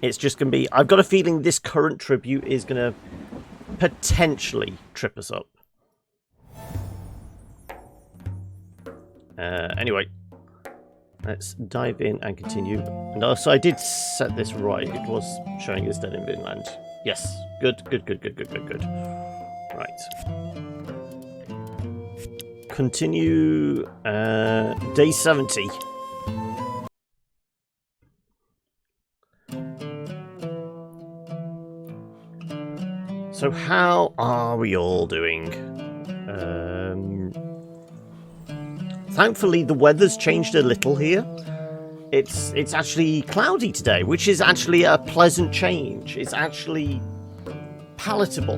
It's just going to be... I've got a feeling this current tribute is going to potentially trip us up. Anyway, let's dive in and continue. And also, I did set this right. It was showing us Dead In Vinland. Yes. Good. Right. Continue. Day 70. So how are we all doing? Thankfully, the weather's changed a little here. It's actually cloudy today, which is actually a pleasant change. It's actually palatable.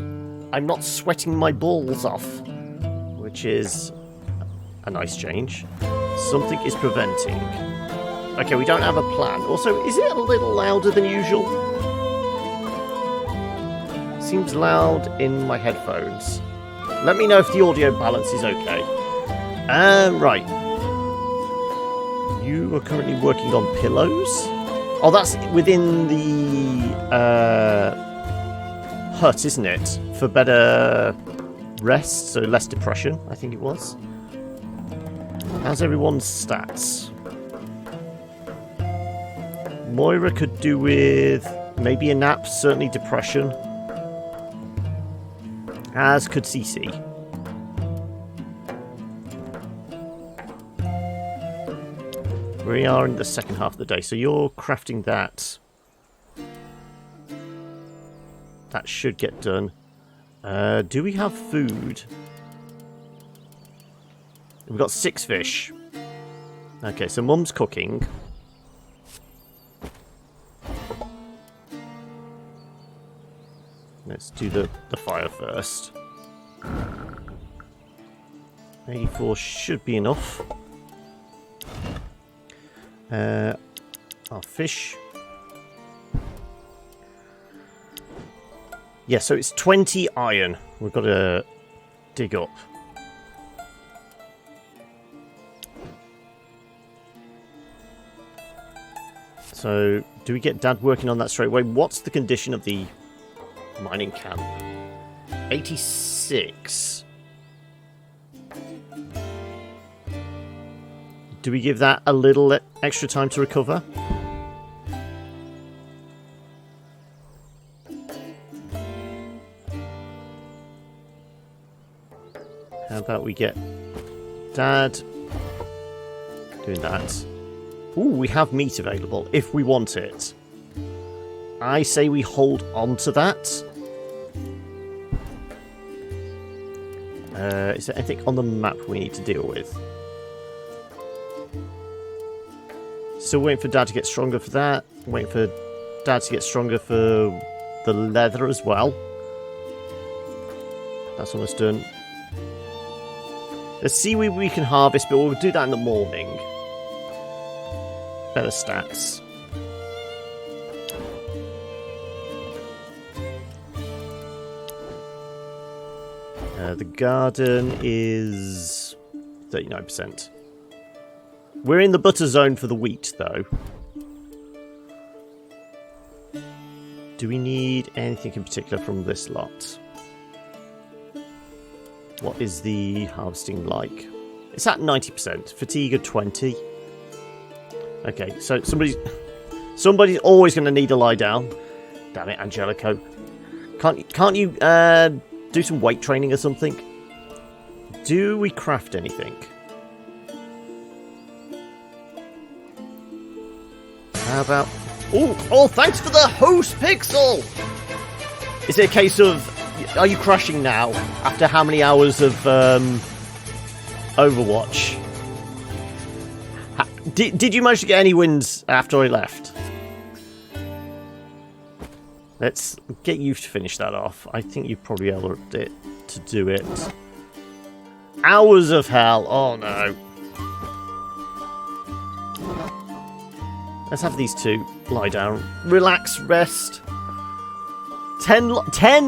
I'm not sweating my balls off, which is a nice change. Something is preventing. Okay, we don't have a plan. Also, is it a little louder than usual? Seems loud in my headphones. Let me know if the audio balance is okay. Right. You are currently working on pillows? Oh, that's within the hut, isn't it? For better rest, so less depression, I think it was. How's everyone's stats? Moira could do with maybe a nap, certainly depression. As could CC. We are in the second half of the day, so you're crafting that. That should get done. Do we have food? We've got 6 fish. Okay, so Mum's cooking. Let's do the fire first. 84 should be enough. Our fish. Yeah, so it's 20 iron. We've got to dig up. So, do we get Dad working on that straight away? What's the condition of the mining camp? 86. Do we give that a little extra time to recover? How about we get Dad doing that? Ooh, we have meat available if we want it. I say we hold on to that. Is there anything on the map we need to deal with? Still waiting for Dad to get stronger for that. Waiting for Dad to get stronger for the leather as well. That's almost done. Let's see what we can harvest, but we'll do that in the morning. Better stats. The garden is 39%. We're in the butter zone for the wheat, though. Do we need anything in particular from this lot? What is the harvesting like? It's at 90%. Fatigue at 20. Okay, so somebody's always going to need to lie down. Damn it, Angelico. Can't you do some weight training or something? Do we craft anything? How about... Oh, thanks for the host pixel! Is it a case of... Are you crashing now? After how many hours of Overwatch? Did you manage to get any wins after I left? Let's get you to finish that off. I think you probably helped it to do it. Hours of hell. Oh, no. Let's have these two lie down. Relax, rest. 10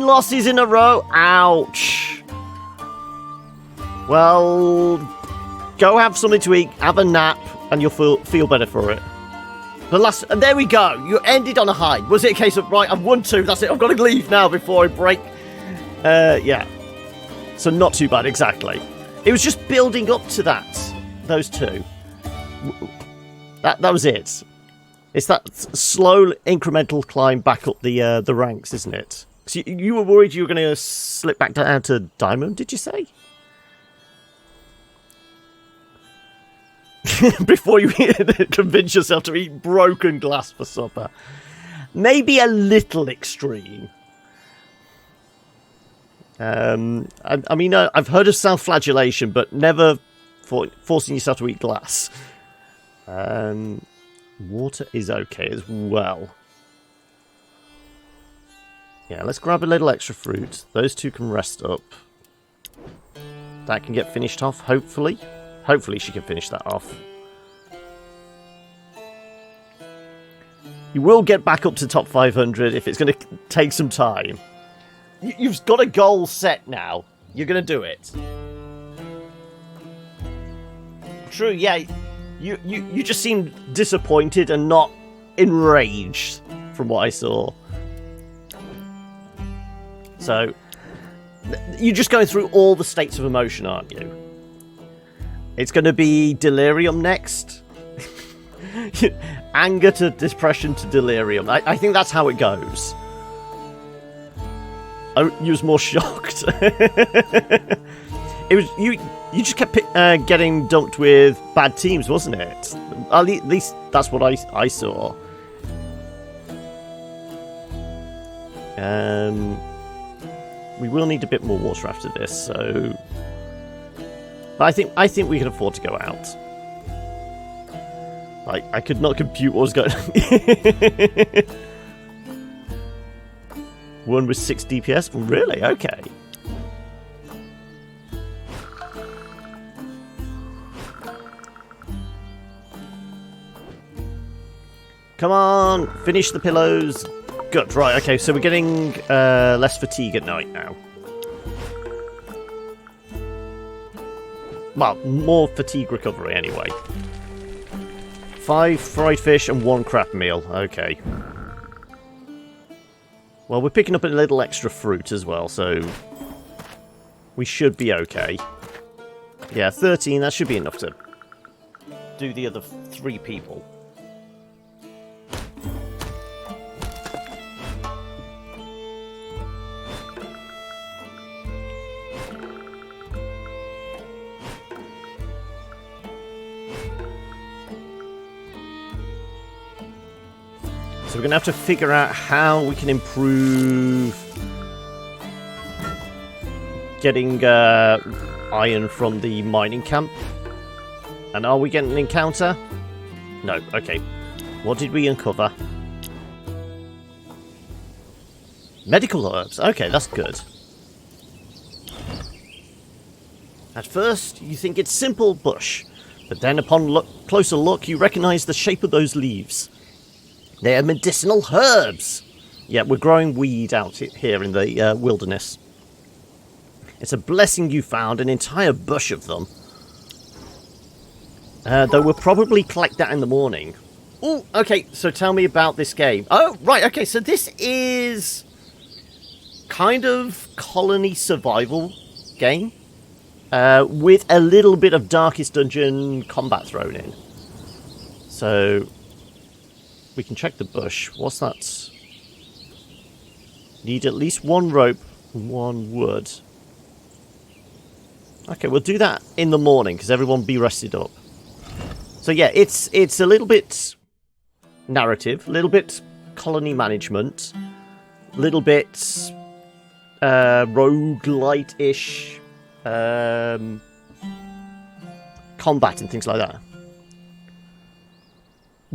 losses in a row. Ouch. Well, go have something to eat, have a nap, and you'll feel better for it. The last... And there we go. You ended on a high. Was it a case of, right, I've won 2, that's it, I've got to leave now before I break... yeah. So not too bad, exactly. It was just building up to that. Those 2. That was it. It's that slow, incremental climb back up the ranks, isn't it? So you were worried you were going to slip back down to Diamond, did you say? Before you convince yourself to eat broken glass for supper. Maybe a little extreme. I mean, I've heard of self-flagellation, but never forcing yourself to eat glass. Water is okay as well. Yeah, let's grab a little extra fruit. Those 2 can rest up. That can get finished off, hopefully. Hopefully she can finish that off. You will get back up to top 500 if it's going to take some time. You've got a goal set now. You're going to do it. True, yeah. You just seemed disappointed and not enraged from what I saw. So, you're just going through all the states of emotion, aren't you? It's going to be delirium next. Anger to depression to delirium. I think that's how it goes. You was more shocked. It was you just kept getting dumped with bad teams, wasn't it? At least that's what I saw. We will need a bit more water after this, so. But I think we can afford to go out. Like, I could not compute what was going on. One with 6 DPS? Really? Okay. Come on! Finish the pillows. Good, right, okay, so we're getting less fatigue at night now. Well, more fatigue recovery anyway. 5 fried fish and 1 crab meal. Okay. Well, we're picking up a little extra fruit as well, so we should be okay. Yeah, 13, that should be enough to do the other 3 people. So we're going to have to figure out how we can improve getting iron from the mining camp. And are we getting an encounter? No, okay. What did we uncover? Medical herbs. Okay, that's good. At first, you think it's simple bush. But then upon closer look, you recognize the shape of those leaves. They are medicinal herbs. Yeah, we're growing weed out here in the wilderness. It's a blessing you found an entire bush of them. Though we'll probably collect that in the morning. Oh, okay, so tell me about this game. Oh, right, okay, so this is kind of colony survival game. With a little bit of Darkest Dungeon combat thrown in. So we can check the bush. What's that? Need at least 1 rope and 1 wood. Okay, we'll do that in the morning because everyone be rested up. So yeah, it's a little bit narrative, a little bit colony management, a little bit roguelite-ish combat and things like that.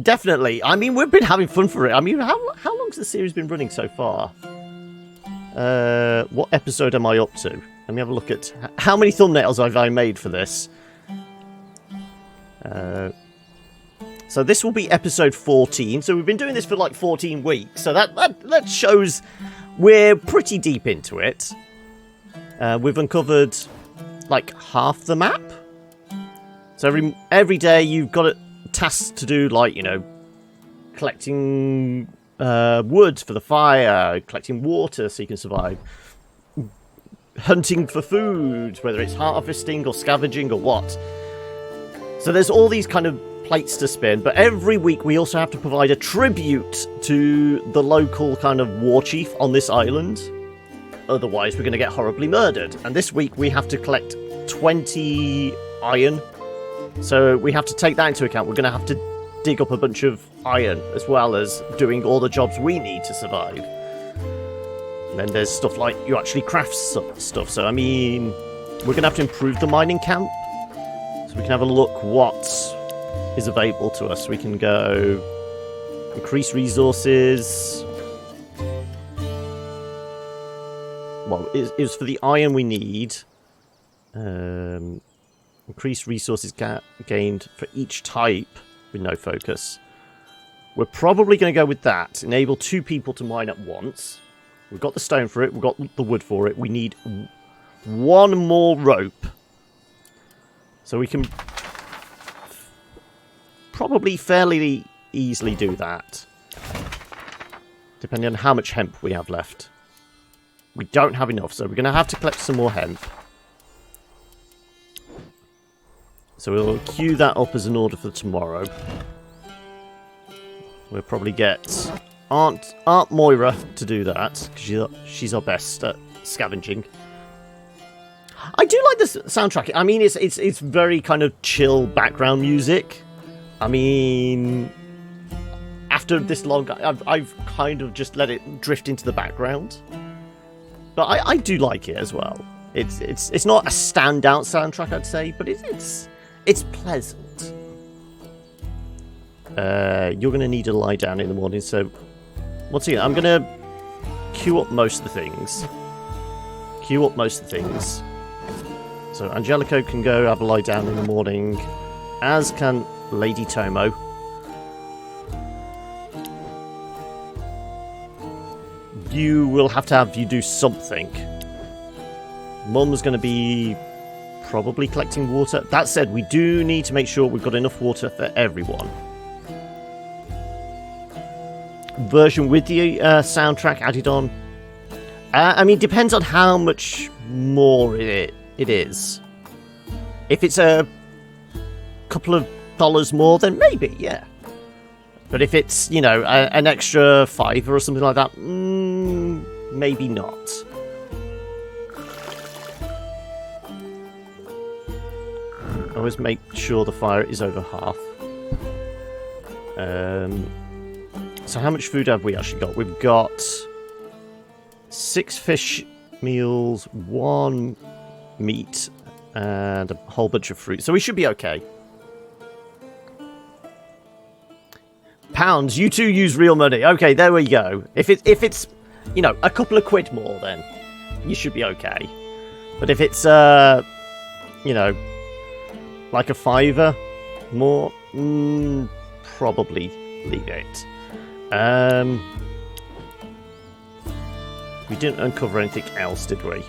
Definitely. I mean, we've been having fun for it. I mean, how long's the series been running so far? What episode am I up to? Let me have a look at how many thumbnails have I made for this. So this will be episode 14. So we've been doing this for like 14 weeks. So that shows we're pretty deep into it. We've uncovered like half the map. So every day you've got tasks to do, like, you know, collecting wood for the fire, collecting water so you can survive, hunting for food, whether it's harvesting or scavenging or what. So there's all these kind of plates to spin, but every week we also have to provide a tribute to the local kind of war chief on this island. Otherwise we're going to get horribly murdered. And this week we have to collect 20 iron. So we have to take that into account. We're going to have to dig up a bunch of iron, as well as doing all the jobs we need to survive. And then there's stuff like you actually craft stuff. So, I mean, we're going to have to improve the mining camp. So we can have a look what is available to us. We can go increase resources. Well, it was for the iron we need. Increase resources gained for each type with no focus. We're probably going to go with that. Enable 2 people to mine at once. We've got the stone for it. We've got the wood for it. We need 1 more rope. So we can probably fairly easily do that. Depending on how much hemp we have left. We don't have enough, so we're going to have to collect some more hemp. So we'll queue that up as an order for tomorrow. We'll probably get Aunt Moira to do that, because she's our best at scavenging. I do like this soundtrack. I mean, it's very kind of chill background music. I mean, after this long, I've kind of just let it drift into the background. But I do like it as well. It's not a standout soundtrack, I'd say, but it's pleasant. You're going to need to lie down in the morning, so once again, I'm going to queue up most of the things. So Angelico can go have a lie down in the morning, as can Lady Tomo. You will have to have you do something. Mum's going to be probably collecting water. That said, we do need to make sure we've got enough water for everyone. Version with the soundtrack added on. I mean, depends on how much more it is. If it's a couple of dollars more, then maybe, yeah. But if it's, you know, an extra $5 or something like that, maybe not. Always make sure the fire is over half. So how much food have we actually got? We've got 6 fish meals, 1 meat, and a whole bunch of fruit. So we should be okay. Pounds, you two use real money. Okay, there we go. If it's, you know, a couple of quid more, then you should be okay. But if it's, you know, like a $5 more, probably leave it. We didn't uncover anything else, did we?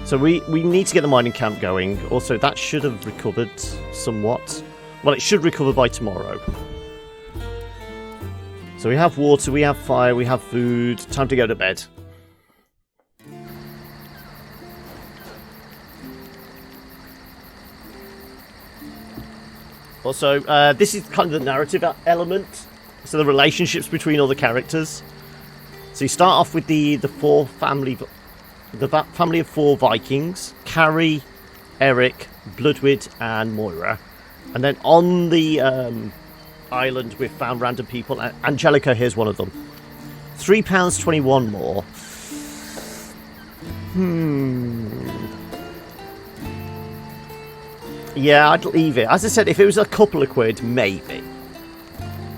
So we need to get the mining camp going. Also, that should have recovered somewhat. Well, it should recover by tomorrow. So we have water, we have fire, we have food. Time to go to bed. Also, this is kind of the narrative element. So the relationships between all the characters. So you start off with the family of 4 Vikings: Carrie, Eric, Bloodwyd, and Moira. And then on the island, we've found random people. Angelica, here's one of them. £3.21 more. Yeah, I'd leave it. As I said, if it was a couple of quid, maybe.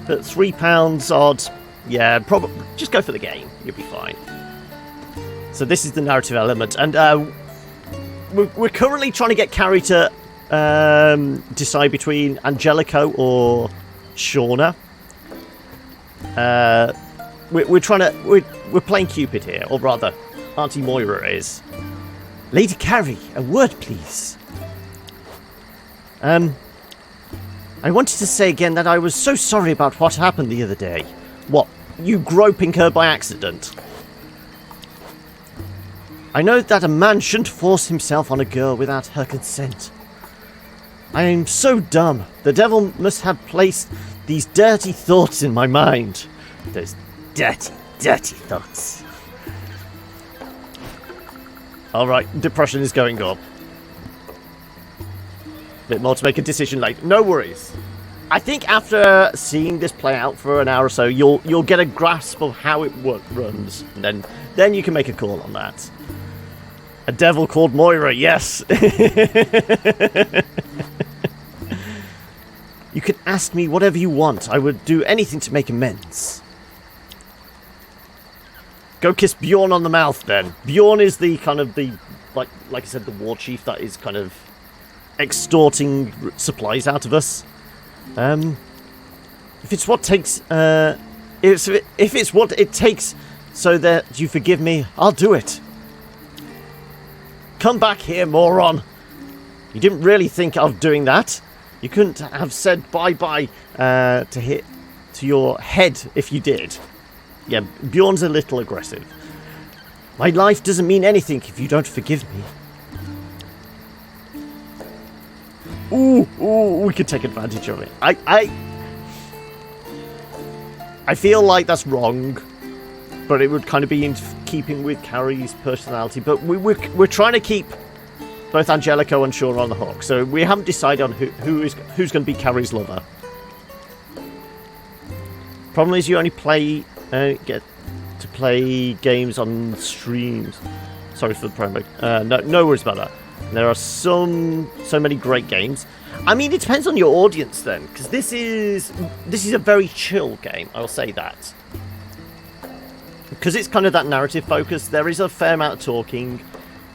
But £3 odd, yeah, probably just go for the game. You'll be fine. So this is the narrative element, and we're currently trying to get Carrie to decide between Angelico or Shauna. We're playing Cupid here, or rather, Auntie Moira is. Lady Carrie, a word, please. I wanted to say again that I was so sorry about what happened the other day. What? You groping her by accident? I know that a man shouldn't force himself on a girl without her consent. I am so dumb. The devil must have placed these dirty thoughts in my mind. Those dirty, dirty thoughts. Alright, depression is going up. Bit more to make a decision later. No worries. I think after seeing this play out for an hour or so, you'll get a grasp of how it runs. And then you can make a call on that. A devil called Moira, yes. You can ask me whatever you want. I would do anything to make amends. Go kiss Bjorn on the mouth, then. Bjorn is the kind of like I said, the war chief that is kind of extorting supplies out of us. If it's what takes, if it's what it takes, so that you forgive me, I'll do it. Come back here, moron. You didn't really think of doing that. You couldn't have said bye-bye to your head if you did. Yeah, Bjorn's a little aggressive. My life doesn't mean anything if you don't forgive me. Ooh, we could take advantage of it. I feel like that's wrong, but it would kind of be in keeping with Carrie's personality. But we're trying to keep both Angelico and Sean on the hook, so we haven't decided on who's going to be Carrie's lover. Problem is, you only get to play games on streams. Sorry for the promo. No worries about that. There are so many great games. I mean, it depends on your audience then, because this is a very chill game. I'll say that, because it's kind of that narrative focus. There is a fair amount of talking.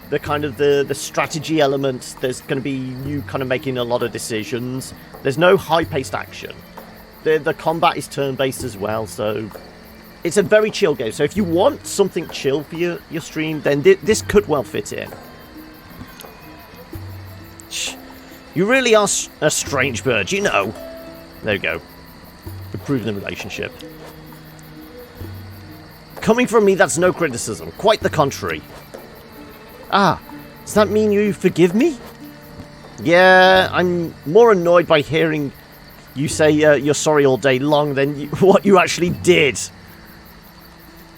The kind of the strategy element. There's going to be you kind of making a lot of decisions. There's no high-paced action. The combat is turn-based as well, so it's a very chill game. So if you want something chill for your stream, then this could well fit in. You really are a strange bird, you know. There you go. Improving the relationship. Coming from me, that's no criticism. Quite the contrary. Ah, does that mean you forgive me? Yeah, I'm more annoyed by hearing you say you're sorry all day long than what you actually did.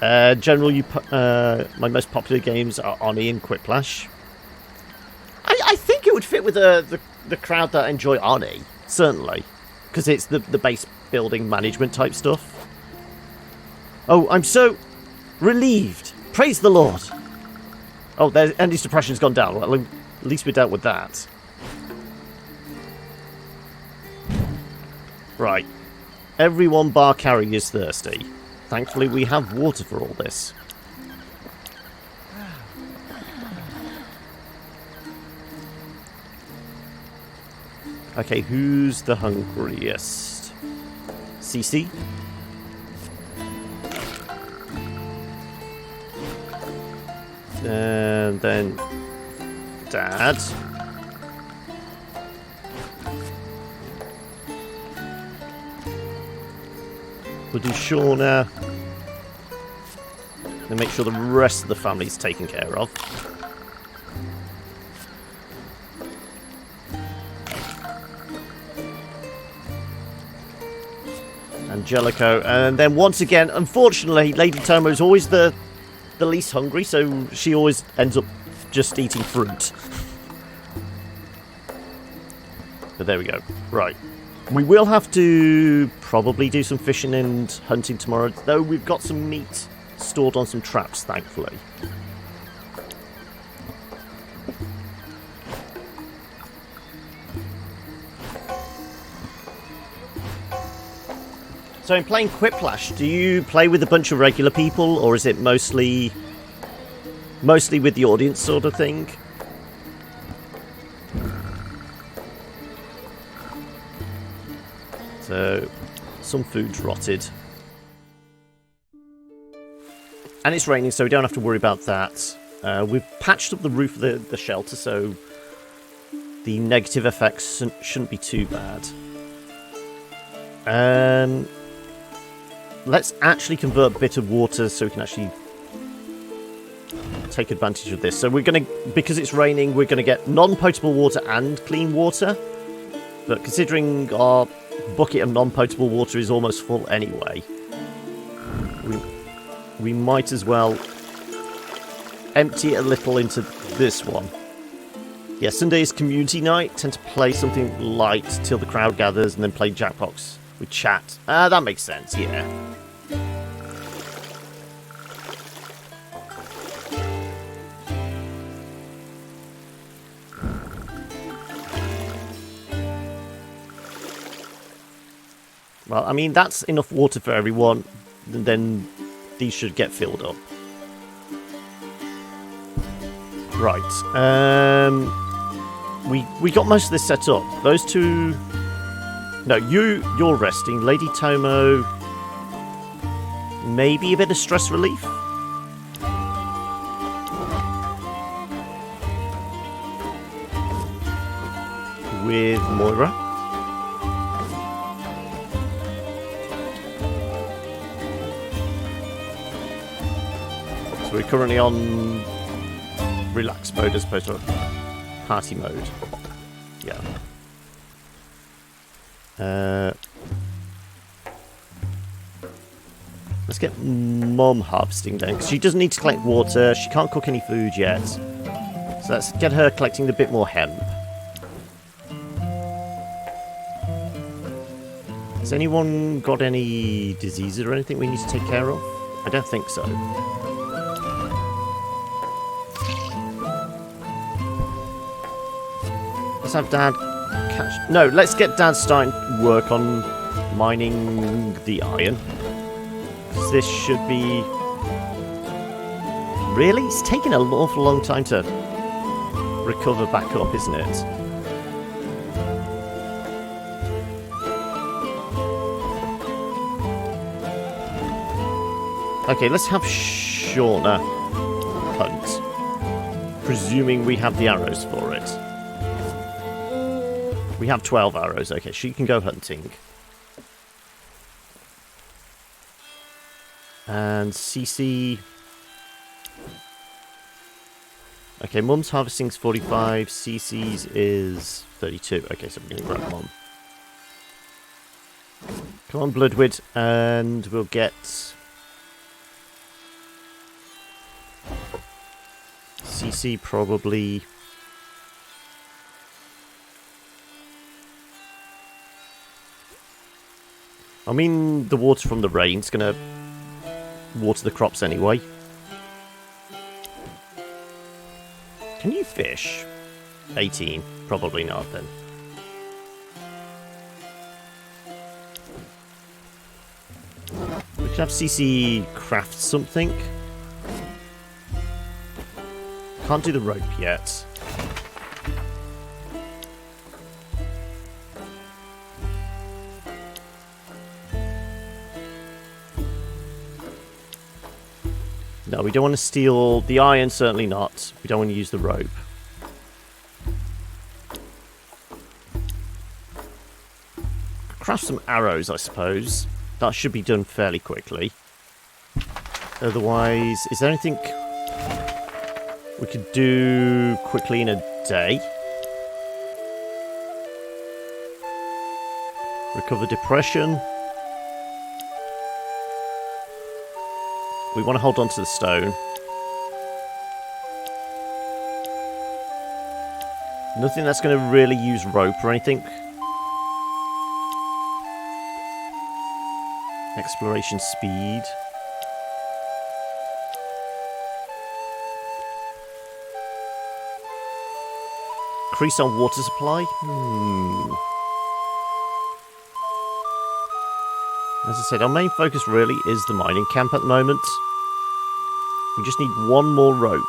General, my most popular games are Oni and Quiplash. I think it would fit with the crowd that enjoy Oni, certainly, because it's the base building management type stuff. Oh, I'm so relieved. Praise the Lord. Oh, Andy's depression's gone down. Well, at least we dealt with that. Right. Everyone bar Carrie is thirsty. Thankfully, we have water for all this. Okay, who's the hungriest? Cece? And then Dad. We'll do Shauna. And make sure the rest of the family's taken care of. Angelico. And then once again, unfortunately, Lady Tomo is always the least hungry, so she always ends up just eating fruit. But there we go. Right. We will have to probably do some fishing and hunting tomorrow, though we've got some meat stored on some traps, thankfully. So in playing Quiplash, do you play with a bunch of regular people, or is it mostly with the audience sort of thing? So, some food's rotted. And it's raining, so we don't have to worry about that. We've patched up the roof of the shelter, so the negative effects shouldn't be too bad. Let's actually convert bitter water so we can actually take advantage of this. So we're going to, because it's raining, we're going to get non-potable water and clean water. But considering our bucket of non-potable water is almost full anyway, we might as well empty it a little into this one. Yeah, Sunday is community night. Tend to play something light till the crowd gathers and then play Jackbox with chat. That makes sense, yeah. Well, I mean, that's enough water for everyone. And then these should get filled up. Right. We got most of this set up. Those two... No, you're resting. Lady Tomo... Maybe a bit of stress relief? With Moira. So we're currently on relax mode as opposed to party mode. Yeah. Let's get Mum harvesting then, because she doesn't need to collect water. She can't cook any food yet. So let's get her collecting a bit more hemp. Has anyone got any diseases or anything we need to take care of? I don't think so. Let's have Dad catch... No, let's get Dad starting work on mining the iron. Because this should be... Really? It's taking an awful long time to recover back up, isn't it? Okay, let's have Shauna hunt. Presuming we have the arrows for it. We have 12 arrows. Okay, she can go hunting. And CC... Okay, Mum's harvesting's 45. CC's is 32. Okay, so we're going to grab Mum. Come on, Bloodwood. And we'll get... CC probably... I mean, the water from the rain's going to water the crops anyway. Can you fish? 18. Probably not, then. We could have CC craft something. Can't do the rope yet. No, we don't want to steal the iron, certainly not. We don't want to use the rope. Craft some arrows, I suppose. That should be done fairly quickly. Otherwise, is there anything we could do quickly in a day? Recover depression. We want to hold on to the stone. Nothing that's going to really use rope or anything. Exploration speed. Increase on water supply? As I said, our main focus really is the mining camp at the moment. We just need one more rope.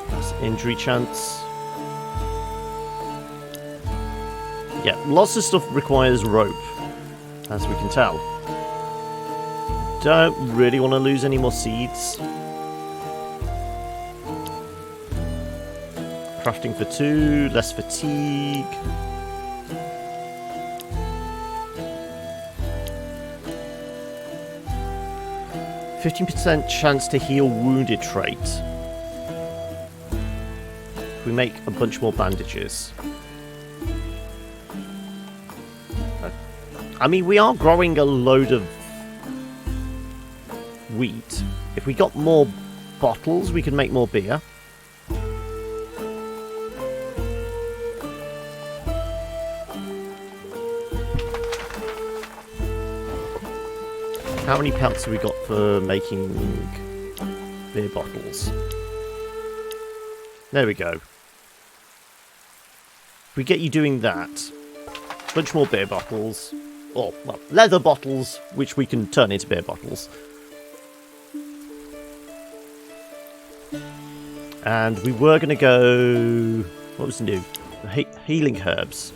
That's injury chance. Yeah, lots of stuff requires rope, as we can tell. don't really want to lose any more seeds. Crafting for 2, less fatigue. %chance to heal wounded trait. We make a bunch more bandages. I mean, we are growing a load of wheat. If we got more bottles, we could make more beer. How many pelts have we got for making beer bottles? There we go. If we get you doing that, a bunch more beer bottles, or, well, leather bottles, which we can turn into beer bottles. And we were going to go... What was new? Healing herbs.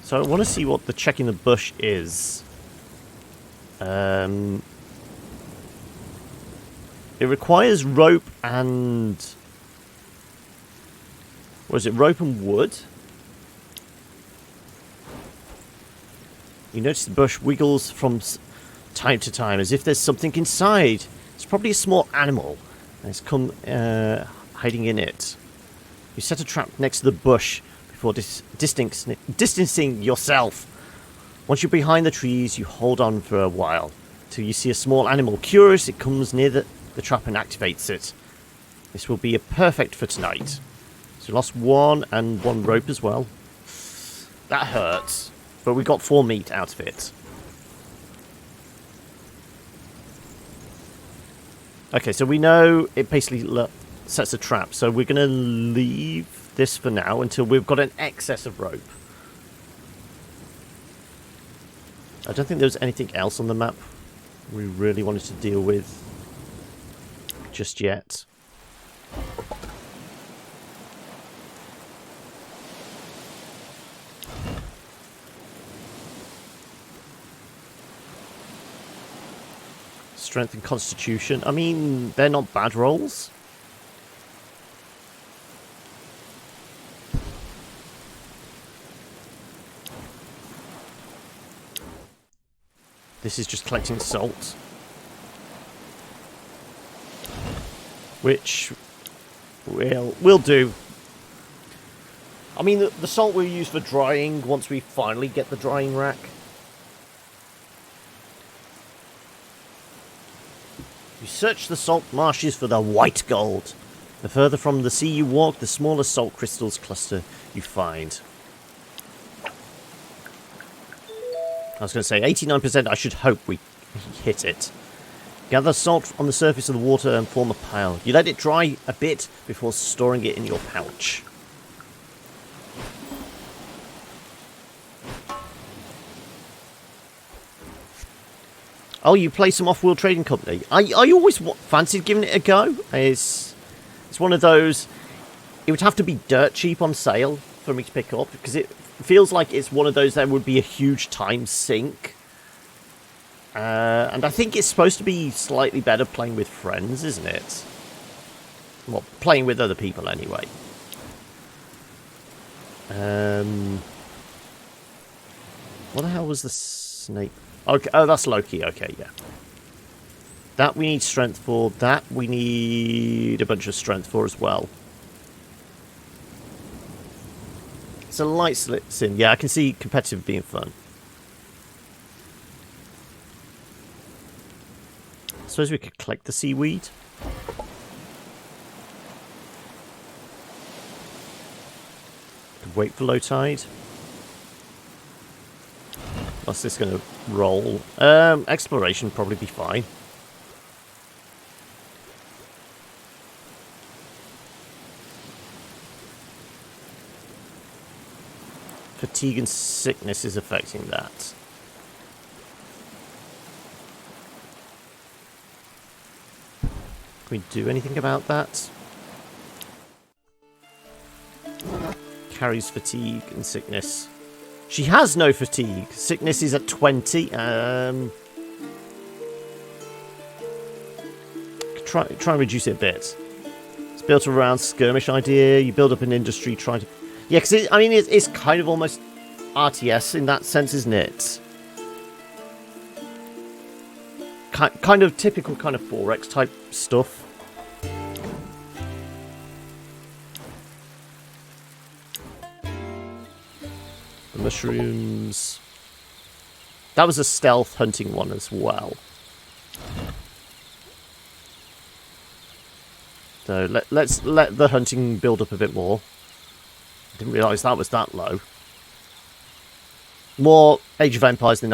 So I want to see what the checking the bush is. It requires rope and... What is it? Rope and wood? You notice the bush wiggles from time to time as if there's something inside. It's probably a small animal and it's come hiding in it. You set a trap next to the bush before distancing yourself. Once you're behind the trees, you hold on for a while till you see a small animal. Curious, it comes near the trap and activates it. This will be perfect for tonight. So we lost 1 and 1 rope as well. That hurts, but we got 4 meat out of it. Okay, so we know it basically sets a trap, so we're going to leave this for now until we've got an excess of rope. I don't think there's anything else on the map we really wanted to deal with just yet. Strength and Constitution. I mean, they're not bad rolls. This is just collecting salt. Which we'll do. I mean, the salt we'll use for drying once we finally get the drying rack. You search the salt marshes for the white gold. The further from the sea you walk, the smaller salt crystals cluster you find. I was going to say 89%, I should hope we hit it. Gather salt on the surface of the water and form a pile. You let it dry a bit before storing it in your pouch. Oh, you play some off-world trading company. I always fancied giving it a go. It's one of those... It would have to be dirt cheap on sale for me to pick up, because it feels like it's one of those that would be a huge time sink. And I think it's supposed to be slightly better playing with friends, isn't it? Well, playing with other people anyway. What the hell was the snake? Okay, oh, that's Loki. Okay, yeah. That we need strength for. That we need a bunch of strength for as well. It's a light sim. Yeah, I can see competitive being fun. I suppose we could collect the seaweed. Could wait for low tide. What's this going to roll? Exploration probably be fine. Fatigue and sickness is affecting that. Can we do anything about that? Carries fatigue and sickness. She has no fatigue. Sickness is at 20. Try and reduce it a bit. It's built around skirmish idea. You build up an industry, try to... Yeah, because it's kind of almost RTS in that sense, isn't it? Kind of typical kind of 4X type stuff. The mushrooms. That was a stealth hunting one as well. So let's let the hunting build up a bit more. Didn't realise that was that low. More Age of Empires than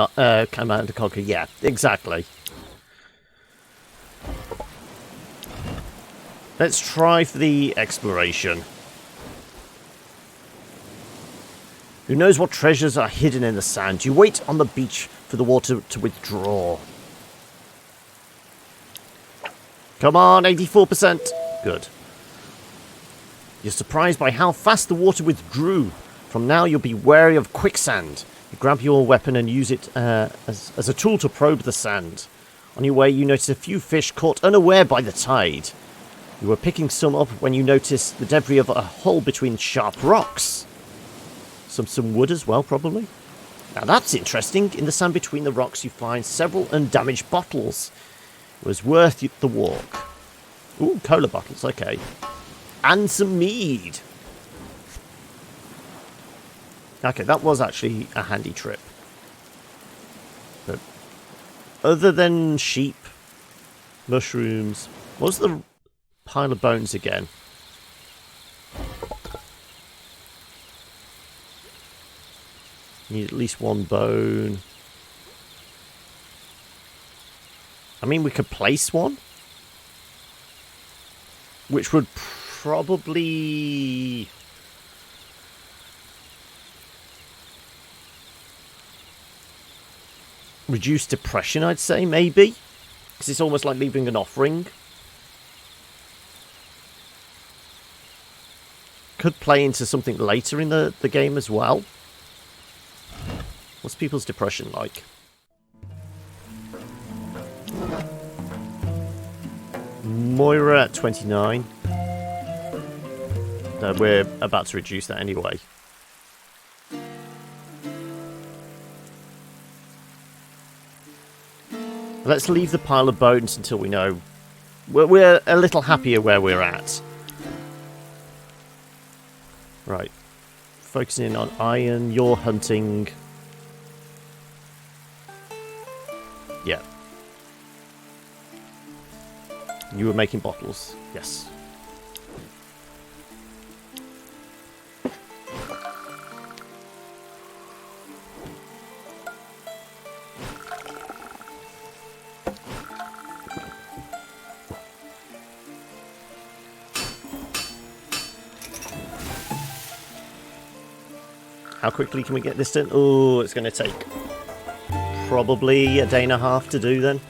Command & Conquer. Yeah, exactly. Let's try for the exploration. Who knows what treasures are hidden in the sand? You wait on the beach for the water to withdraw. Come on, 84%. Good. You're surprised by how fast the water withdrew. From now, you'll be wary of quicksand. You grab your weapon and use it as a tool to probe the sand. On your way, you notice a few fish caught unaware by the tide. You were picking some up when you noticed the debris of a hole between sharp rocks. Some wood as well, probably. Now that's interesting. In the sand between the rocks, you find several undamaged bottles. It was worth the walk. Ooh, cola bottles, okay. And some mead. Okay, that was actually a handy trip. But other than sheep, mushrooms, what was the pile of bones again? Need at least one bone. I mean, we could place one. Which would probably... reduce depression, I'd say, maybe. Because it's almost like leaving an offering. Could play into something later in the game as well. What's people's depression like? Moira at 29. We're about to reduce that anyway. Let's leave the pile of bones until we know. We're a little happier where we're at. Right. Focusing on iron, you're hunting. Yeah. You were making bottles. Yes. How quickly can we get this done? Oh, it's going to take probably a day and a half to do then.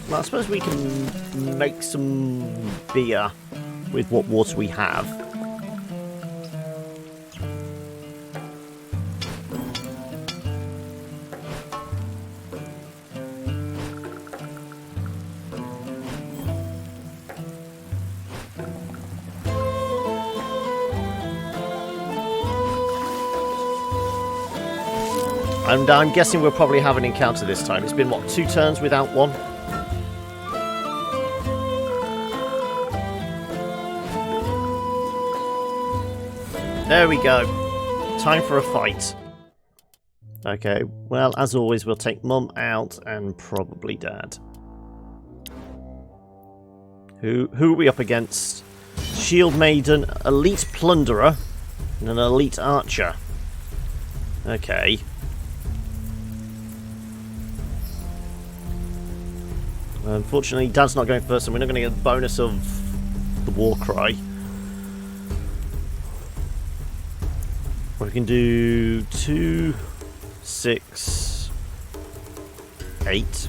Well, I suppose we can make some beer with what water we have. And I'm guessing we'll probably have an encounter this time. It's been, what, 2 turns without one? There we go. Time for a fight. Okay, well, as always, we'll take Mum out and probably Dad. Who are we up against? Shield Maiden, Elite Plunderer, and an Elite Archer. Okay. Unfortunately, Dad's not going first, and we're not going to get the bonus of the war cry. We can do 2, 6, 8.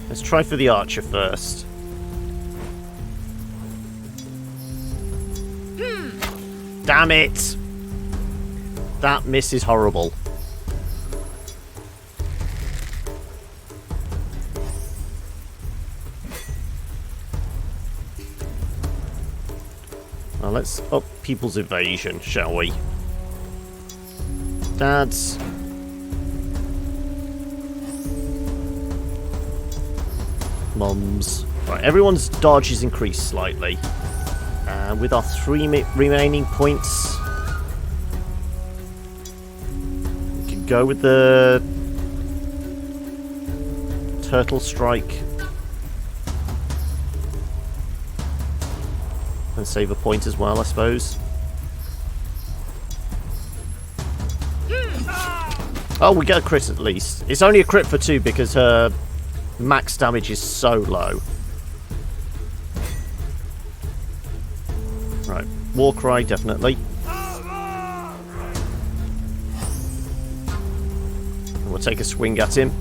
Let's try for the archer first. Damn it! That miss is horrible. Well, let's up people's evasion, shall we? Dad's. Mum's. Right, everyone's dodge is increased slightly. And with our 3 remaining points, we can go with the turtle strike and save a point as well, I suppose. Oh, we get a crit at least. It's only a crit for 2 because her max damage is so low. Right, war cry definitely. We'll take a swing at him.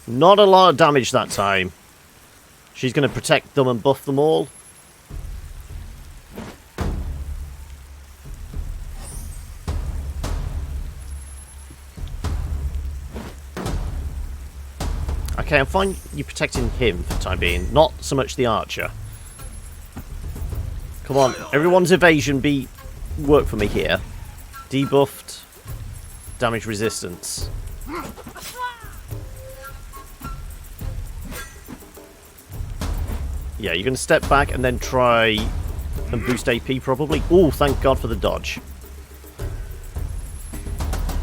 Not a lot of damage that time. She's going to protect them and buff them all. Okay, I'm fine you protecting him for the time being, not so much the archer. Come on, everyone's evasion work for me here. Debuffed, damage resistance. Yeah, you're going to step back and then try and boost AP probably. Oh, thank God for the dodge.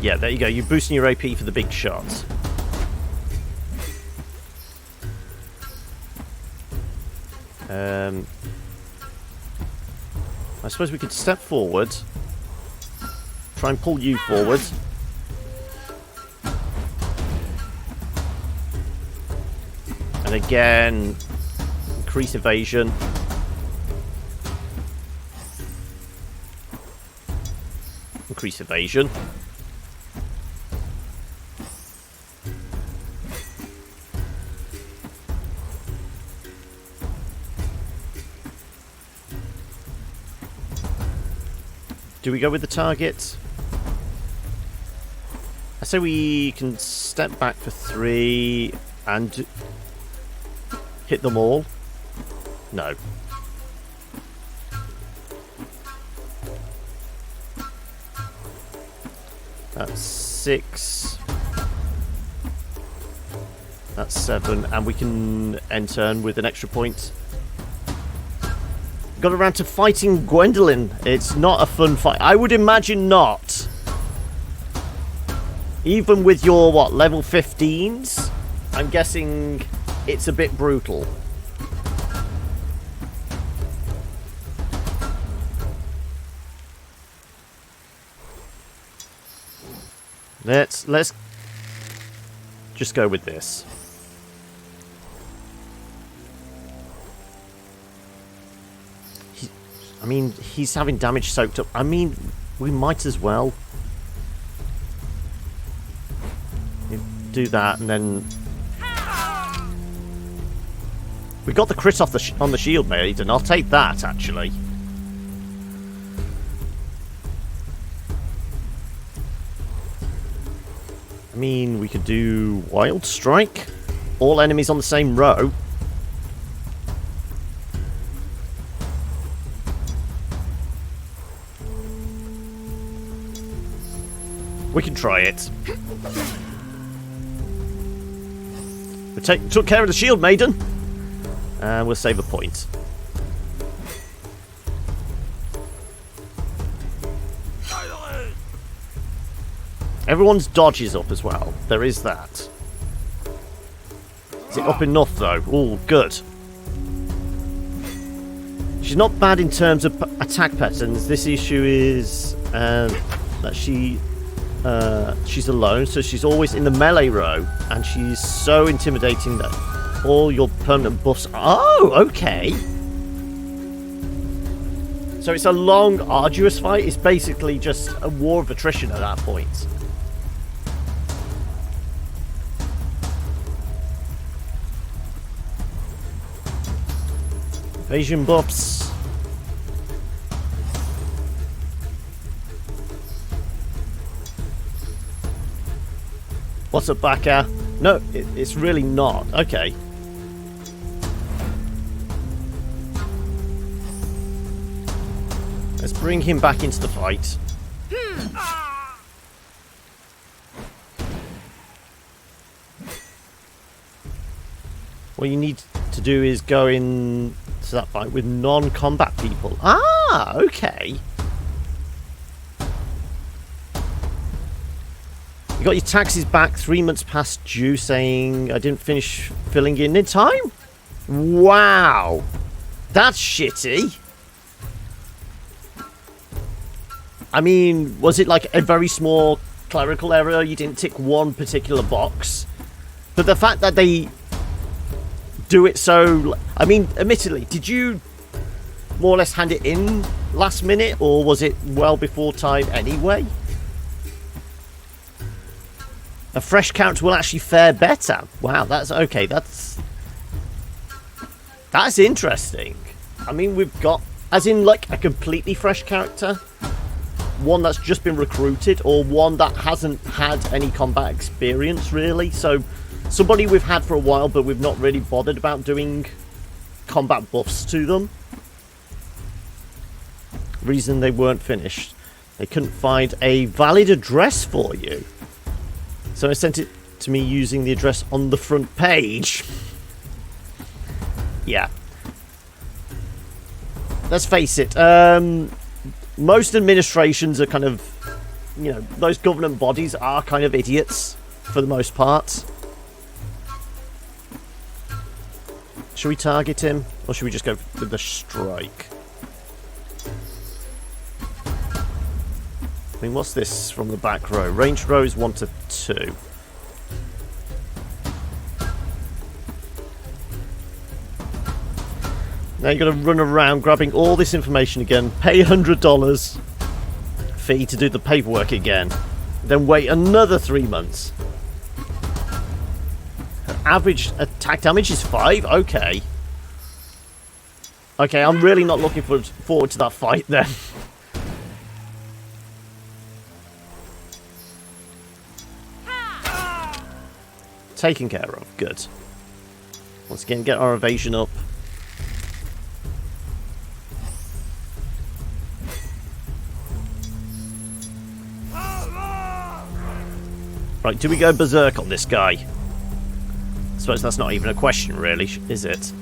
Yeah, there you go. You're boosting your AP for the big shots. I suppose we could step forward. Try and pull you forward. And again, increase evasion. Increase evasion. Do we go with the target? I say we can step back for 3 and hit them all. No. That's 6. That's 7. And we can end turn with an extra point. Got around to fighting Gwendolyn. It's not a fun fight. I would imagine not. Even with your, what, level 15s? I'm guessing it's a bit brutal. Let's just go with this. I mean, he's having damage soaked up. I mean, we might as well do that, and then we got the crit off on the shield maiden. I'll take that, actually. I mean, we could do Wild Strike. All enemies on the same row. We can try it. We took care of the shield maiden. And we'll save a point. Everyone's dodge is up as well. There is that. Is it up enough though? Oh, good. She's not bad in terms of attack patterns. This issue is that she's alone, so she's always in the melee row, and she's so intimidating that all your permanent buffs... Oh, okay. So it's a long, arduous fight. It's basically just a war of attrition at that point. Evasion buffs. What's up, Baka? No, it's really not. Okay. Let's bring him back into the fight. What you need to do is go in to that fight with non-combat people. Ah, okay. You got your taxes back 3 months past due, saying I didn't finish filling in time? Wow. That's shitty. I mean, was it like a very small clerical error? You didn't tick one particular box? But the fact that they do it so... I mean, admittedly, did you more or less hand it in last minute, or was it well before time anyway? A fresh character will actually fare better. Wow, that's okay. That's interesting. I mean, we've got, as in like a completely fresh character, one that's just been recruited, or one that hasn't had any combat experience really. So somebody we've had for a while, but we've not really bothered about doing combat buffs to them. Reason they weren't finished: they couldn't find a valid address for you. So I sent it to me using the address on the front page. Yeah. Let's face it, most administrations are kind of, you know, those government bodies are kind of idiots for the most part. Should we target him, or should we just go with the strike? I mean, what's this from the back row? Range rows 1 to 2. Now you've got to run around grabbing all this information again, pay $100 fee to do the paperwork again, then wait another 3 months. Average attack damage is 5? Okay. Okay, I'm really not looking forward to that fight then. Taken care of. Good. Once again, get our evasion up. Right, do we go berserk on this guy? I suppose that's not even a question, really, is it?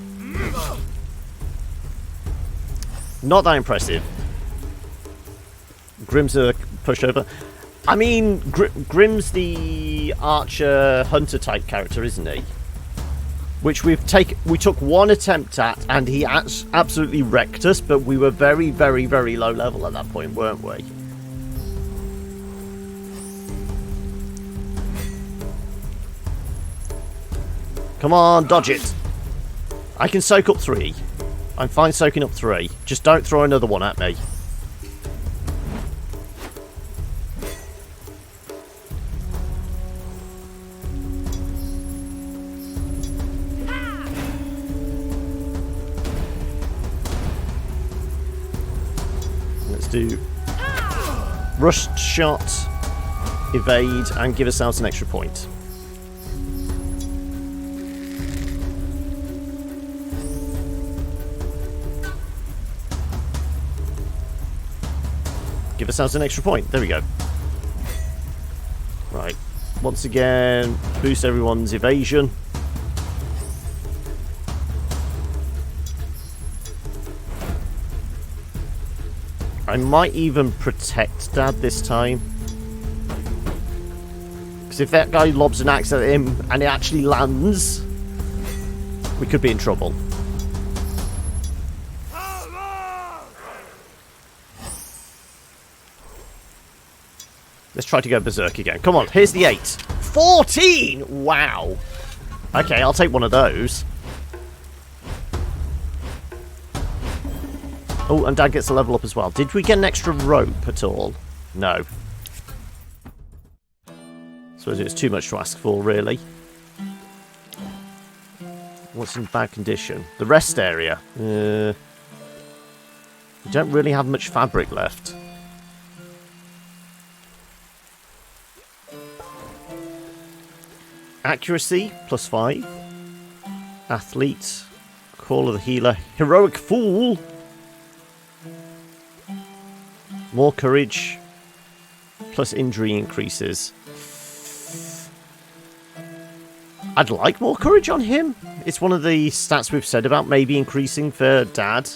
Not that impressive. Grim's a pushover. I mean, Grim's the archer hunter type character, isn't he? Which we took one attempt at, and he absolutely wrecked us. But we were very, very, very low level at that point, weren't we? Come on, dodge it. I can soak up 3. I'm fine soaking up 3. Just don't throw another one at me. Let's do rushed shot, evade, and give ourselves an extra point. Give ourselves an extra point. There we go. Right. Once again, boost everyone's evasion. I might even protect Dad this time. Because if that guy lobs an axe at him and it actually lands, we could be in trouble. Let's try to go berserk again. Come on, here's the 8. 14! Wow. Okay, I'll take one of those. Oh, and Dad gets a level up as well. Did we get an extra rope at all? No. Suppose it was too much to ask for, really. What's in bad condition? The rest area. We don't really have much fabric left. Accuracy, +5. Athlete. Call of the healer. Heroic fool. More courage. Plus injury increases. I'd like more courage on him. It's one of the stats we've said about maybe increasing for Dad.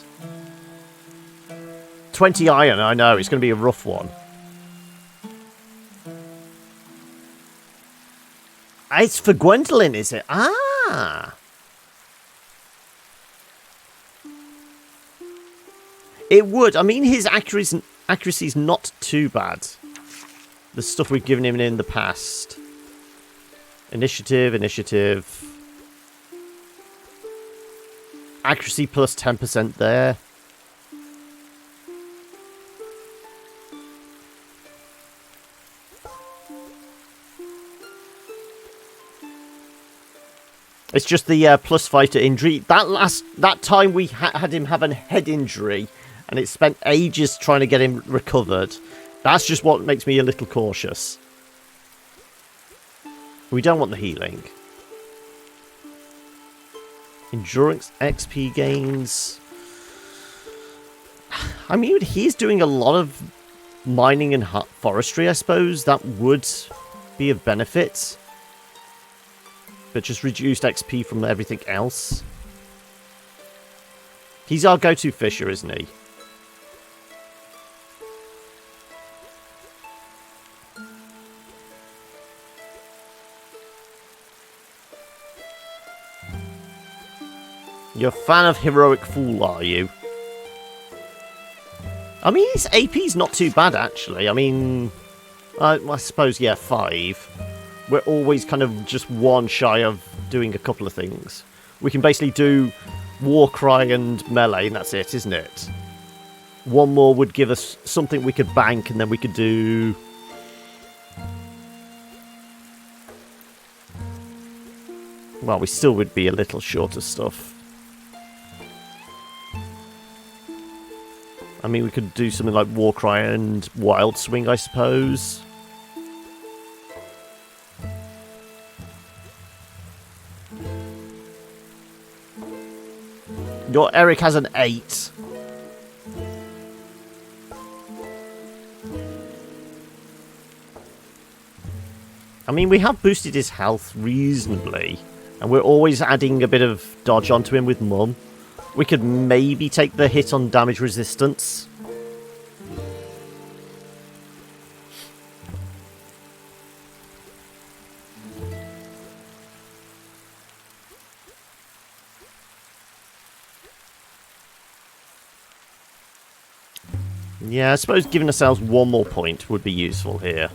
20 iron, I know. It's going to be a rough one. It's for Gwendolyn, is it? Ah! It would. I mean, his accuracy's not too bad. The stuff we've given him in the past. Initiative. Accuracy plus 10% there. It's just the +5 to injury. That time we had him have a head injury, and it spent ages trying to get him recovered. That's just what makes me a little cautious. We don't want the healing. Endurance XP gains. I mean, he's doing a lot of mining and forestry, I suppose. That would be of benefit. But just reduced XP from everything else. He's our go-to fisher, isn't he? You're a fan of Heroic Fool, are you? I mean, his AP's not too bad, actually. I mean, I suppose, yeah, 5. We're always kind of just one shy of doing a couple of things. We can basically do Warcry and Melee, and that's it, isn't it? One more would give us something we could bank, and then we could do... Well, we still would be a little short of stuff. I mean, we could do something like Warcry and Wild Swing, I suppose. Your Eric has an 8. I mean, we have boosted his health reasonably. And we're always adding a bit of dodge onto him with Mum. We could maybe take the hit on damage resistance. Yeah, I suppose giving ourselves one more point would be useful here.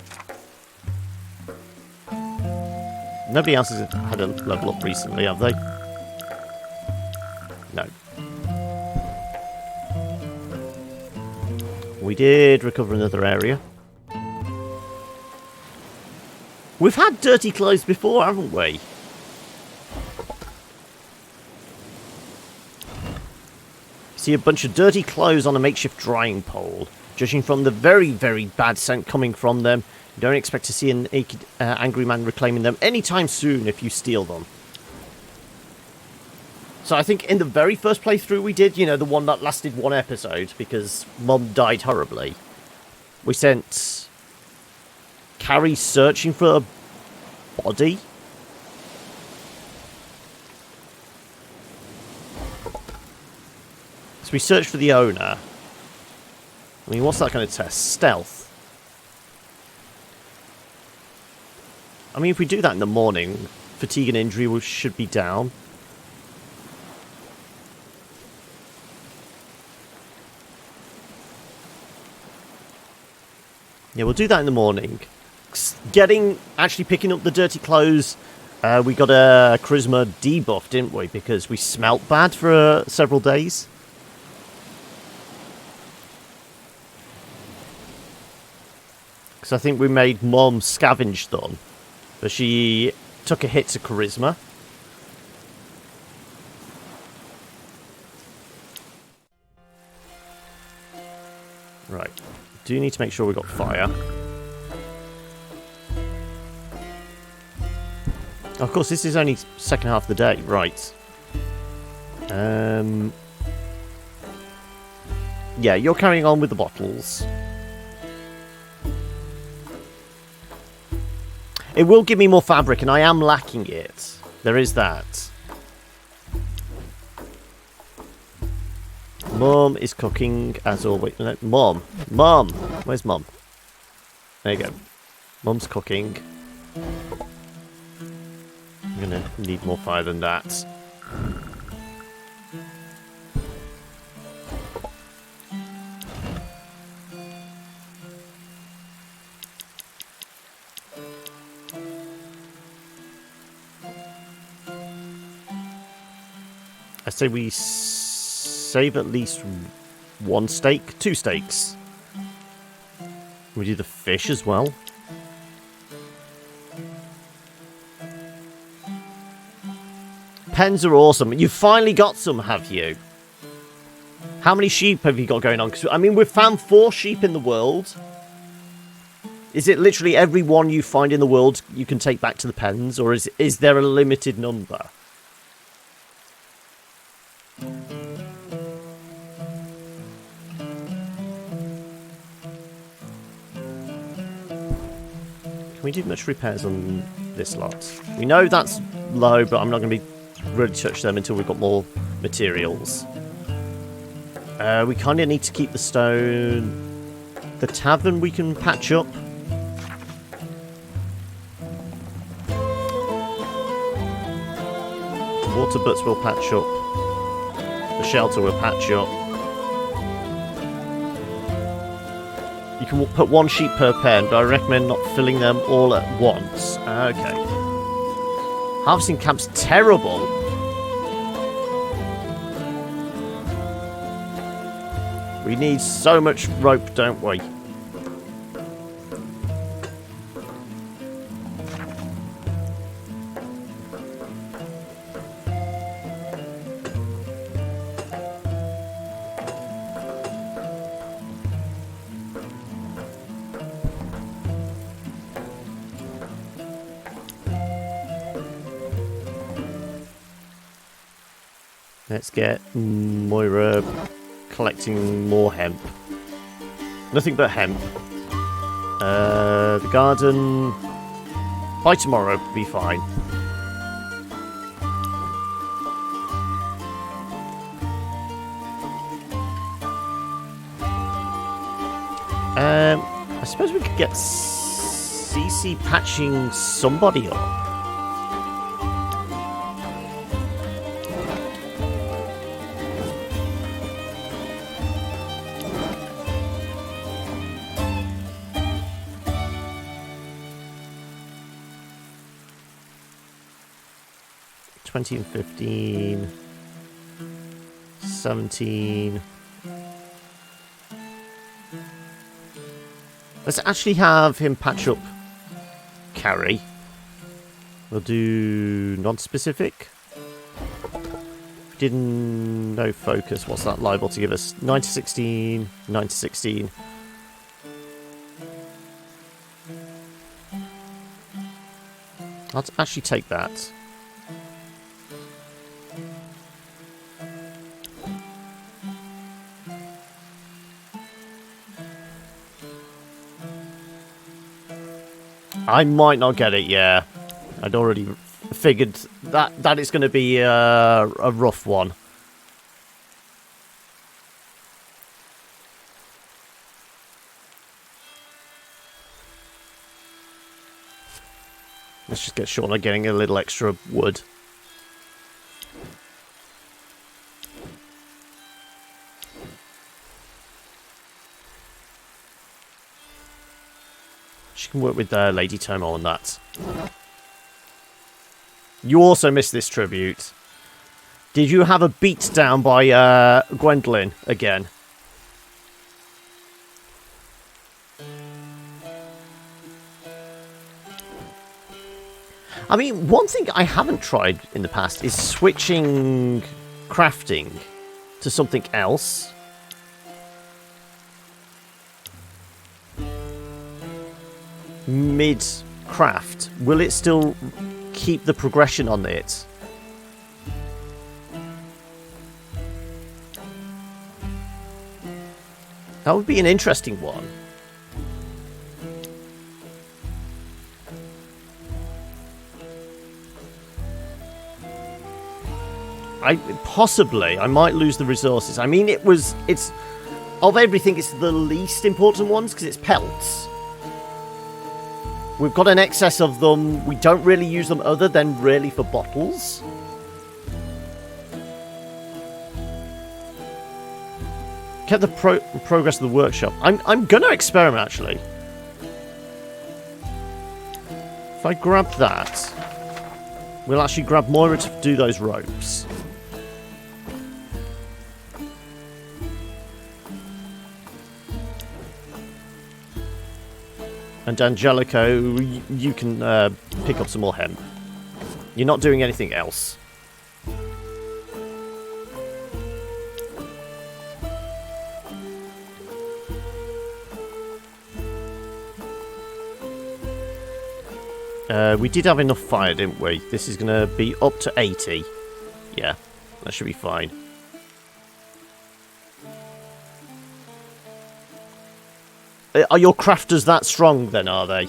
Nobody else has had a level up recently, have they? No. We did recover another area. We've had dirty clothes before, haven't we? See a bunch of dirty clothes on a makeshift drying pole. Judging from the very, very bad scent coming from them, you don't expect to see an angry man reclaiming them anytime soon if you steal them. So I think in the very first playthrough we did, you know, the one that lasted one episode because Mum died horribly, we sent Carrie searching for a body. So we searched for the owner. I mean, what's that going to test? Stealth. I mean, if we do that in the morning, fatigue and injury should be down. Yeah, we'll do that in the morning. Actually picking up the dirty clothes, we got a charisma debuff, didn't we? Because we smelt bad for several days. Because I think we made Mom scavenge them, but she took a hit to charisma. Right. Do need to make sure we got fire. Of course, this is only second half of the day. Right. Yeah, you're carrying on with the bottles. It will give me more fabric, and I am lacking it. There is that. Mum is cooking, as always. No, Mum! Mum! Where's Mum? There you go. Mum's cooking. I'm gonna need more fire than that. I say we save at least one steak, 2 steaks. We do the fish as well. Pens are awesome. You've finally got some, have you? How many sheep have you got going on? 'Cause, I mean, we've found 4 sheep in the world. Is it literally every one you find in the world you can take back to the pens? Or is there a limited number? Can we do much repairs on this lot? We know that's low, but I'm not going to be really touch them until we've got more materials. We kind of need to keep the stone. The tavern we can patch up. The water butts will patch up. The shelter will patch up. You can put 1 sheep per pen, but I recommend not filling them all at once. Okay. Harvesting camp's terrible. We need so much rope, don't we? Let's get Moira collecting more hemp. Nothing but hemp. The garden... By tomorrow, will be fine. I suppose we could get CC patching somebody up. And 15, 17. Let's actually have him patch up Carrie. We'll do non-specific. Didn't know focus. What's that liable to give us? 9 to 16, 9 to 16. I'll actually take that. I might not get it, yeah. I'd already figured that it's going to be a rough one. Let's just get Shauna getting a little extra wood. you can work with Lady Tomo on that. You also missed this tribute. Did you have a beat down by Gwendolyn again? I mean, one thing I haven't tried in the past is switching crafting to something else. Mid-craft. Will it still keep the progression on it? That would be an interesting one. Possibly I might lose the resources. I mean, it's of everything, it's the least important ones because it's pelts. We've got an excess of them. We don't really use them other than really for bottles. Get the progress of the workshop. I'm gonna experiment actually. If I grab that, we'll actually grab Moira to do those ropes. And Angelico, you can pick up some more hemp. You're not doing anything else. We did have enough fire, didn't we? This is going to be up to 80. Yeah, that should be fine. Are your crafters that strong, then, are they?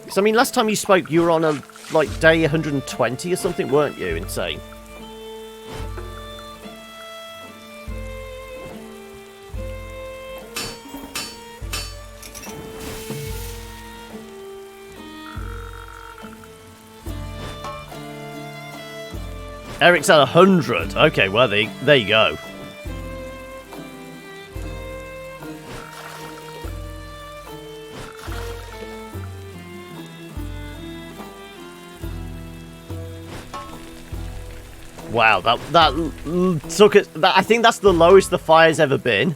Because, I mean, last time you spoke, you were on a, like, day 120 or something, weren't you? Insane. Eric's at 100. Okay, well, there you go. Wow, that took it. I think that's the lowest the fire's ever been.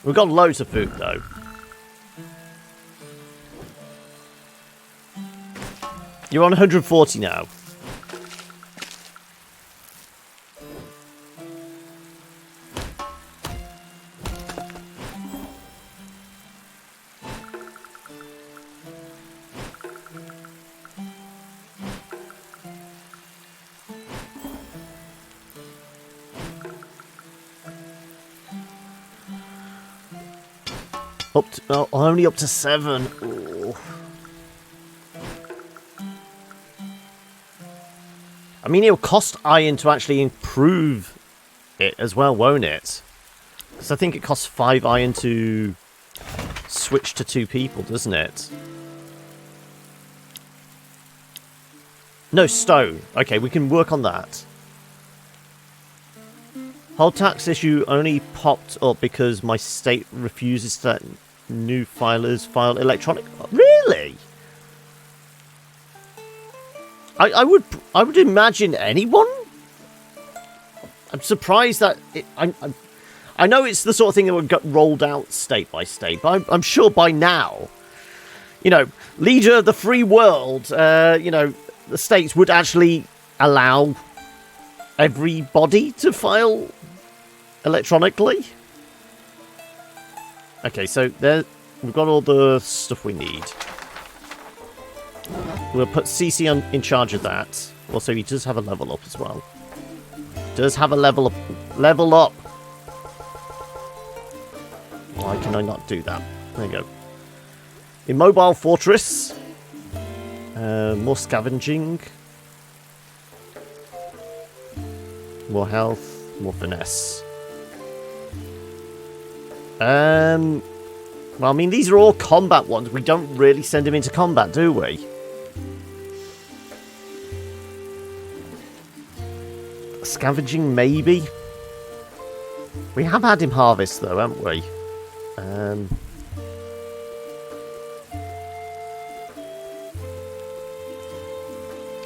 We've got loads of food though. You're on 140 now. Up to, oh, only up to 7. Ooh. I mean, it'll cost iron to actually improve it as well, won't it? Because I think it costs 5 iron to switch to 2 people, doesn't it? No, stone. Okay, we can work on that. Whole tax issue only popped up because my state refuses to let new filers file electronic... Really? I would imagine anyone? I'm surprised that... I know it's the sort of thing that would get rolled out state by state, but I'm sure by now, you know, leader of the free world, you know, the states would actually allow everybody to file electronically. Okay, so there we've got all the stuff we need. We'll put CC in charge of that. Also, he does have a level up as well. Does have a level up. Level up! Why can I not do that? There you go. Immobile Fortress. More scavenging. More health. More finesse. Well, I mean, these are all combat ones. We don't really send him into combat, do we? Scavenging, maybe. We have had him harvest, though, haven't we?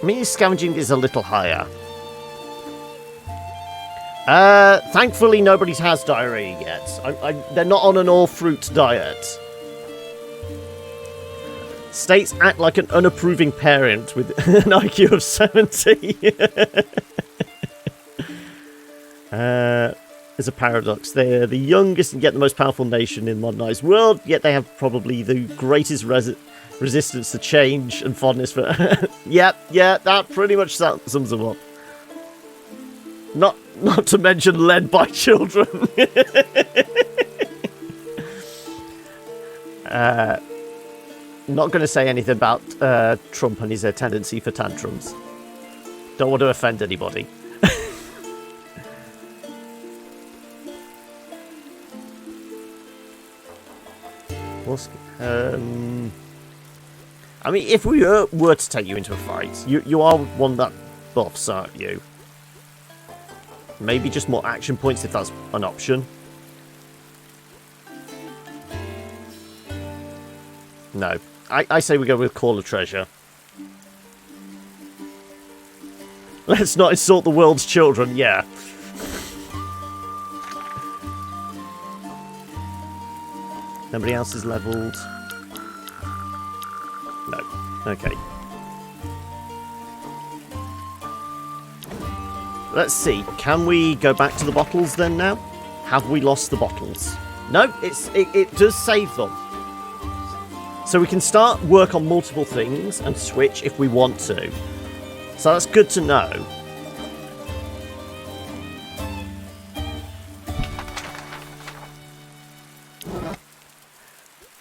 I mean, his scavenging is a little higher. Thankfully, nobody has diarrhea yet. They're not on an all-fruit diet. States act like an unapproving parent with an IQ of 70. There's a paradox. They're the youngest and yet the most powerful nation in the modernized world, yet they have probably the greatest resistance to change and fondness for... yeah, that pretty much sums them up. Not to mention led by children. Not going to say anything about Trump and his tendency for tantrums. Don't want to offend anybody. I mean, if we were to take you into a fight, you are one that buffs, aren't you? Maybe just more action points if that's an option. No. I say we go with Call of Treasure. Let's not insult the world's children, yeah. Nobody else is leveled. No. Okay. Let's see. Can we go back to the bottles then now? Have we lost the bottles? No, it does save them. So we can start work on multiple things and switch if we want to. So that's good to know.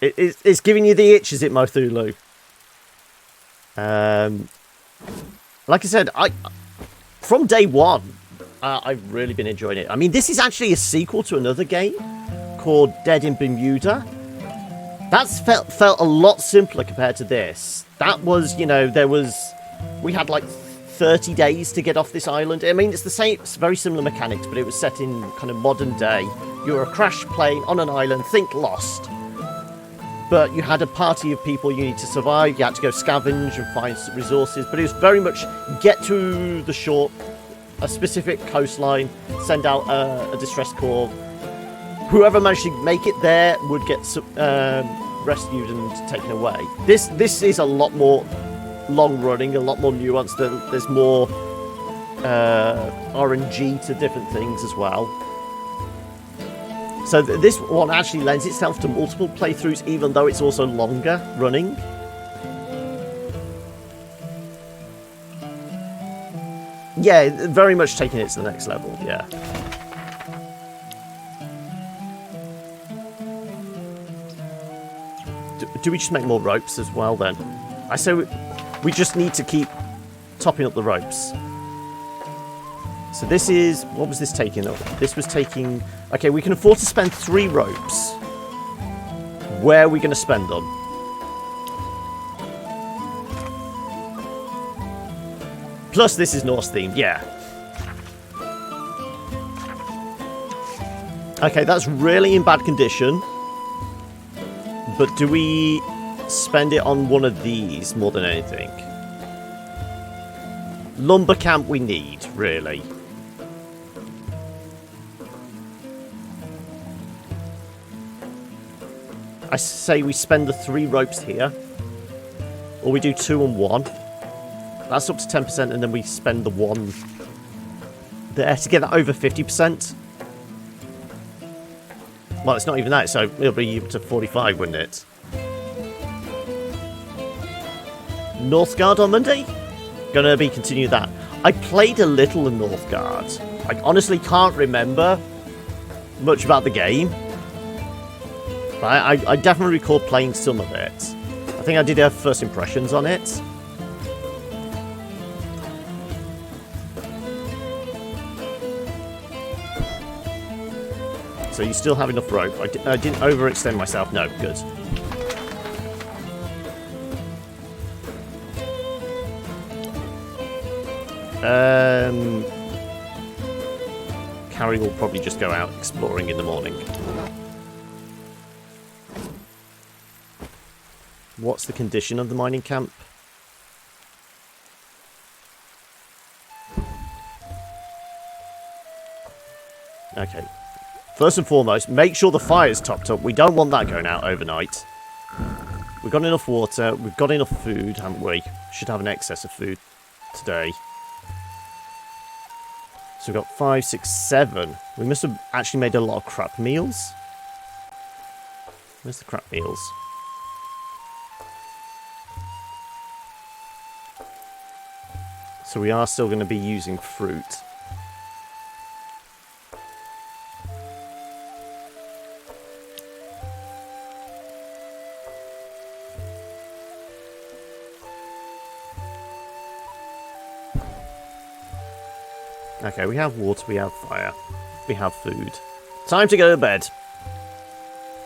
It's giving you the itch, is it, Mothulu? Like I said, from day one, I've really been enjoying it. I mean, this is actually a sequel to another game called Dead In Bermuda. That's felt a lot simpler compared to this. That was, you know, we had like 30 days to get off this island. I mean, it's the same, it's very similar mechanics, but it was set in kind of modern day. You were a crash plane on an island, think Lost. But you had a party of people you need to survive. You had to go scavenge and find resources. But it was very much get to the shore, a specific coastline, send out a distress call. Whoever managed to make it there would get rescued and taken away. This is a lot more long-running, a lot more nuanced. There's more RNG to different things as well. So this one actually lends itself to multiple playthroughs, even though it's also longer running. Yeah, very much taking it to the next level, yeah. Do we just make more ropes as well then? I say we just need to keep topping up the ropes. So this is... What was this taking up? This was taking... Okay, we can afford to spend 3 ropes. Where are we going to spend them? Plus this is Norse themed, yeah. Okay, that's really in bad condition. But do we spend it on one of these more than anything? Lumber camp we need, really. I say we spend the 3 ropes here. Or we do 2 and 1. That's up to 10%, and then we spend the 1 there to get that over 50%. Well, it's not even that, so it'll be up to 45, wouldn't it? Northgard on Monday? Gonna be continue that. I played a little in Northgard. I honestly can't remember much about the game. But I definitely recall playing some of it. I think I did have first impressions on it. So you still have enough rope. I didn't overextend myself. No, good. Carrie will probably just go out exploring in the morning. What's the condition of the mining camp? Okay. First and foremost, make sure the fire's topped up. We don't want that going out overnight. We've got enough water. We've got enough food, haven't we? Should have an excess of food today. So we've got 5, 6, 7. We must have actually made a lot of crap meals. Where's the crap meals? So we are still going to be using fruit. Okay, we have water, we have fire, we have food. Time to go to bed.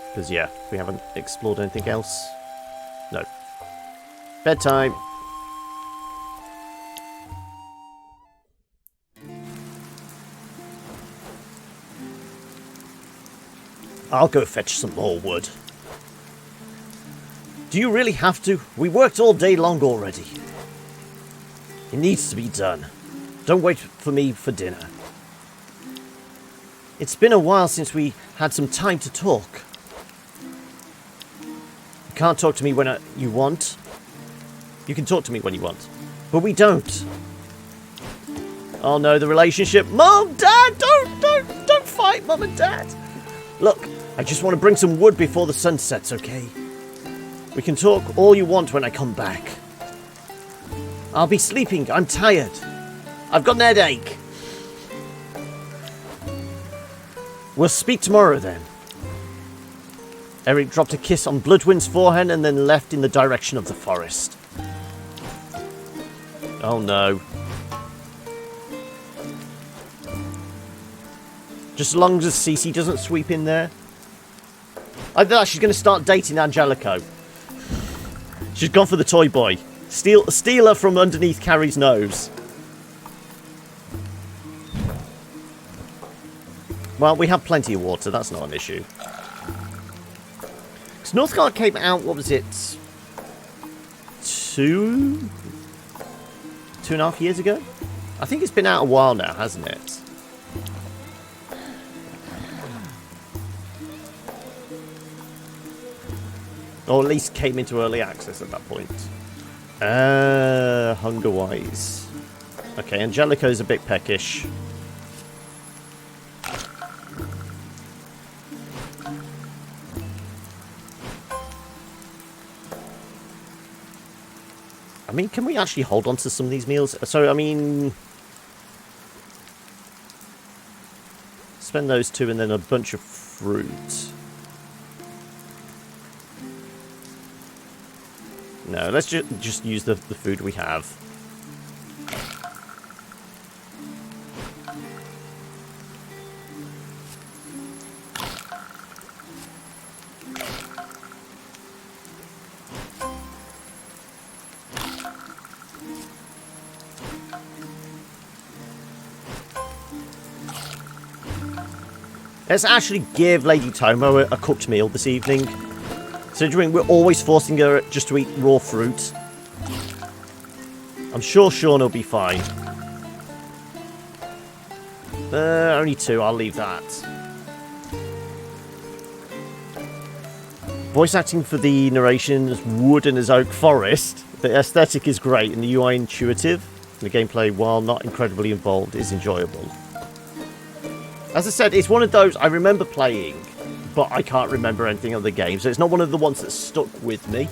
Because, yeah, we haven't explored anything else. No. Bedtime. I'll go fetch some more wood. Do you really have to? We worked all day long already. It needs to be done. Don't wait for me for dinner. It's been a while since we had some time to talk. You can't talk to me when you want. You can talk to me when you want. But we don't. Oh no, the relationship. Mom, Dad, don't fight, Mum and Dad. Look, I just want to bring some wood before the sun sets, okay? We can talk all you want when I come back. I'll be sleeping. I'm tired. I've got an headache. We'll speak tomorrow then. Eric dropped a kiss on Bloodwind's forehead and then left in the direction of the forest. Oh no. Just as long as Cece doesn't sweep in there. I thought she's going to start dating Angelico. She's gone for the toy boy. Steal her from underneath Carrie's nose. Well, we have plenty of water. That's not an issue. Because Northgard came out, what was it? 2.5 years ago? I think it's been out a while now, hasn't it? Or at least came into early access at that point. Hunger-wise. Okay, Angelico's a bit peckish. I mean, can we actually hold on to some of these meals? So, I mean... spend those 2 and then a bunch of fruit. No, let's just use the food we have. Let's actually give Lady Tomo a cooked meal this evening. Considering we're always forcing her just to eat raw fruit. I'm sure Sean will be fine. Only 2, I'll leave that. Voice acting for the narration is wood and as oak forest. The aesthetic is great and the UI intuitive. The gameplay, while not incredibly involved, is enjoyable. As I said, it's one of those I remember playing, but I can't remember anything of the game, so it's not one of the ones that stuck with me.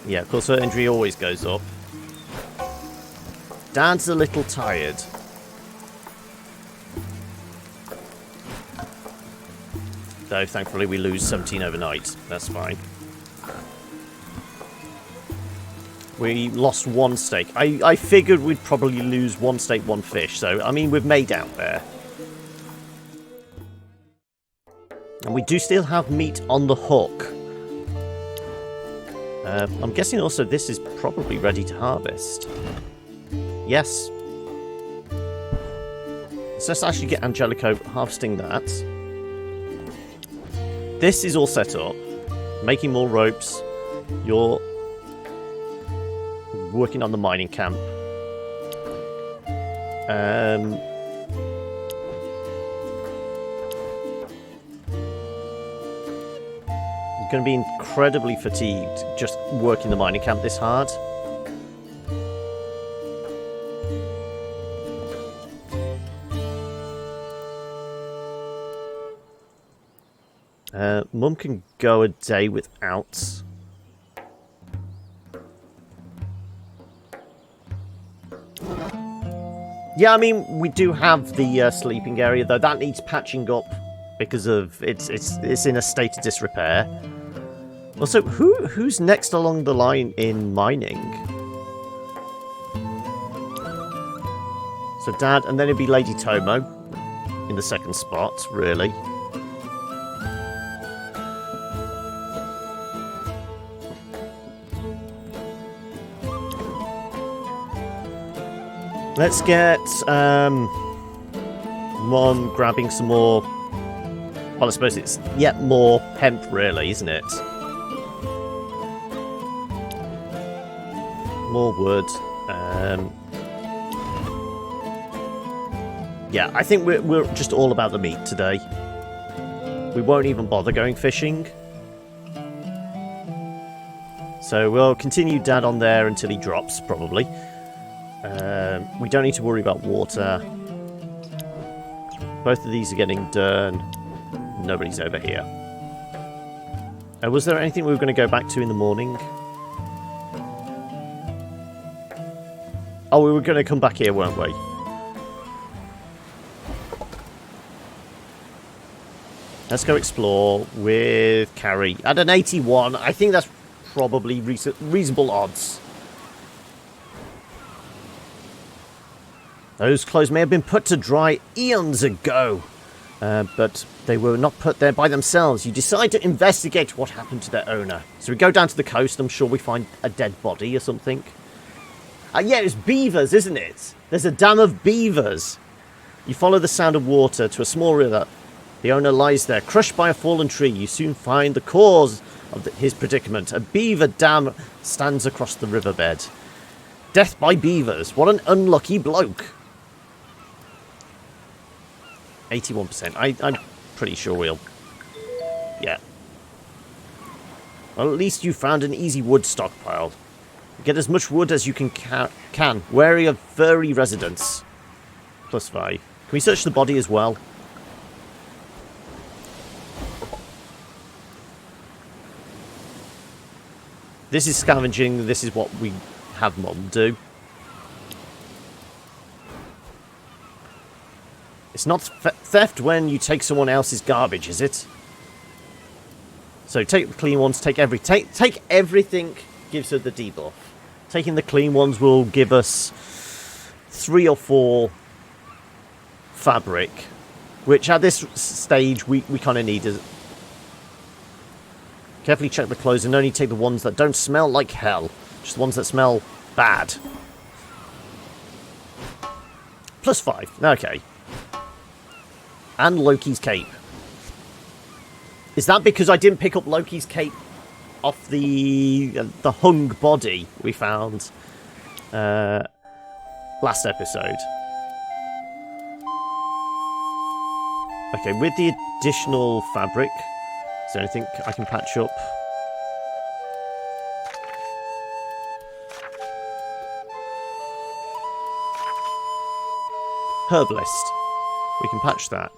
Yeah, of course her injury always goes up. Dad's a little tired. Though, thankfully, we lose 17 overnight. That's fine. We lost 1 steak. I figured we'd probably lose 1 steak, 1 fish. So, I mean, we've made out there. And we do still have meat on the hook. I'm guessing also this is probably ready to harvest. Yes. So let's actually get Angelico harvesting that. This is all set up. Making more ropes. You're working on the mining camp. I'm going to be incredibly fatigued just working the mining camp this hard. Mum can go a day without. Yeah, I mean, we do have the sleeping area, though that needs patching up because of it's in a state of disrepair. Also, who's next along the line in mining? So Dad, and then it'd be Lady Tomo in the second spot, really. Let's get Mom grabbing some more. Well, I suppose it's yet more hemp, really, isn't it? More wood. Yeah, I think we're just all about the meat today. We won't even bother going fishing. So we'll continue Dad on there until he drops, probably. We don't need to worry about water. Both of these are getting done. Nobody's over here. Was there anything we were going to go back to in the morning? Oh, we were going to come back here, weren't we? Let's go explore with Carrie. At an 81, I think that's probably reasonable odds. Those clothes may have been put to dry eons ago, but they were not put there by themselves. You decide to investigate what happened to their owner. So we go down to the coast. I'm sure we find a dead body or something. Yeah, it's beavers, isn't it? There's a dam of beavers. You follow the sound of water to a small river. The owner lies there, crushed by a fallen tree. You soon find the cause of his predicament. A beaver dam stands across the riverbed. Death by beavers. What an unlucky bloke. 81%. I'm pretty sure we'll... Yeah. Well, at least you found an easy wood stockpile. Get as much wood as you can. Wary of furry residents. +5. Can we search the body as well? This is scavenging. This is what we have Mum do. It's not theft when you take someone else's garbage, is it? So take the clean ones, take everything gives her the debuff. Taking the clean ones will give us 3 or 4 fabric, which at this stage we kind of need. Carefully check the clothes and only take the ones that don't smell like hell. Just the ones that smell bad. +5. Okay. And Loki's cape. Is that because I didn't pick up Loki's cape off the hung body we found last episode? Okay, with the additional fabric, is there anything I can patch up? Herbalist. We can patch that.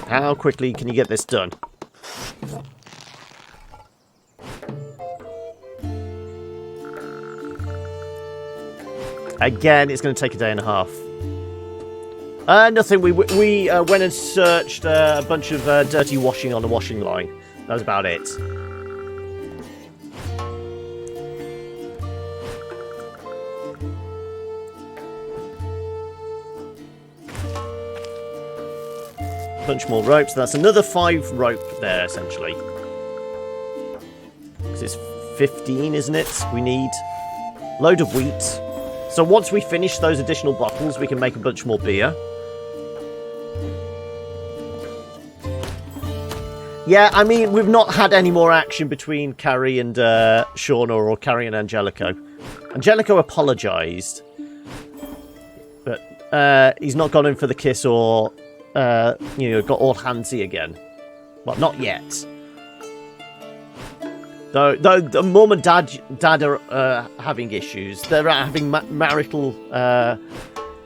How quickly can you get this done? Again, it's going to take a day and a half. Nothing. We went and searched a bunch of dirty washing on the washing line. That was about it. bunch more ropes. That's another 5 rope there, essentially. Because it's 15, isn't it? We need a load of wheat. So once we finish those additional bottles, we can make a bunch more beer. Yeah, I mean, we've not had any more action between Carrie and Shauna, or Carrie and Angelico. Angelico apologised, but he's not gone in for the kiss or, got all handsy again. Well, not yet. Though the mum and dad are having issues. They're having marital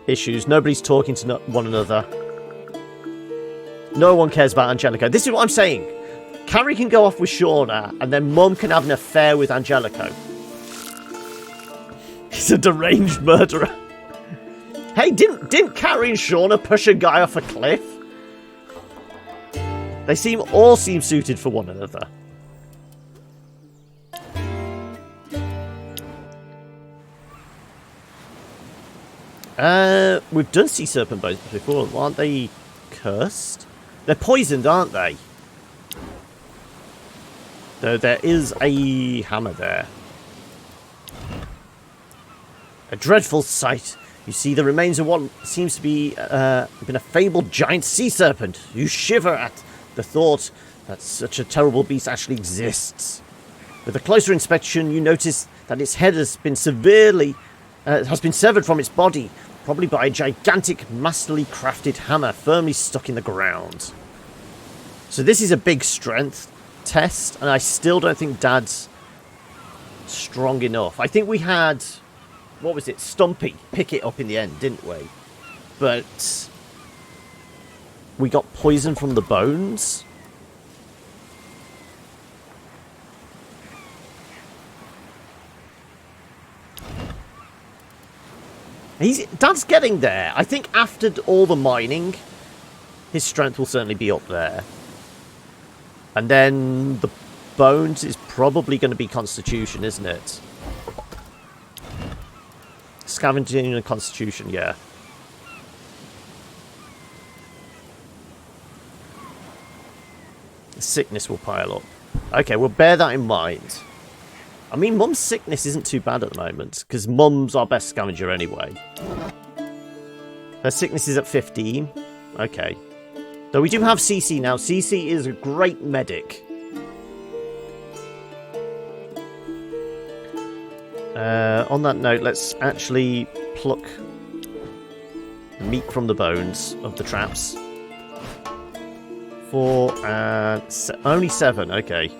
issues. Nobody's talking to one another. No one cares about Angelico. This is what I'm saying. Carrie can go off with Shauna, and then Mum can have an affair with Angelico. He's a deranged murderer. Hey, didn't Carrie and Shauna push a guy off a cliff? They all seem suited for one another. We've done sea serpent bones before. Aren't they cursed? They're poisoned, aren't they? Though there is a hammer there. A dreadful sight. You see the remains of what seems to be been a fabled giant sea serpent. You shiver at the thought that such a terrible beast actually exists. With a closer inspection, you notice that its head has been severed from its body, probably by a gigantic, masterly crafted hammer firmly stuck in the ground. So this is a big strength test, and I still don't think Dad's strong enough. I think we had, what was it, Stumpy pick it up in the end, didn't we? But we got poison from the bones. Dad's getting there. I think after all the mining, his strength will certainly be up there. And then the bones is probably going to be constitution, isn't it? Scavenging and constitution, yeah. The sickness will pile up. Okay, we'll bear that in mind. I mean, Mum's sickness isn't too bad at the moment, because Mum's our best scavenger anyway. Her sickness is at 15. Okay. Though we do have CC now. CC is a great medic. On that note, let's actually pluck the meat from the bones of the traps. 4 and... only 7, okay.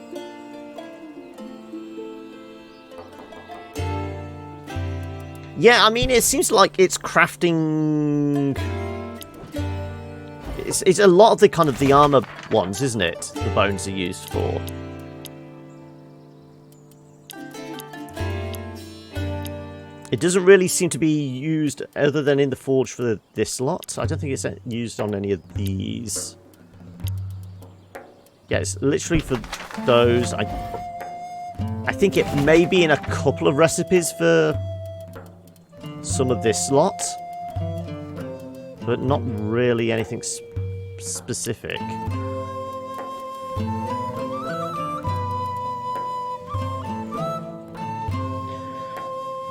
Yeah, I mean, it seems like it's crafting... It's a lot of the kind of the armor ones, isn't it? The bones are used for. It doesn't really seem to be used other than in the forge for this lot. I don't think it's used on any of these. Yeah, it's literally for those. I think it may be in a couple of recipes for some of this lot, but not really anything specific.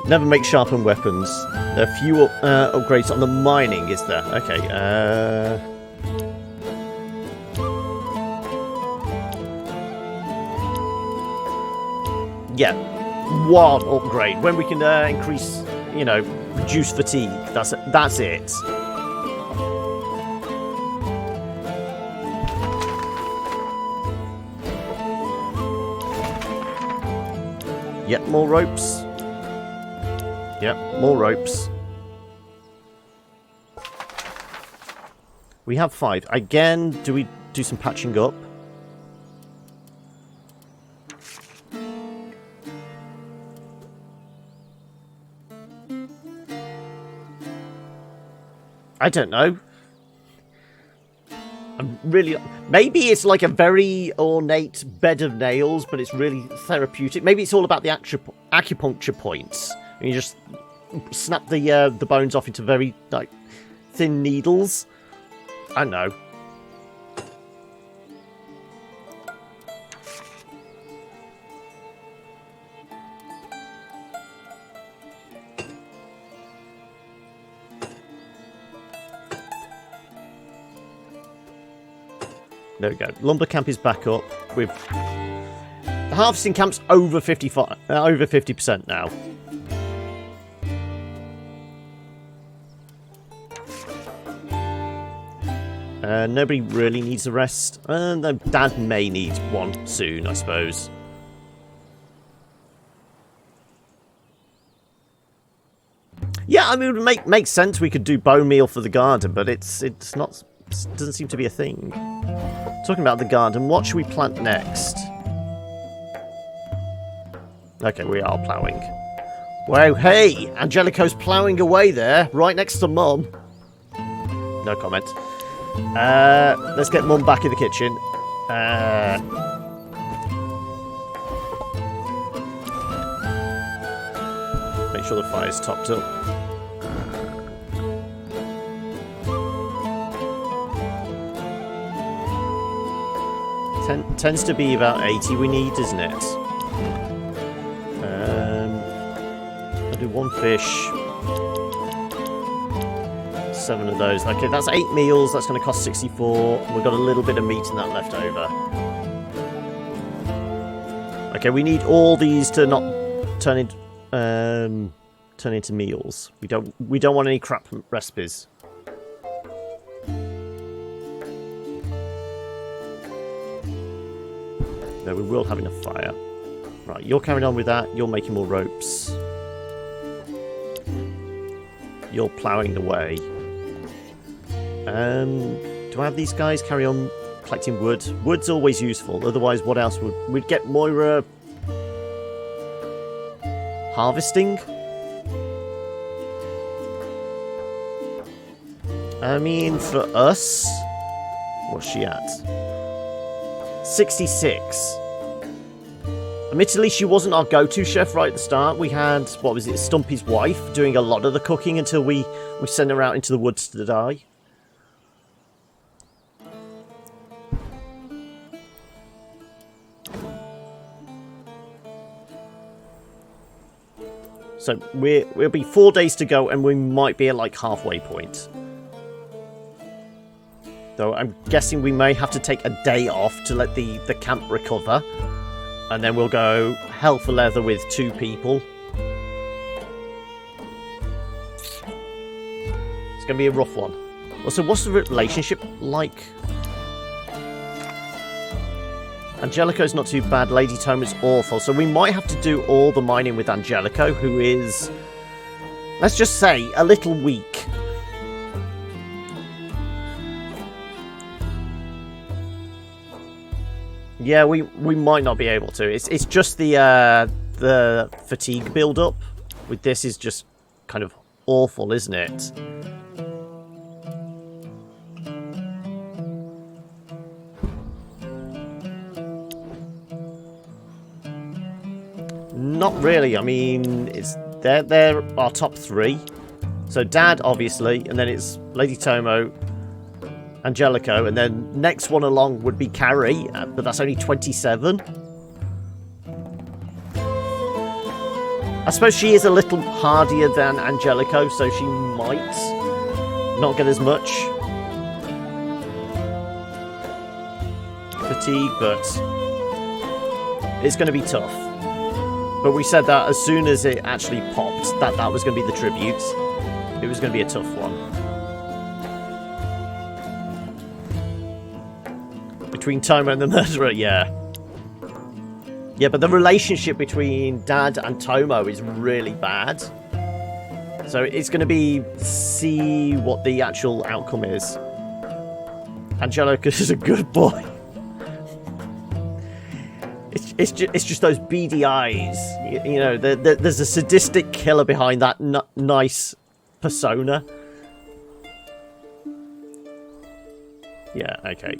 Never make sharpened weapons. There are few upgrades on the mining, is there? Okay, yeah, one upgrade. When we can increase, reduce fatigue. That's it. Yep, more ropes. Yep, more ropes. We have 5. Again, do we do some patching up? I don't know. I'm really... Maybe it's like a very ornate bed of nails, but it's really therapeutic. Maybe it's all about the acupuncture points. And you just snap the bones off into very, thin needles. I don't know. There we go. Lumber camp is back up. The harvesting camp's over 50% now. Nobody really needs a rest. Though Dad may need one soon, I suppose. Yeah, I mean, it would make sense we could do bone meal for the garden, but it's not. It doesn't seem to be a thing. Talking about the garden, what should we plant next? Okay, we are ploughing. Wow, hey! Angelico's ploughing away there, right next to Mum. No comment. Let's get Mum back in the kitchen. Make sure the fire's topped up. Tends to be about 80 we need, isn't it? I'll do one fish. 7 of those. Okay, that's 8 meals. That's going to cost 64. We've got a little bit of meat in that left over. Okay, we need all these to not turn into meals. We don't want any crap recipes. No, we will have enough fire. Right, you're carrying on with that. You're making more ropes. You're ploughing away. Do I have these guys carry on collecting wood? Wood's always useful. Otherwise, what else would... We'd get Moira... harvesting? I mean, for us... What's she at? 66. Admittedly, she wasn't our go-to chef right at the start. We had, what was it, Stumpy's wife doing a lot of the cooking until we sent her out into the woods to die. So we'll be 4 days to go, and we might be at like halfway point. Though I'm guessing we may have to take a day off to let the camp recover. And then we'll go hell for leather with 2 people. It's going to be a rough one. Also, what's the relationship like? Angelico's not too bad. Lady Toma's awful. So we might have to do all the mining with Angelico, who is, let's just say, a little weak. Yeah, we might not be able to. It's just the fatigue build-up with this is just kind of awful, isn't it? Not really. I mean, they're our top 3. So Dad, obviously, and then it's Lady Tomo, Angelico, and then next one along would be Carrie, but that's only 27. I suppose she is a little hardier than Angelico, so she might not get as much fatigue, but it's going to be tough. But we said that as soon as it actually popped, that was going to be the tribute. It was going to be a tough one. Between Tomo and the murderer, yeah. Yeah, but the relationship between Dad and Tomo is really bad. So it's going to be see what the actual outcome is. Angelica is a good boy. It's just those beady eyes. You know, there's a sadistic killer behind that nice persona. Yeah, okay.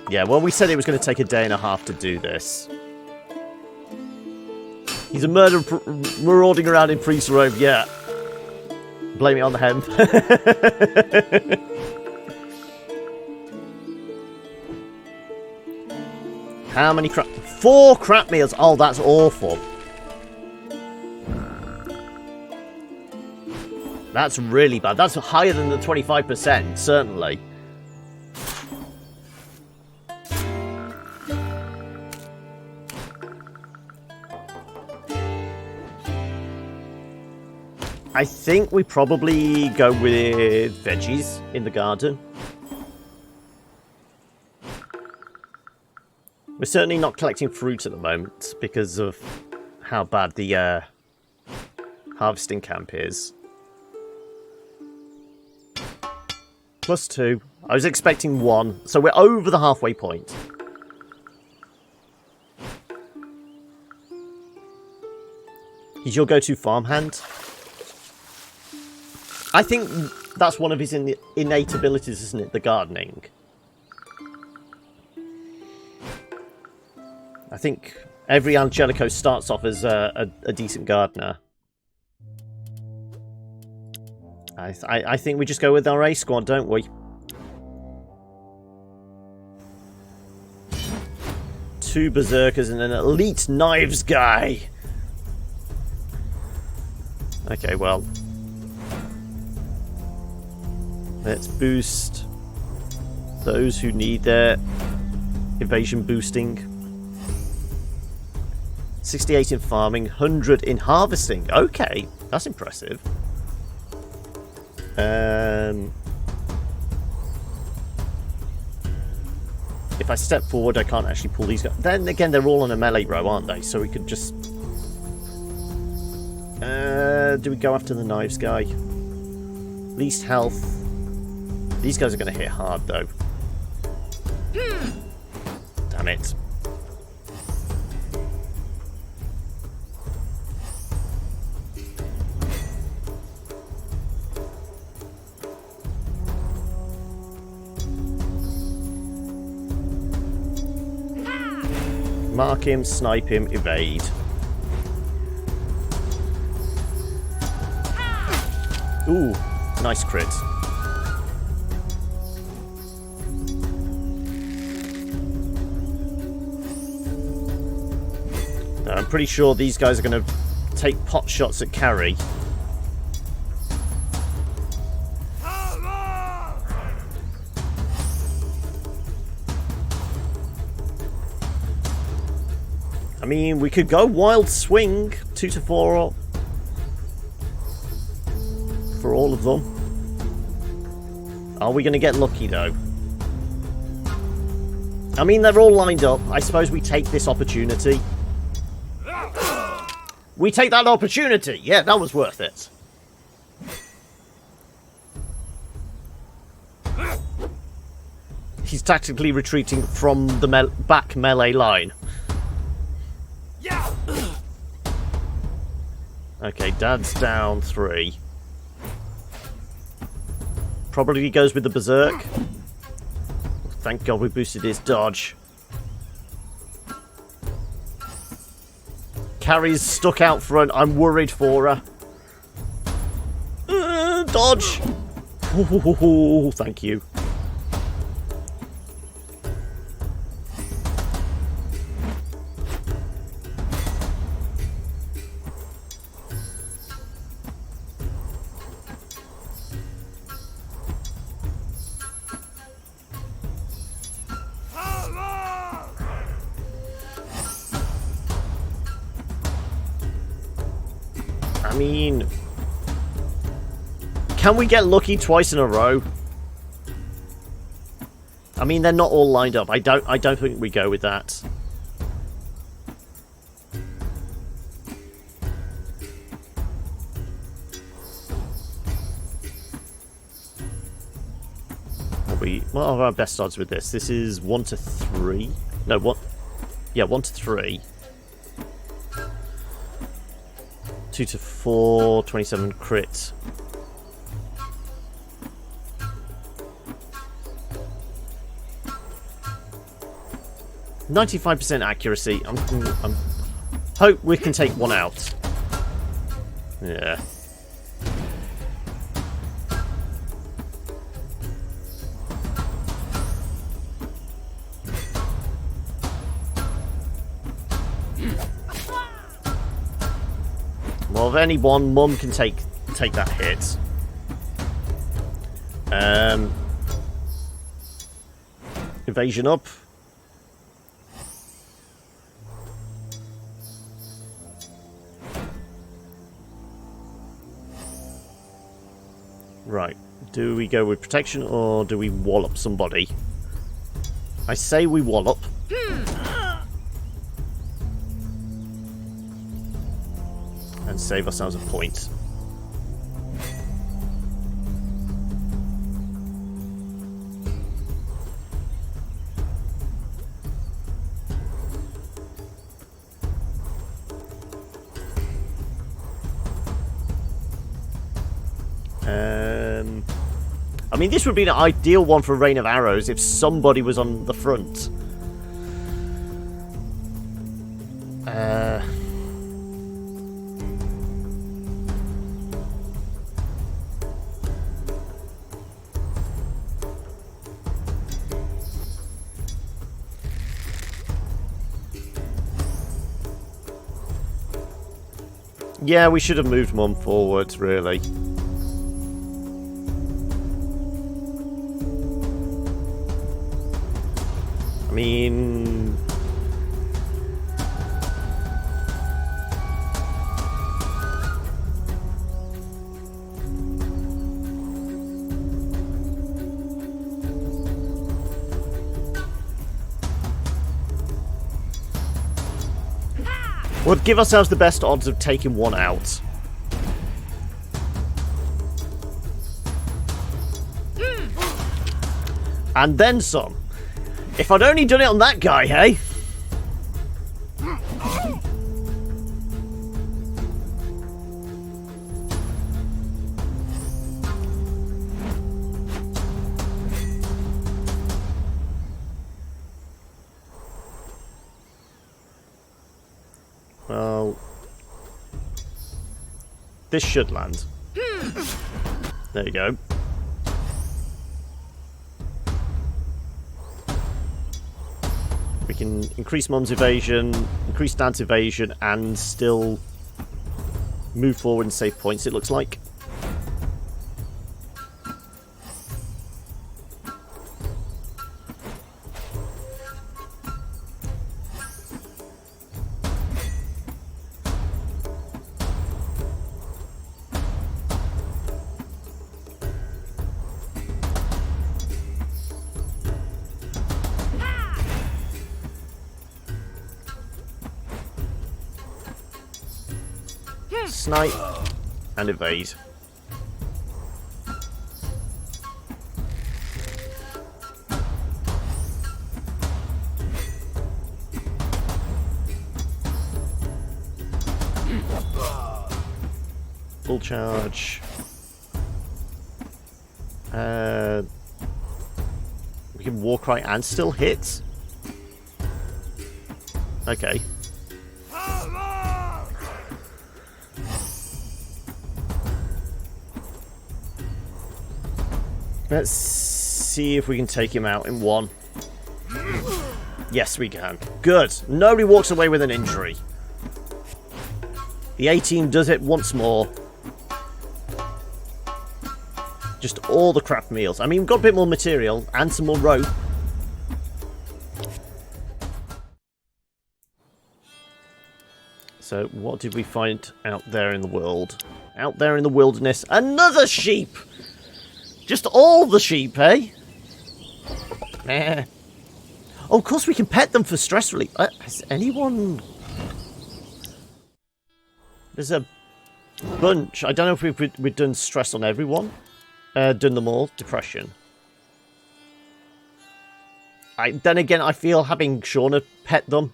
Yeah, well, we said it was going to take a day and a half to do this. He's a murderer marauding around in Priest Robe, yeah. Blame it on the hemp. How many crap... 4 crap meals! Oh, that's awful. That's really bad. That's higher than the 25%, certainly. I think we probably go with veggies in the garden. We're certainly not collecting fruit at the moment because of how bad the harvesting camp is. +2. I was expecting 1, so we're over the halfway point. He's your go-to farmhand? I think that's one of his innate abilities, isn't it? The gardening. I think every Angelico starts off as a decent gardener. I think we just go with our A squad, don't we? Two berserkers and an elite knives guy. Okay, well. Let's boost those who need their evasion boosting. 68 in farming, 100 in harvesting. Okay, that's impressive. If I step forward, I can't actually pull these guys. Then again, they're all on a melee row, aren't they? So we could just... do we go after the knives guy? Least health. These guys are going to hit hard, though. Damn it. Mark him, snipe him, evade. Ooh, nice crit. I'm pretty sure these guys are going to take pot shots at carry. I mean, we could go wild swing 2 to 4 for all of them. Are we going to get lucky though? I mean, they're all lined up. I suppose we take this opportunity. We take that opportunity. Yeah, that was worth it. He's tactically retreating from the back melee line. Okay, Dad's down 3. Probably goes with the berserk. Thank God we boosted his dodge. Carrie's stuck out front. I'm worried for her. Dodge! Ooh, thank you. I mean, can we get lucky twice in a row? I mean, they're not all lined up. I don't think we go with that. What are our best odds with this? This is 1 to 3. No, what? Yeah, 1 to 3. 2 to 4, 27 crit. %95 accuracy. I'm hope we can take one out. Yeah. Well, if anyone, Mum can take that hit. Evasion up. Right. Do we go with protection or do we wallop somebody? I say we wallop. And save ourselves a point. I mean, this would be an ideal one for a rain of arrows if somebody was on the front. Yeah, we should have moved Mum forward, really. I mean... we'll give ourselves the best odds of taking one out. And then some. If I'd only done it on that guy, hey? Well... this should land. There you go. We can increase Mum's evasion, increase Dad's evasion, and still move forward and save points, it looks like. Snipe and evade. Full charge. We can walk right and still hit. Okay. Let's see if we can take him out in one. Yes, we can. Good. Nobody walks away with an injury. The A-team does it once more. Just all the crap meals. I mean, we've got a bit more material and some more rope. So, what did we find out there in the world? Out there in the wilderness, another sheep! Just all the sheep, eh? Oh, of course we can pet them for stress relief. Has anyone... There's a bunch. I don't know if we've done stress on everyone. Done them all. Depression. Then again, I feel having Shauna pet them.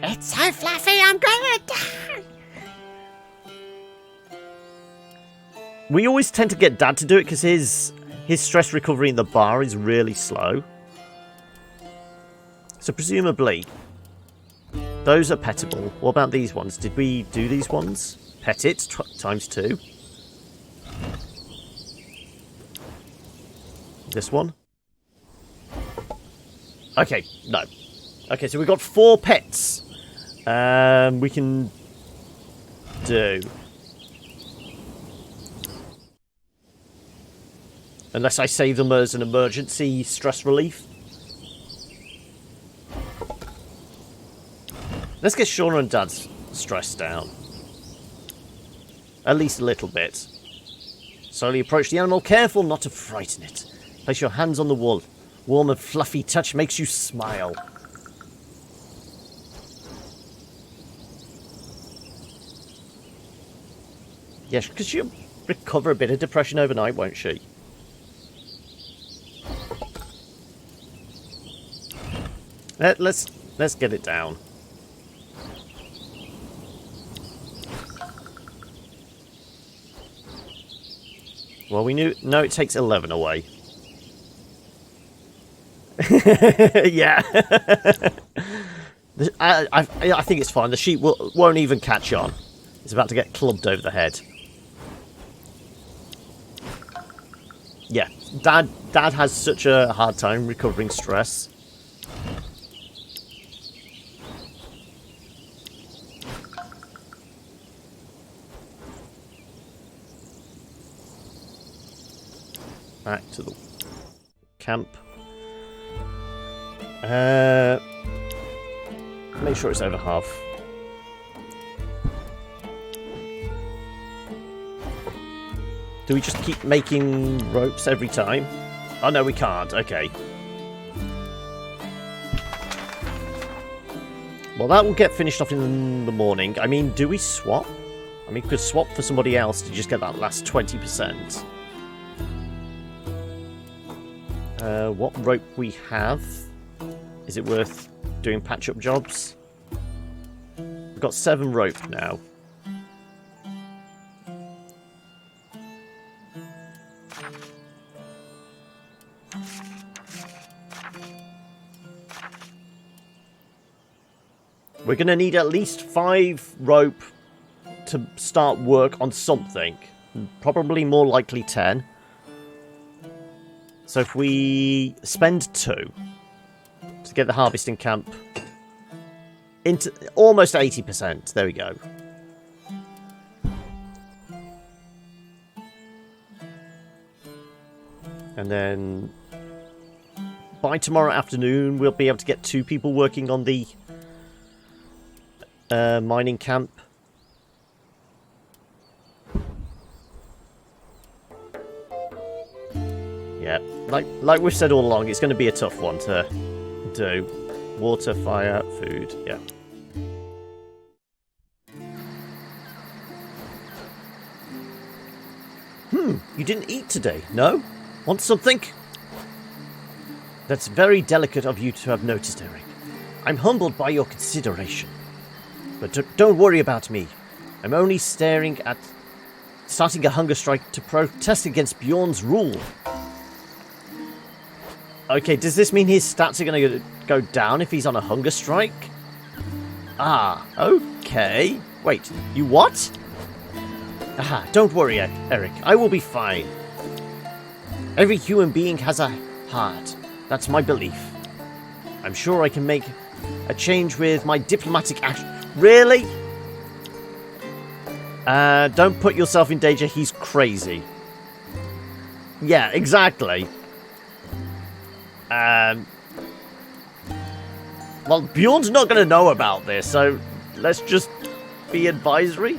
It's so fluffy, I'm gonna die! We always tend to get Dad to do it because his stress recovery in the bar is really slow. So presumably, those are pettable. What about these ones? Did we do these ones? Pet it, times 2. This one? Okay, no. Okay, so we've got 4 pets. We can do... Unless I save them as an emergency stress relief. Let's get Shauna and Dad's stress down. At least a little bit. Slowly approach the animal, careful not to frighten it. Place your hands on the wool. Warm and fluffy touch makes you smile. Yeah, because she'll recover a bit of depression overnight, won't she? Let's get it down. Well, we know it takes 11 away. Yeah. I think it's fine. The sheep won't even catch on. It's about to get clubbed over the head. Yeah, Dad has such a hard time recovering stress. Back to the camp. Make sure it's over half. Do we just keep making ropes every time? Oh no, we can't. Okay. Well, that will get finished off in the morning. I mean, do we swap? I mean, we could swap for somebody else to just get that last 20%. What rope we have? Is it worth doing patch-up jobs? We've got 7 rope now. We're going to need at least 5 rope to start work on something. Probably more likely 10. So if we spend 2 to get the harvesting camp into almost 80%. There we go. And then by tomorrow afternoon, we'll be able to get 2 people working on the mining camp. Yeah, like we've said all along, it's going to be a tough one to do. Water, fire, food, yeah. You didn't eat today, no? Want something? That's very delicate of you to have noticed, Eric. I'm humbled by your consideration. But don't worry about me. I'm only starting a hunger strike to protest against Bjorn's rule. Okay, does this mean his stats are going to go down if he's on a hunger strike? Ah, okay. Wait, you what? Aha, don't worry, Eric. I will be fine. Every human being has a heart. That's my belief. I'm sure I can make a change with my diplomatic action. Really? Don't put yourself in danger. He's crazy. Yeah, exactly. Well, Bjorn's not going to know about this, so let's just be advisory.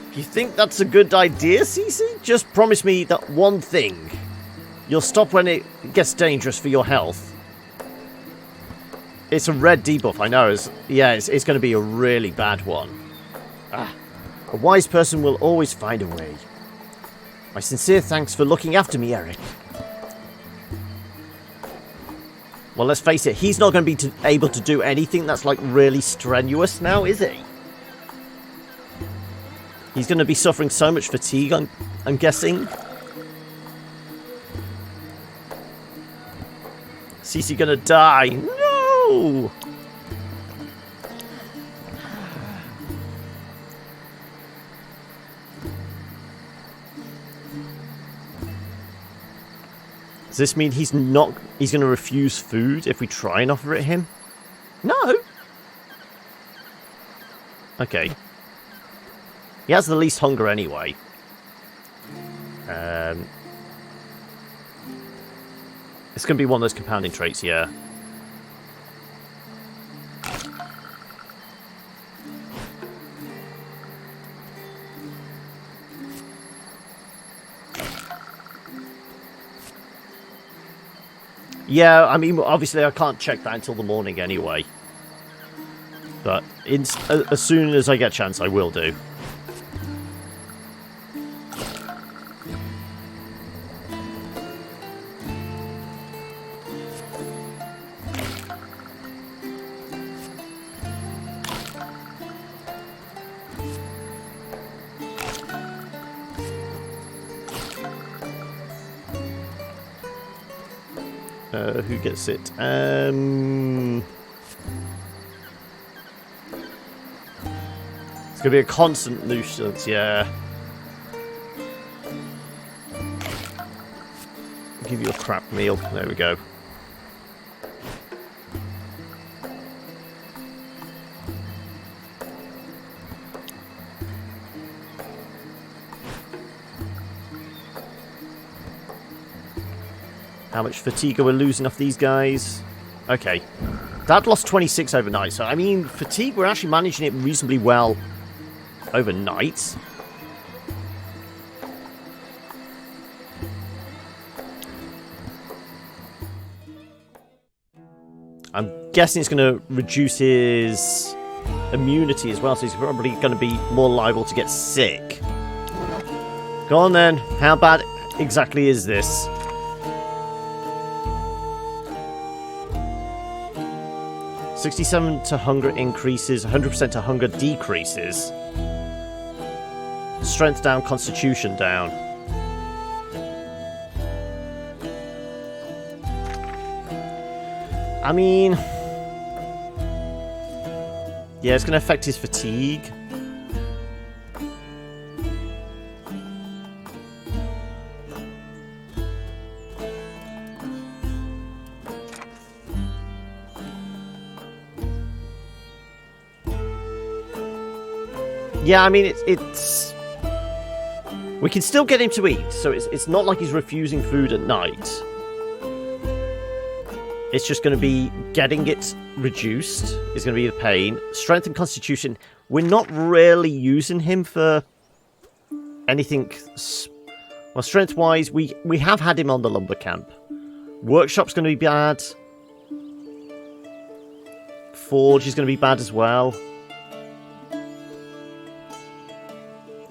If you think that's a good idea, Cece, just promise me that one thing. You'll stop when it gets dangerous for your health. It's a red debuff, I know. It's going to be a really bad one. A wise person will always find a way. My sincere thanks for looking after me, Eric. Well, let's face it, he's not going to be able to do anything that's, like, really strenuous now, is he? He's going to be suffering so much fatigue, I'm guessing. Cece going to die. No! Does this mean he's going to refuse food if we try and offer it him? No. Okay. He has the least hunger anyway. It's going to be one of those compounding traits, yeah. Yeah, I mean, obviously I can't check that until the morning anyway. But as soon as I get a chance, I will do. Who gets it? It's going to be a constant nuisance, yeah. I'll give you a crap meal. There we go. How much fatigue are we losing off these guys? Okay. That lost 26 overnight, so I mean, fatigue, we're actually managing it reasonably well overnight. I'm guessing it's going to reduce his immunity as well, so he's probably going to be more liable to get sick. Go on then. How bad exactly is this? 67 to hunger increases, 100% to hunger decreases. Strength down, constitution down. I mean... yeah, it's going to affect his fatigue. Yeah, I mean, it's... we can still get him to eat, so it's not like he's refusing food at night. It's just going to be getting it reduced is going to be the pain. Strength and constitution, we're not really using him for anything... well, strength-wise, we have had him on the lumber camp. Workshop's going to be bad. Forge is going to be bad as well.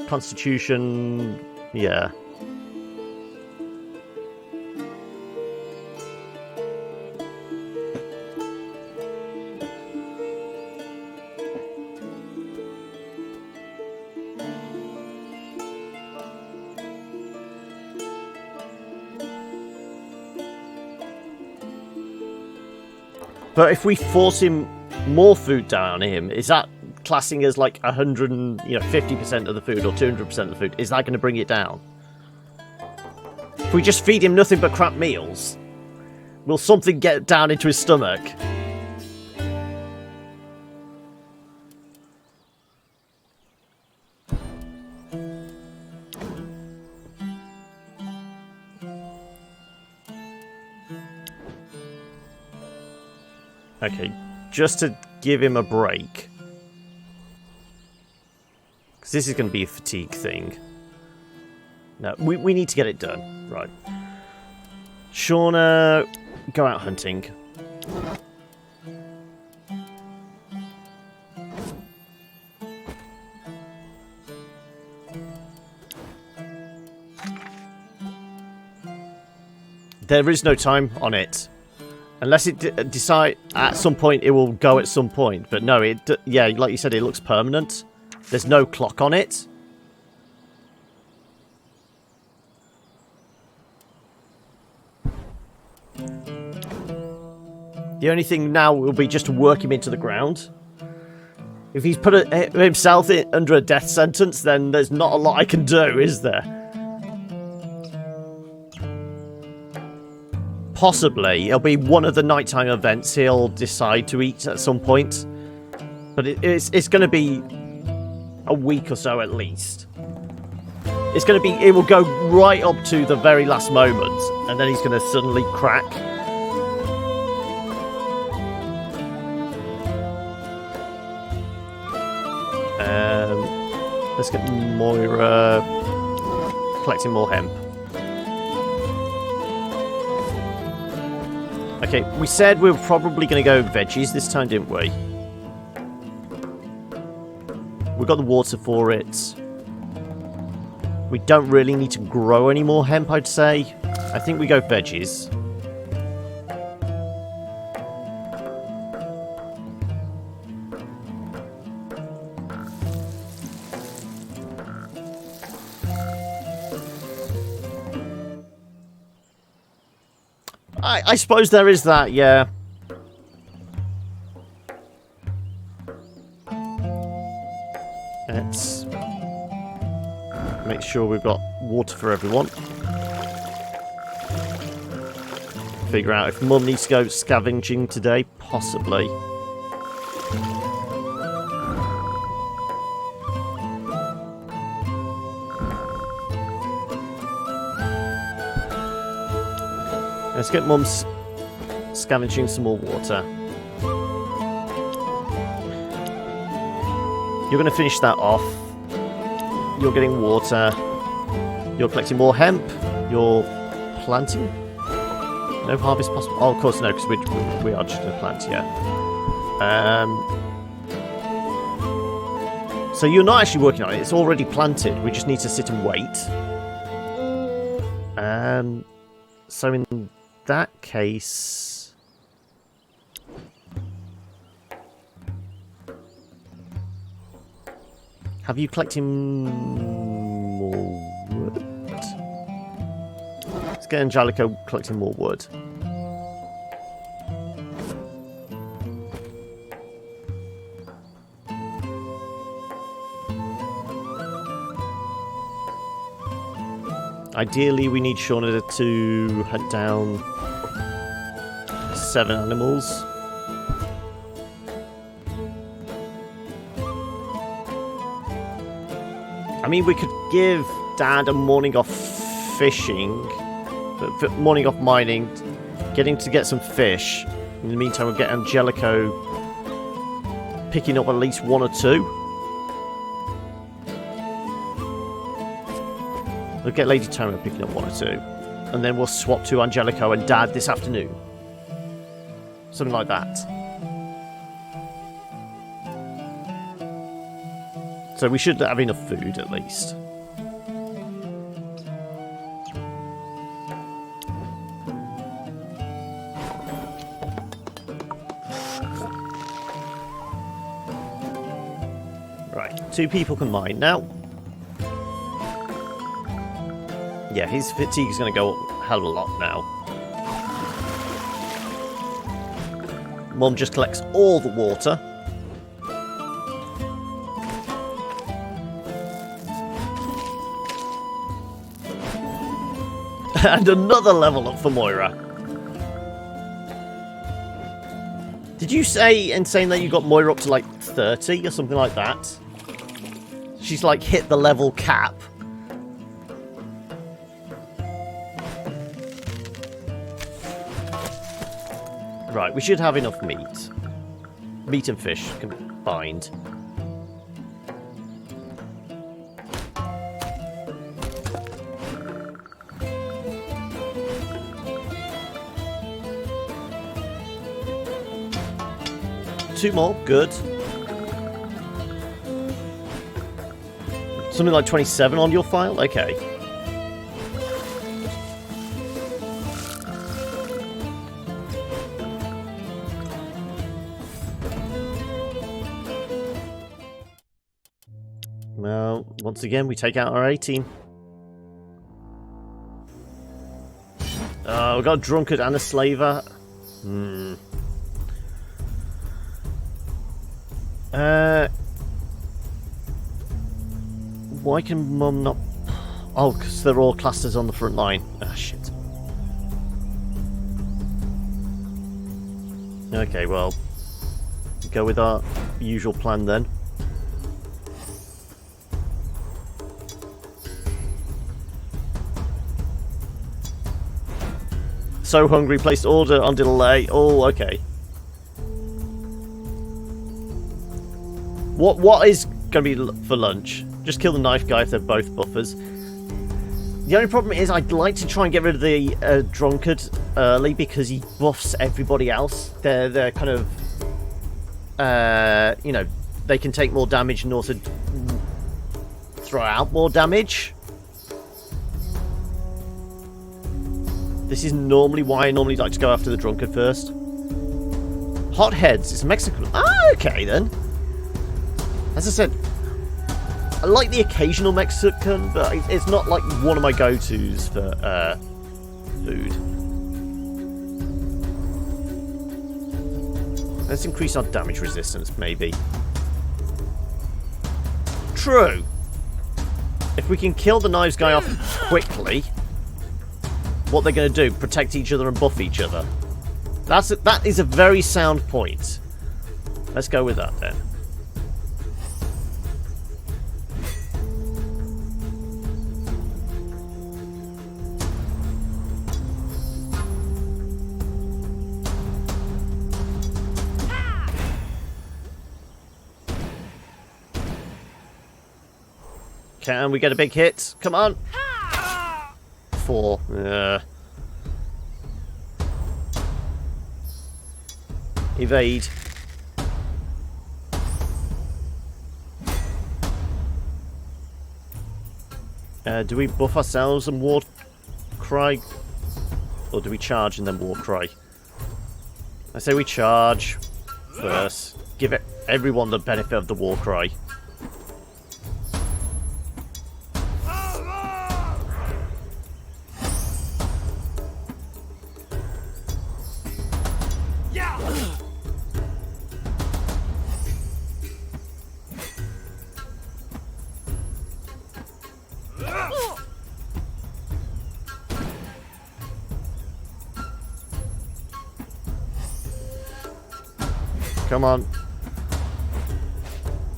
Constitution, yeah. But if we force him more food down on him, is that classing as like 150% of the food or 200% of the food? Is that going to bring it down? If we just feed him nothing but crap meals, will something get down into his stomach? Okay, just to give him a break. Because this is going to be a fatigue thing. No, we need to get it done. Right. Shauna, go out hunting. There is no time on it. Unless it decide at some point, it will go at some point. But no, yeah, like you said, it looks permanent. There's no clock on it. The only thing now will be just to work him into the ground. If he's put himself under a death sentence, then there's not a lot I can do, is there? Possibly. It'll be one of the nighttime events he'll decide to eat at some point. But it's going to be a week or so at least. It's going to be, it will go right up to the very last moment, and then he's going to suddenly crack. Let's get Moira collecting more hemp. Okay, we said we were probably going to go veggies this time, didn't we? We've got the water for it. We don't really need to grow any more hemp, I'd say. I think we go veggies. I suppose there is that, yeah. Let's make sure we've got water for everyone. Figure out if Mum needs to go scavenging today, possibly. Let's get Mum scavenging some more water. You're going to finish that off. You're getting water. You're collecting more hemp. You're planting. No harvest possible. Oh, of course no, because we are just going to plant, yeah. So you're not actually working on it. It's already planted. We just need to sit and wait. So in that case, have you collected more wood? Let's get Angelico collecting more wood. Ideally, we need Shauna to hunt down 7 animals. I mean, we could give Dad a morning off fishing, morning off mining, getting to get some fish. In the meantime, we'll get Angelico picking up at least 1 or 2. We'll get Lady Toma picking up 1 or 2. And then we'll swap to Angelico and Dad this afternoon. Something like that. So we should have enough food at least. Right, 2 people can mine now. Yeah, his fatigue is going to go up a hell of a lot now. Mum just collects all the water. And another level up for Moira. Did you say in saying that you got Moira up to like 30 or something like that? She's like hit the level cap. Right, we should have enough meat. Meat and fish combined. Two more, good. Something like 27 on your file? Okay. Well, once again, we take out our 18. We've got a drunkard and a slaver. Why can Mum not... Oh, because they're all classed as on the front line. Ah, shit. Okay, well, go with our usual plan then. So hungry, placed order on delay. Oh, okay. What is going to be for lunch? Just kill the knife guy if they're both buffers. The only problem is I'd like to try and get rid of the drunkard early because he buffs everybody else. They're kind of, you know, they can take more damage and also throw out more damage. This is normally why I normally like to go after the drunkard first. Hotheads, it's Mexican. Ah, okay then. As I said, I like the occasional Mexican, but it's not like one of my go-tos for food. Let's increase our damage resistance, maybe. True. If we can kill the knives guy off quickly, what they're going to do, protect each other and buff each other. That is a very sound point. Let's go with that then. Can we get a big hit? Come on. 4. Evade. Do we buff ourselves and war cry? Or do we charge and then war cry? I say we charge first. Give everyone the benefit of the war cry. Come on. Well,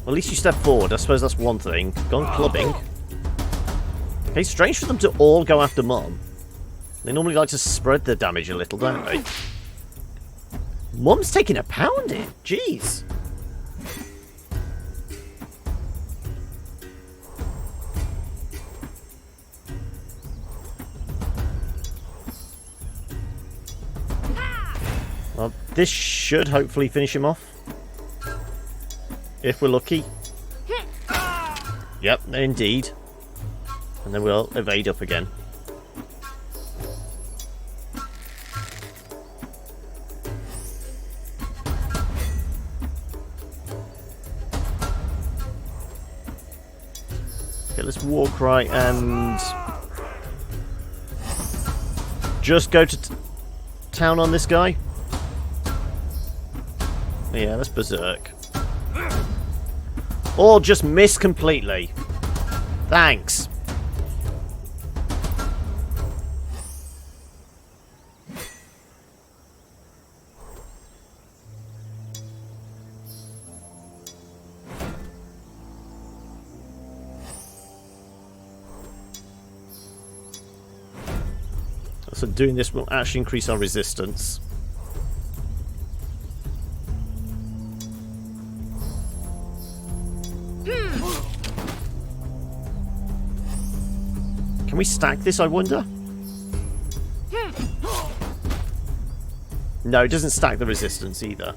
at least you step forward. I suppose that's one thing. Gone clubbing. Okay, strange for them to all go after Mum. They normally like to spread their damage a little, don't they? Mum's taking a pounding. Jeez. Well, this should hopefully finish him off. If we're lucky. Yep, indeed. And then we'll evade up again. Okay, let's war cry and just go to town on this guy. Yeah, let's berserk. Or just miss completely. Thanks. So doing this will actually increase our resistance. Can we stack this, I wonder? No, it doesn't stack the resistance either.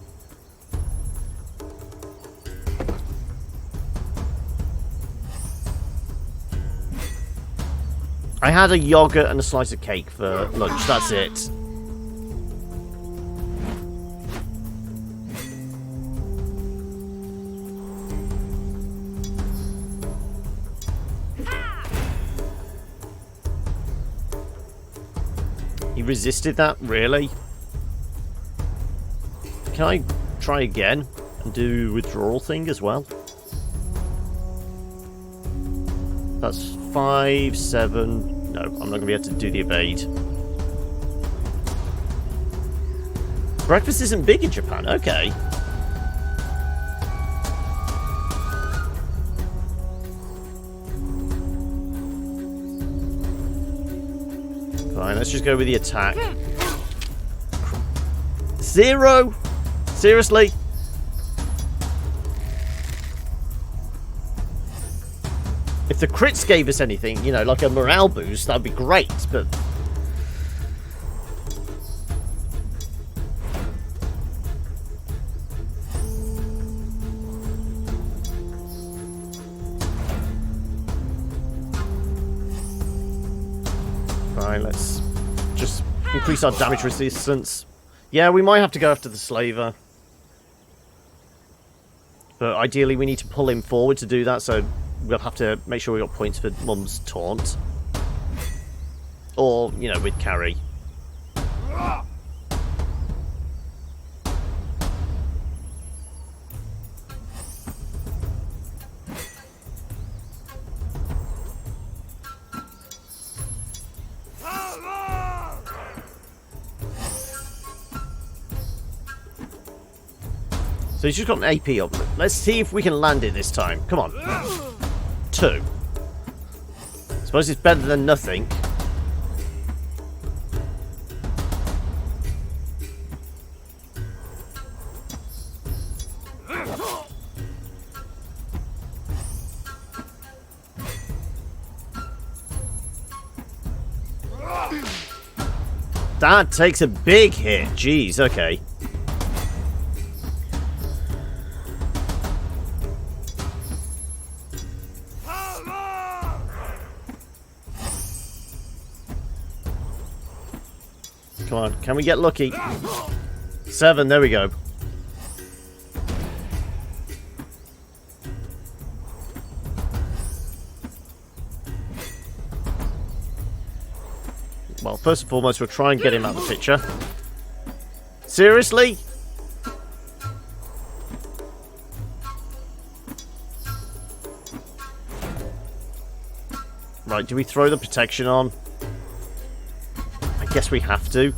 I had a yogurt and a slice of cake for lunch, that's it. He resisted that, really? Can I try again and do withdrawal thing as well? That's 5, 7... No, I'm not going to be able to do the evade. Breakfast isn't big in Japan, okay. Fine, let's just go with the attack. 0? Seriously? If the crits gave us anything, you know, like a morale boost, that'd be great, but... Right, let's just increase our damage resistance. Yeah, we might have to go after the slaver. But ideally we need to pull him forward to do that, so we'll have to make sure we got points for Mum's taunt. Or, you know, with carry. So he's just got an AP up. Let's see if we can land it this time. Come on. 2. Suppose it's better than nothing. That takes a big hit. Jeez, okay. Come on, can we get lucky? 7, there we go. Well, first and foremost, we'll try and get him out of the picture. Seriously? Right, do we throw the protection on? I guess we have to.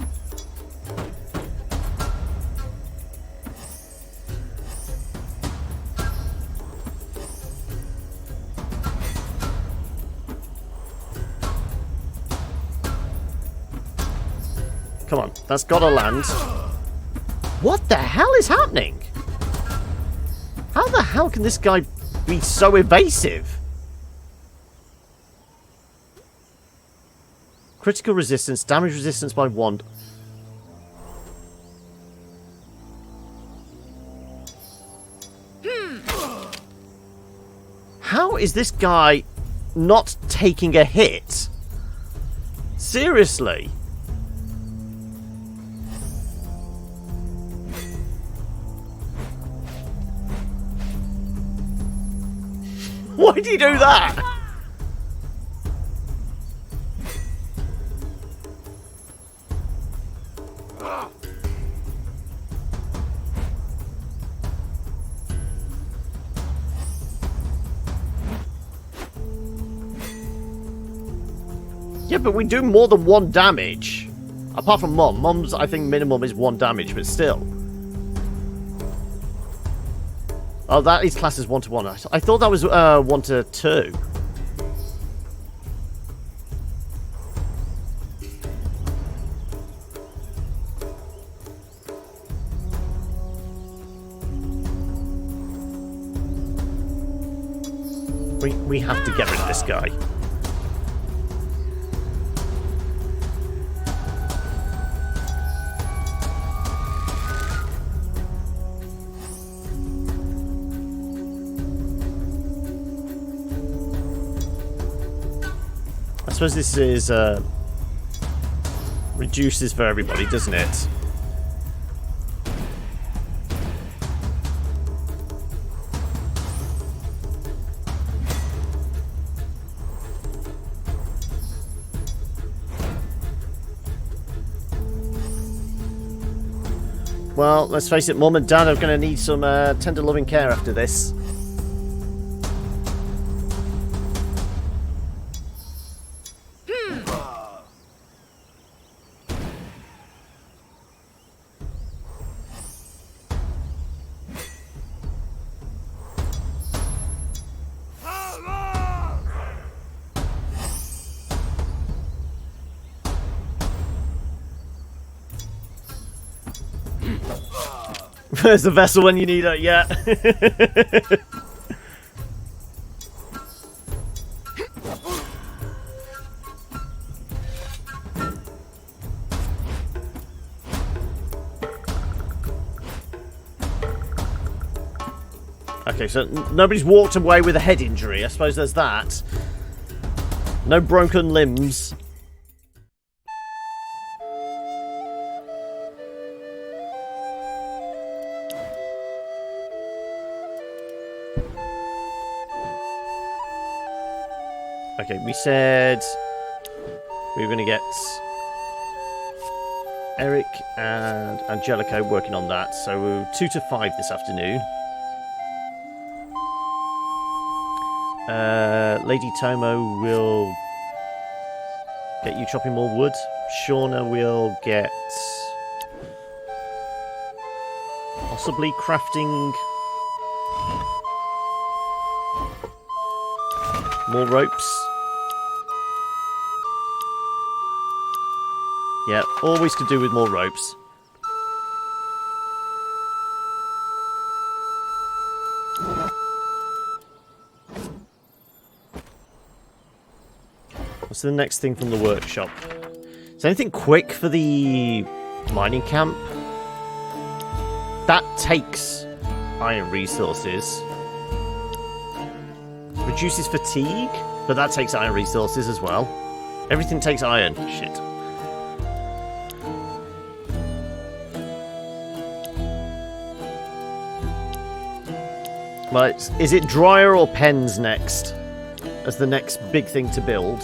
Come on, that's gotta land. What the hell is happening? How the hell can this guy be so evasive? Critical resistance, damage resistance by 1. How is this guy not taking a hit? Seriously? Why did he do that? Yeah, but we do more than 1 damage. Apart from Mum. Mum's, I think, minimum is 1 damage, but still. Oh, that is classed as 1 to 1. I thought that was 1 to 2. We have to get rid of this guy. I suppose this is reduces for everybody, doesn't it? Well, let's face it, Mum and Dad are going to need some tender loving care after this. There's a vessel when you need it, yeah. Okay, so nobody's walked away with a head injury. I suppose there's that. No broken limbs. Okay, we said we were going to get Eric and Angelico working on that. So we're 2 to 5 this afternoon. Lady Tomo will get you chopping more wood. Shauna will get possibly crafting more ropes. Yeah, always to do with more ropes. What's the next thing from the workshop? Is there anything quick for the mining camp? That takes iron resources. Reduces fatigue, but that takes iron resources as well. Everything takes iron. Shit. Right, is it dryer or pens next? As the next big thing to build?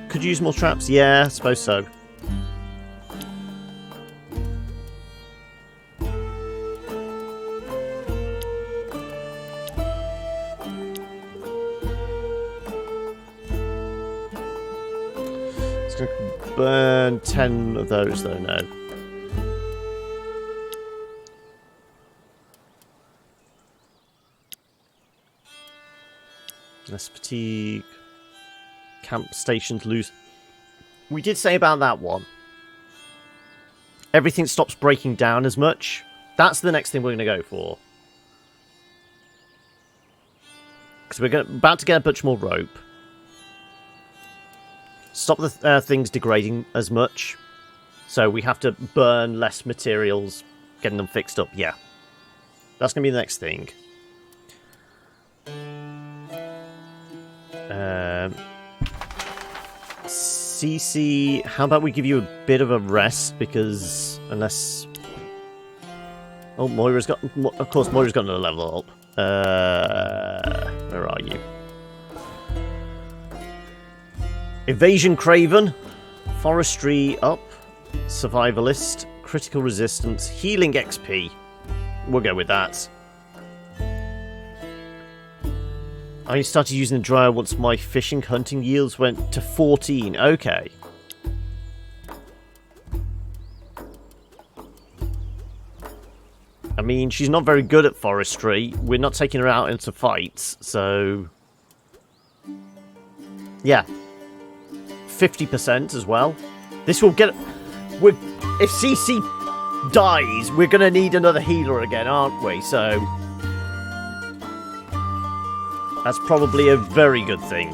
Could use more traps? Yeah, I suppose so. It's going to burn 10 of those though now. Less fatigue. Camp stations lose. We did say about that one. Everything stops breaking down as much. That's the next thing we're going to go for. Because we're about to get a bunch more rope. Stop the things degrading as much. So we have to burn less materials, getting them fixed up. Yeah. That's going to be the next thing. CC, how about we give you a bit of a rest, because unless... Oh, Moira's got... Of course, Moira's got another level up. Where are you? Evasion Craven. Forestry up. Survivalist. Critical resistance. Healing XP. We'll go with that. I started using the dryer once my fishing hunting yields went to 14. Okay. I mean, she's not very good at forestry. We're not taking her out into fights, so... Yeah. 50% as well. This will get... If CC dies, we're going to need another healer again, aren't we? So... That's probably a very good thing.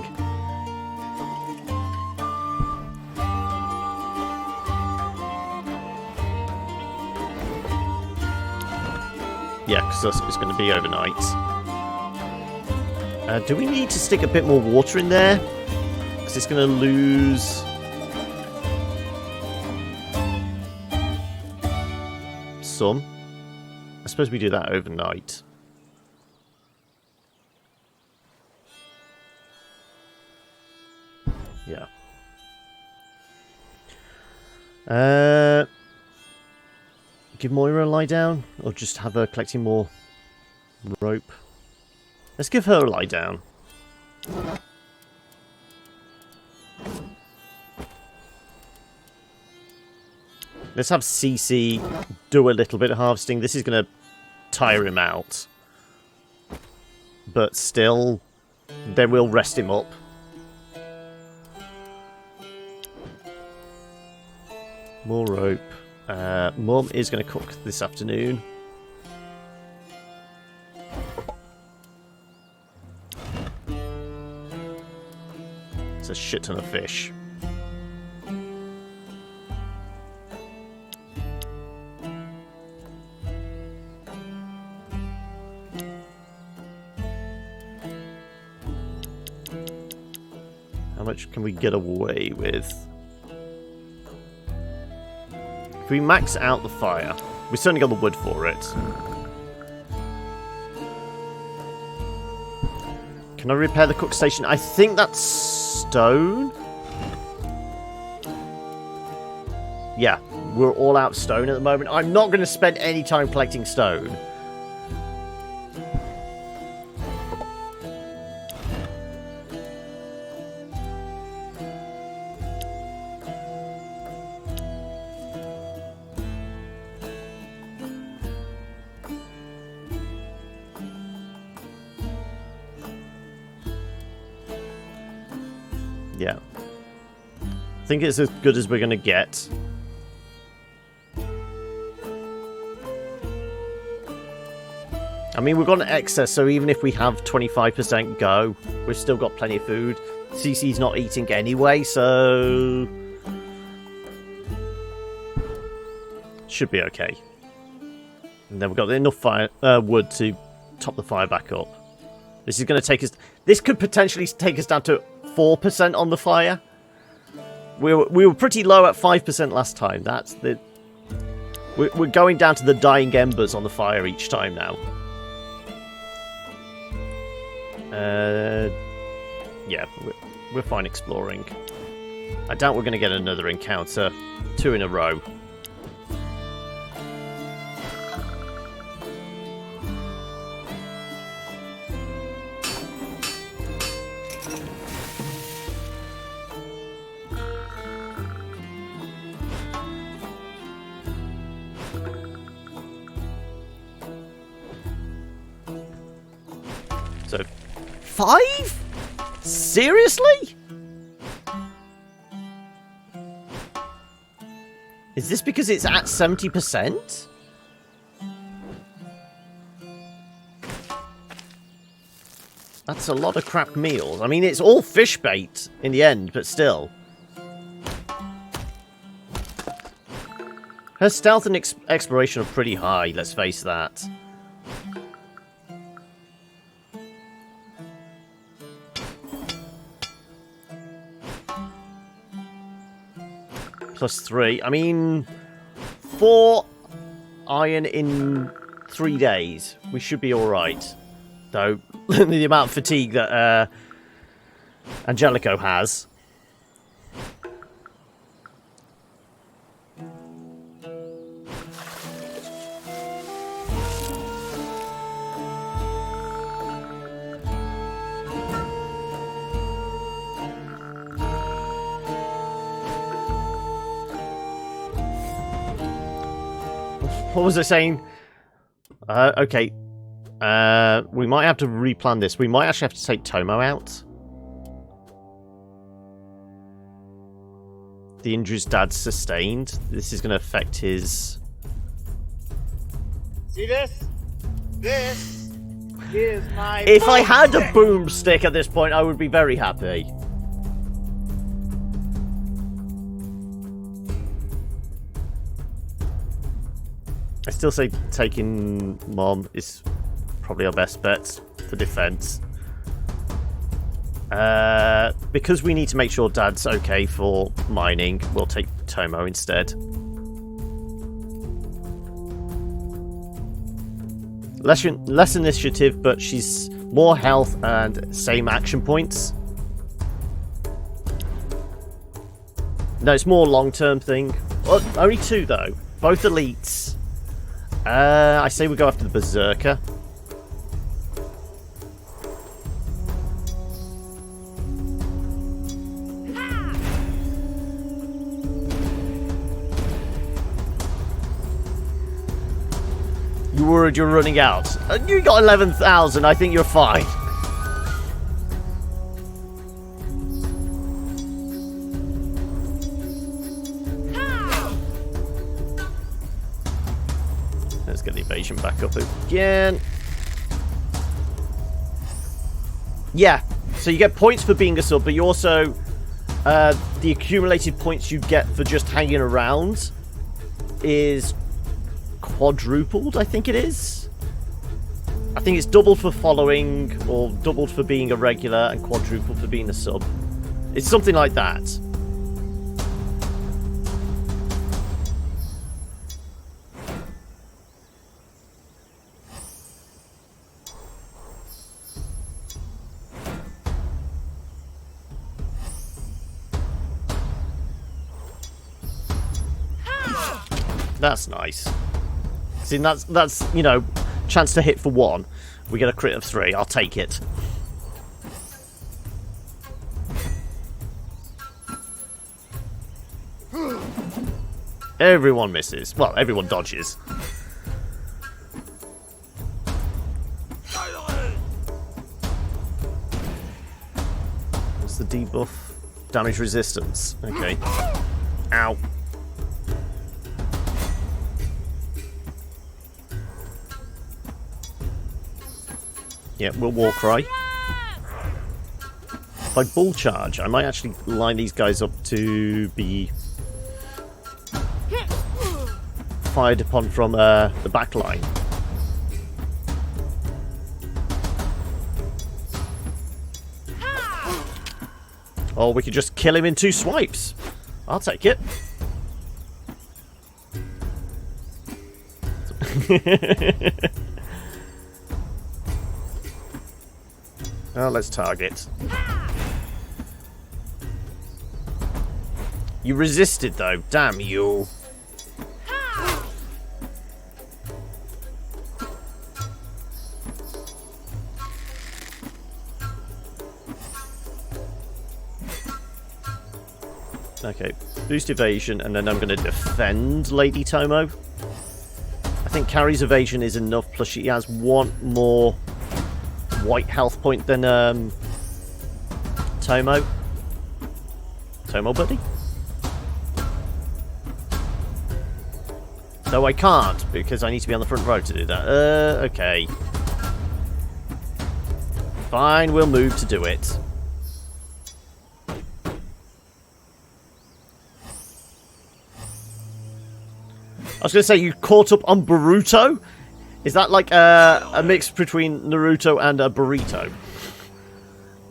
Yeah, because it's going to be overnight. Do we need to stick a bit more water in there? Because it's going to lose... some. I suppose we do that overnight. Yeah. Give Moira a lie down, or just have her collecting more rope? Let's give her a lie down. Let's have CC do a little bit of harvesting. This is going to tire him out. but still, they will rest him up. More rope. Mum is going to cook this afternoon. It's a shit ton of fish. How much can we get away with? If we max out the fire, we certainly got the wood for it. Can I repair the cook station? I think that's stone. Yeah, we're all out of stone at the moment. I'm not going to spend any time collecting stone. Yeah. I think it's as good as we're going to get. I mean, we've got an excess, so even if we have 25% go, we've still got plenty of food. CC's not eating anyway, so... should be okay. And then we've got enough fire, wood to top the fire back up. This is going to take us... this could potentially take us down to 4% on the fire. We were pretty low at 5% last time. That's the... We're going down to the dying embers on the fire each time now. Yeah, we're fine exploring. I doubt we're going to get another encounter. 2 in a row. So, 5? Seriously? Is this because it's at 70%? That's a lot of crap meals. I mean, it's all fish bait in the end, but still. Her stealth and exploration are pretty high, let's face that. +3. I mean, 4 iron in 3 days. We should be alright. Though, the amount of fatigue that Angelico has. What was I saying? Okay. We might have to replan this. We might actually have to take Tomo out. The injuries Dad's sustained. This is going to affect his... See this? This is my... If I had a boomstick at this point, I would be very happy. I still say taking Mom is probably our best bet for defense. Because we need to make sure Dad's okay for mining, we'll take Tomo instead. Less initiative, but she's more health and same action points. No, it's more long-term thing. Well, only 2 though. Both elites. I say we go after the Berserker. You worried you're running out? You got 11,000, I think you're fine. get the evasion back up again. Yeah, so you get points for being a sub, but you also... the accumulated points you get for just hanging around is quadrupled, I think it is. I think it's doubled for following, or doubled for being a regular, and quadrupled for being a sub. It's something like that. That's nice. See, that's you know, chance to hit for 1. We get a crit of 3. I'll take it. Everyone misses. Well, everyone dodges. What's the debuff? Damage resistance. Okay. Ow. Yeah, we'll war cry. If I bull charge, I might actually line these guys up to be fired upon from the back line. Or we could just kill him in 2 swipes. I'll take it. Oh, let's target. You resisted, though. Damn you. Okay, boost evasion, and then I'm going to defend Lady Tomo. I think Carrie's evasion is enough, plus she has 1 more white health point than Tomo. Tomo buddy? No, I can't, because I need to be on the front row to do that. Okay. Fine, we'll move to do it. I was going to say, you caught up on Boruto? Is that like a mix between Naruto and a burrito?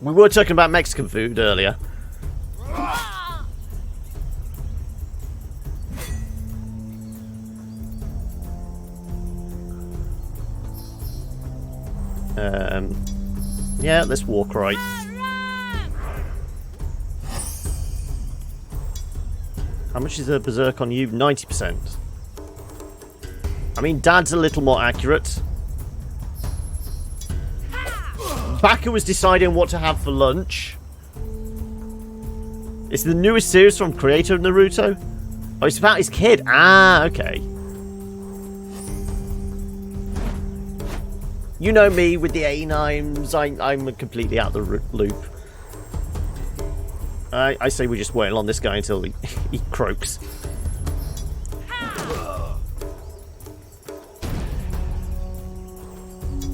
We were talking about Mexican food earlier. Yeah, let's walk right. How much is a berserk on you? 90%. I mean, Dad's a little more accurate. Baka was deciding what to have for lunch. It's the newest series from creator of Naruto. Oh, it's about his kid. Ah, okay. You know me with the A-names. I'm completely out of the loop. I say we just wait on this guy until he croaks.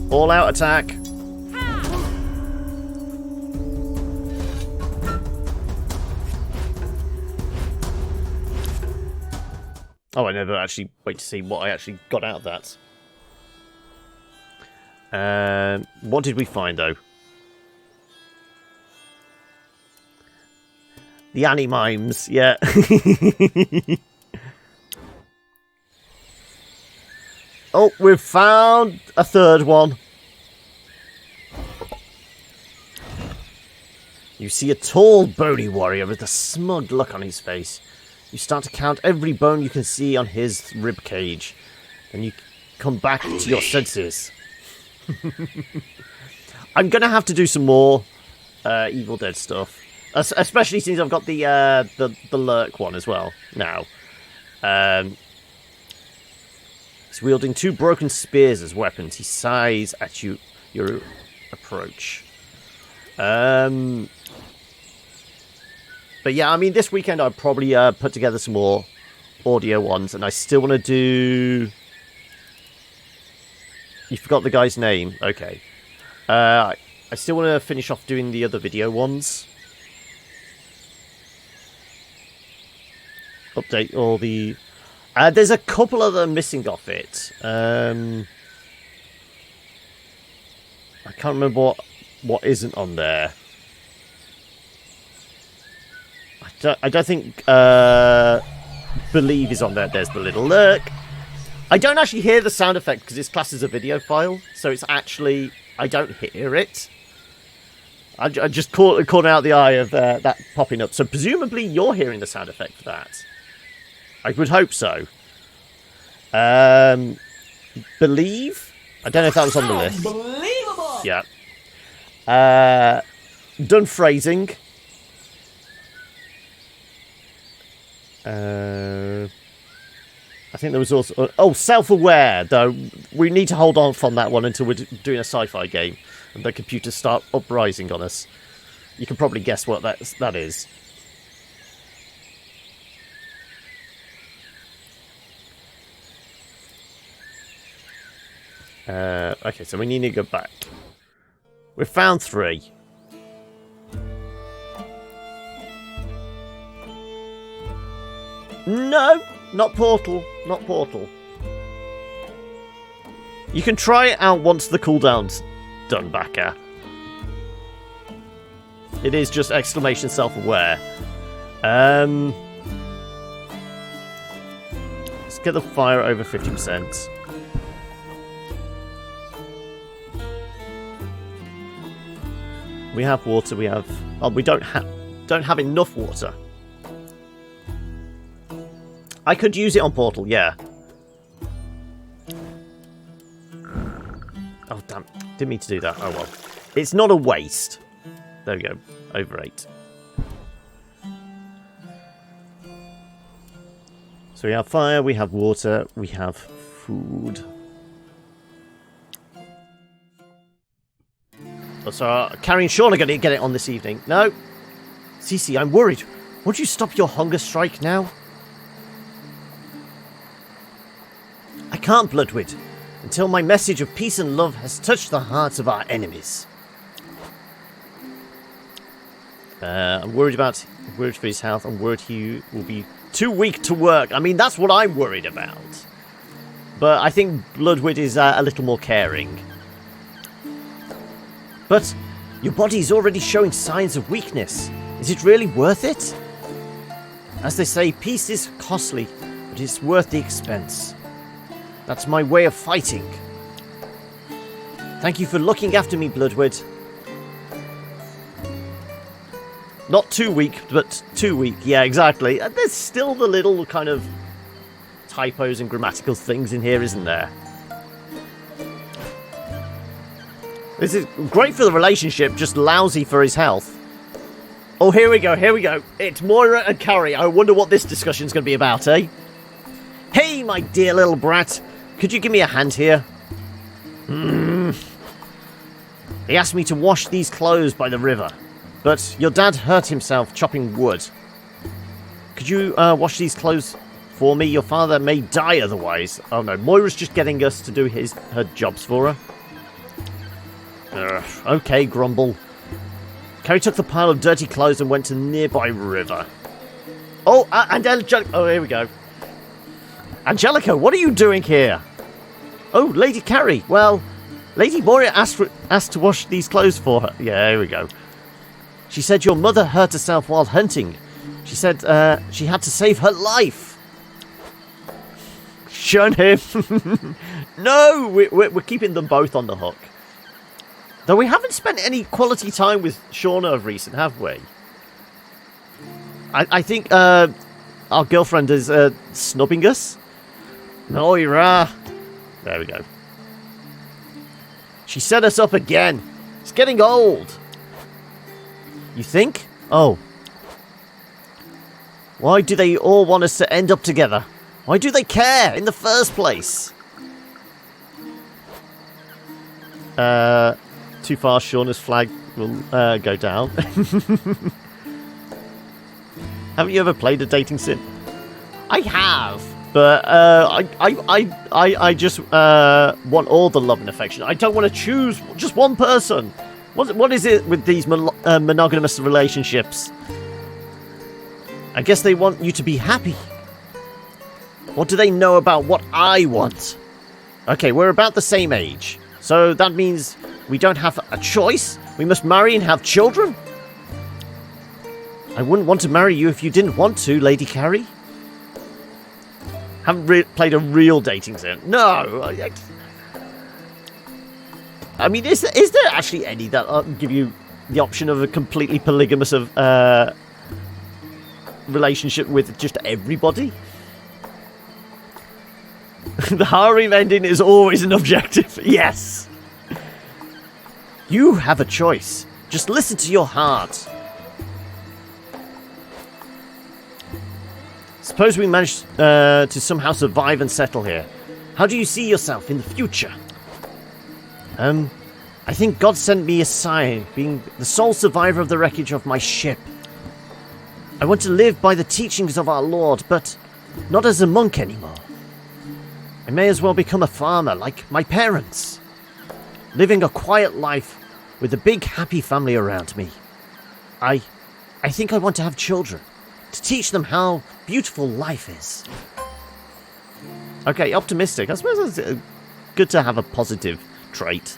All out attack. Oh, I never actually wait to see what I actually got out of that. What did we find, though? The Animimes, yeah. Oh, we've found a third one. You see a tall, bony warrior with a smug look on his face. You start to count every bone you can see on his rib cage. Then you come back to your senses. I'm going to have to do some more Evil Dead stuff. Especially since I've got the Lurk one as well now. He's wielding 2 broken spears as weapons. He sighs at your approach. But yeah, I mean, this weekend I'll probably put together some more audio ones, and I still want to do You forgot the guy's name. Okay. I still want to finish off doing the other video ones. Update all the... there's a couple of them missing off it. I can't remember what isn't on there. I don't think Believe is on there. There's the little lurk. I don't actually hear the sound effect because it's classed as a video file, so it's actually... I don't hear it. I just caught out the eye of that popping up. So presumably you're hearing the sound effect for that. I would hope so. Believe? I don't know if that was on the list. Unbelievable! Yeah. Done phrasing. I think there was also... Oh, self-aware, though. We need to hold off on that one until we're doing a sci-fi game. And the computers start uprising on us. You can probably guess what that is. Okay, so we need to go back. We've found 3. No, not Portal. Not Portal. You can try it out once the cooldown's done, Backer. It is just exclamation self-aware. Let's get the fire over 50%. We have water. We have. Oh, we don't have enough water. I could use it on Portal, yeah. Oh damn! Didn't mean to do that. Oh well. It's not a waste. There we go. Over 8. So we have fire. We have water. We have food. So Carrie and Sean are going to get it on this evening. No. Cece, I'm worried. Won't you stop your hunger strike now? I can't, Bloodwood, until my message of peace and love has touched the hearts of our enemies. I'm worried for his health. I'm worried he will be too weak to work. I mean, that's what I'm worried about. But I think Bloodwood is a little more caring. But your body's already showing signs of weakness. Is it really worth it? As they say, peace is costly, but it's worth the expense. That's my way of fighting. Thank you for looking after me, Bloodwood. Not too weak, but too weak. Yeah, exactly. And there's still the little kind of typos and grammatical things in here, isn't there? This is great for the relationship, just lousy for his health. Oh, here we go, here we go. It's Moira and Carrie. I wonder what this discussion's going to be about, eh? Hey, my dear little brat. Could you give me a hand here? He asked me to wash these clothes by the river. But your dad hurt himself chopping wood. Could you wash these clothes for me? Your father may die otherwise. Oh no, Moira's just getting us to do her jobs for her. Okay, Grumble. Carrie took the pile of dirty clothes and went to the nearby river. Oh, and Angelica. Oh, here we go. Angelica, what are you doing here? Oh, Lady Carrie. Well, Lady Moira asked to wash these clothes for her. Yeah, here we go. She said your mother hurt herself while hunting. She said she had to save her life. Shun him. No, we're keeping them both on the hook. Though we haven't spent any quality time with Shauna of recent, have we? I think our girlfriend is snubbing us. Moira. There we go. She set us up again. It's getting old. You think? Oh. Why do they all want us to end up together? Why do they care in the first place? Too far, Shauna's flag will go down. Haven't you ever played a dating sim? I have. But I just want all the love and affection. I don't want to choose just one person. What is it with these monogamous relationships? I guess they want you to be happy. What do they know about what I want? Okay, we're about the same age. So that means we don't have a choice? We must marry and have children? I wouldn't want to marry you if you didn't want to, Lady Carrie. Haven't played a real dating sim. No. I mean, is there actually any that give you the option of a completely polygamous relationship with just everybody? The harem ending is always an objective. Yes. You have a choice. Just listen to your heart. Suppose we manage to somehow survive and settle here. How do you see yourself in the future? I think God sent me a sign, being the sole survivor of the wreckage of my ship. I want to live by the teachings of our Lord, but not as a monk anymore. I may as well become a farmer, like my parents. Living a quiet life with a big, happy family around me. I think I want to have children, to teach them how beautiful life is. Okay, optimistic. I suppose it's good to have a positive trait.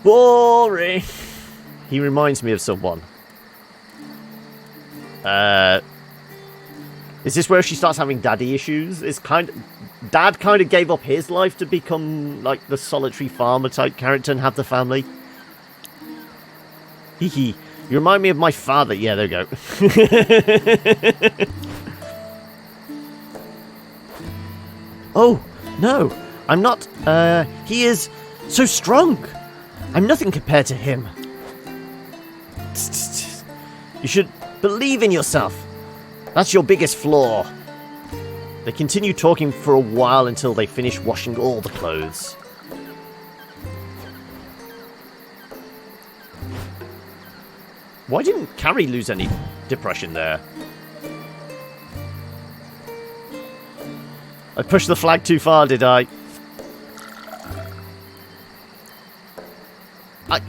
Boring. He reminds me of someone. Is this where she starts having daddy issues? Dad kind of gave up his life to become like the solitary farmer type character and have the family. Hee hee. You remind me of my father. Yeah, there we go. Oh, no. I'm not. He is so strong. I'm nothing compared to him. You should believe in yourself. That's your biggest flaw. They continue talking for a while until they finish washing all the clothes. Why didn't Carrie lose any depression there? I pushed the flag too far, did I?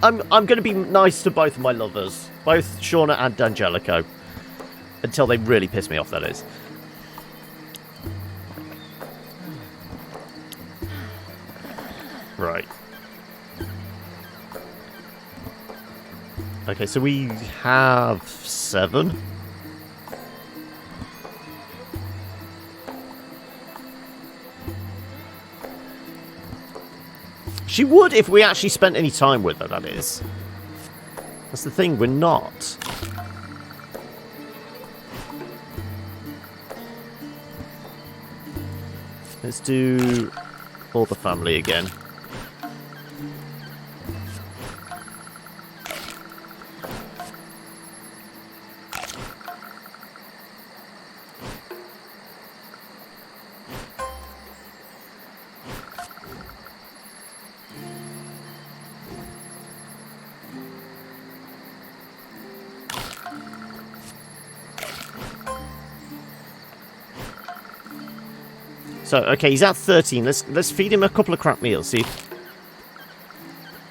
I'm going to be nice to both of my lovers. Both Shauna and Angelico. Until they really piss me off, that is. Right. Okay, so we have 7. She would if we actually spent any time with her, that is. That's the thing, we're not. Let's do all the family again. So, okay, he's at 13. Let's feed him a couple of crap meals, see if...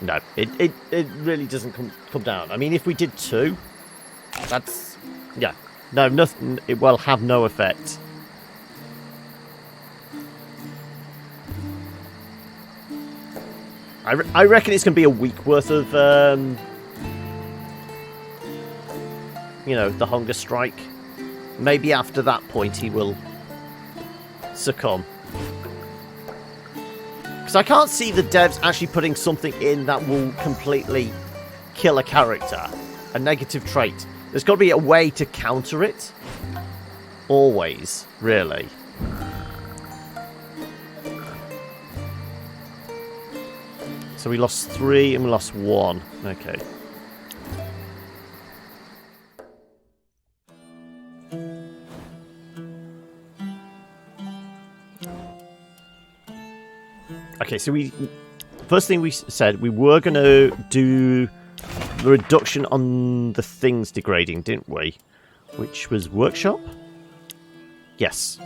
No, it really doesn't come down. I mean, if we did 2, that's... Yeah. No, nothing... It will have no effect. I reckon it's going to be a week worth of, you know, the hunger strike. Maybe after that point he will succumb. Because I can't see the devs actually putting something in that will completely kill a character. A negative trait. There's got to be a way to counter it. Always, really. So we lost 3 and we lost 1. Okay. Okay, so first thing we said, we were going to do the reduction on the things degrading, didn't we? Which was workshop? Yes.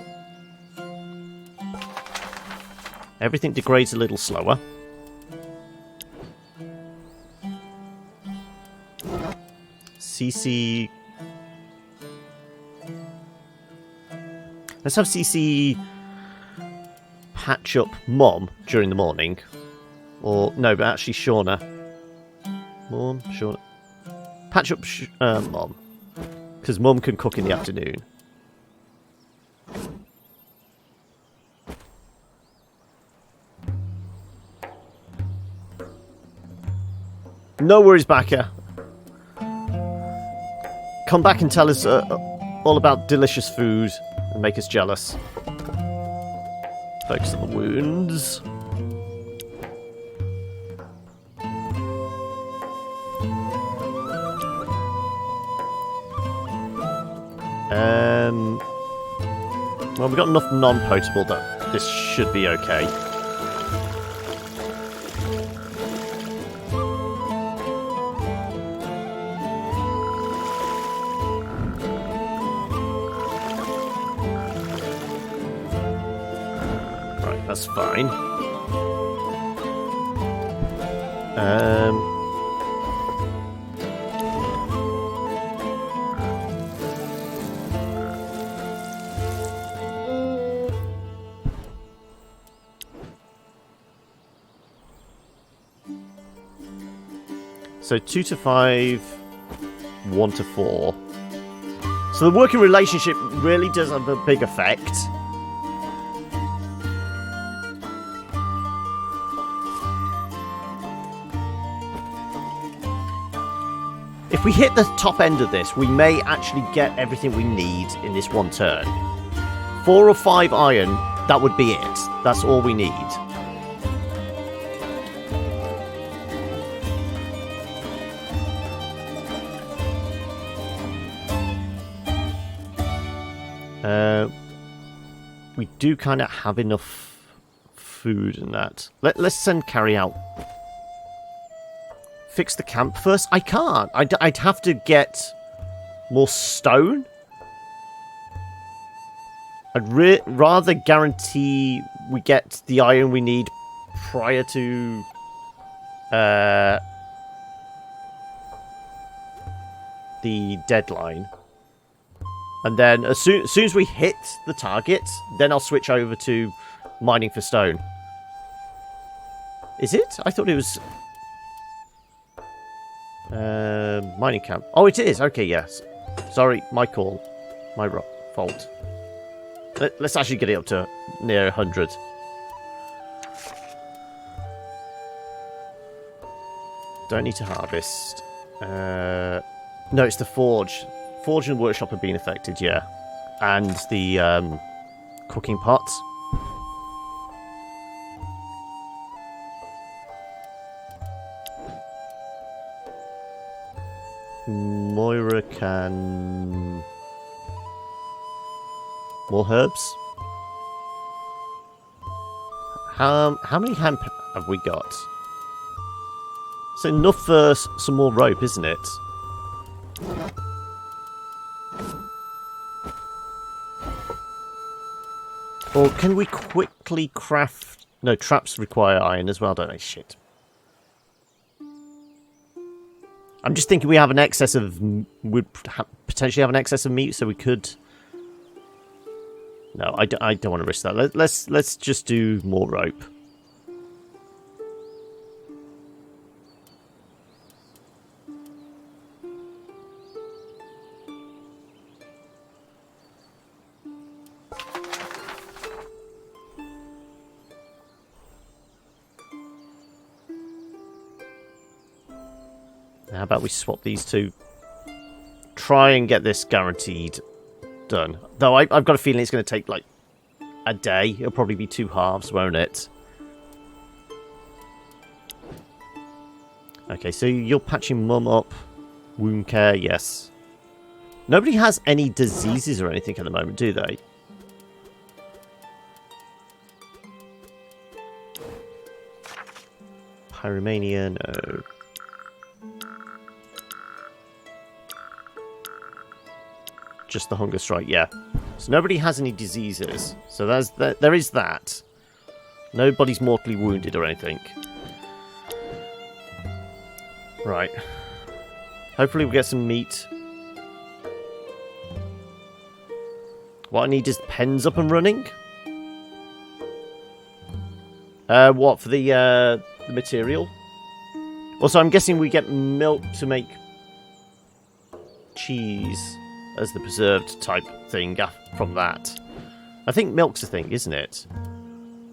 Everything degrades a little slower. CC... Let's have CC patch up Mom during the morning. Or, no, but actually Shauna. Mom, Shauna. Patch up Mom. Because Mum can cook in the afternoon. No worries, Backer. Come back and tell us all about delicious food and make us jealous. Focus on the wounds. Well, we've got enough non-potable that this should be okay. Right, that's fine. So 2 to 5, 1 to 4. So the working relationship really does have a big effect. If we hit the top end of this, we may actually get everything we need in this one turn. 4 or 5 iron, that would be it. That's all we need. We do kind of have enough food and that. Let's send Carrie out. Fix the camp first? I can't. I'd have to get more stone. I'd rather guarantee we get the iron we need prior to... the deadline. And then as soon as we hit the target, then I'll switch over to mining for stone. Is it? I thought it was... mining camp. Oh, it is. Okay, yes. Sorry, my call. My fault. Let's actually get it up to near 100. Don't need to harvest. No, it's the forge. Forge and workshop have been affected, yeah. And the cooking pot. Moira can... More herbs? How many hemp have we got? It's enough for some more rope, isn't it? Or can we quickly craft... No, traps require iron as well, don't they? Shit. I'm just thinking we have an excess of... We'd potentially have an excess of meat, so we could... No, I don't want to risk that. Let's just do more rope. How about we swap these two? Try and get this guaranteed done. Though I've got a feeling it's going to take like a day. It'll probably be 2 halves, won't it? Okay, so you're patching Mum up. Wound care, yes. Nobody has any diseases or anything at the moment, do they? Pyromania, no. Just the hunger strike, yeah. So nobody has any diseases. So there is that. Nobody's mortally wounded or anything. Right. Hopefully we'll get some meat. What I need is pens up and running. What, for the material? Also, I'm guessing we get milk to make cheese as the preserved type thing from that. I think milk's a thing, isn't it?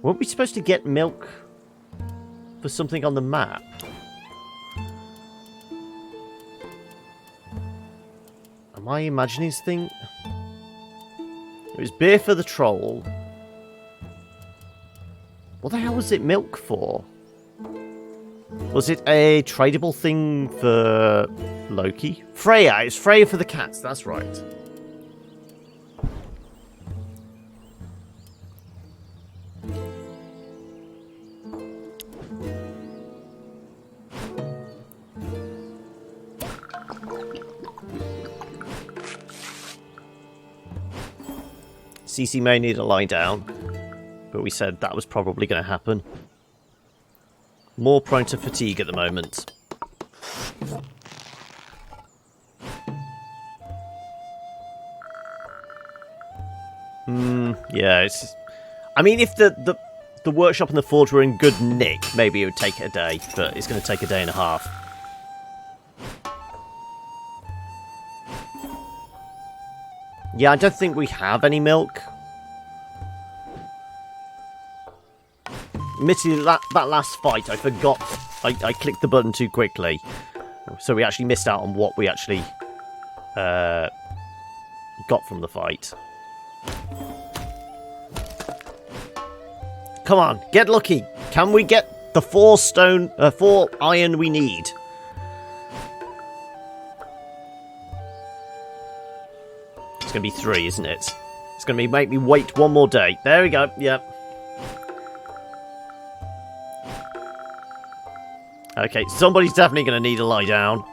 Weren't we supposed to get milk for something on the map? Am I imagining this thing? It was beer for the troll. What the hell was it milk for? Was it a tradable thing for Loki? Freya! It's Freya for the cats, that's right. CC may need to lie down, but we said that was probably going to happen. More prone to fatigue at the moment. Yeah, it's... I mean, if the workshop and the forge were in good nick, maybe it would take a day, but it's going to take a day and a half. Yeah, I don't think we have any milk. Admittedly, that last fight, I forgot. I clicked the button too quickly. So we actually missed out on what we actually got from the fight. Come on, get lucky. Can we get the 4 iron we need? It's going to be 3, isn't it? It's going to make me wait one more day. There we go. Yep. Okay, somebody's definitely going to need to lie down.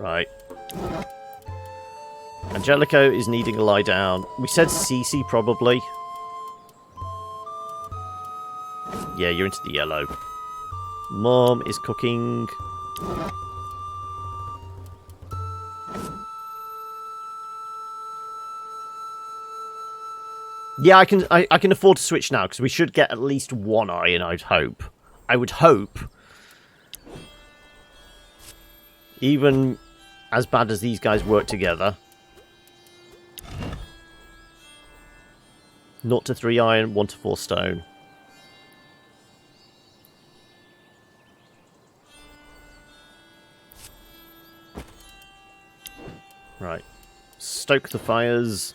Right. Angelico is needing a lie down. We said Cece probably. Yeah, you're into the yellow. Mom is cooking. Yeah, I can afford to switch now because we should get at least 1 iron. I'd hope. I would hope. Even as bad as these guys work together. 0 to 3 iron, 1 to 4 stone. Right. Stoke the fires.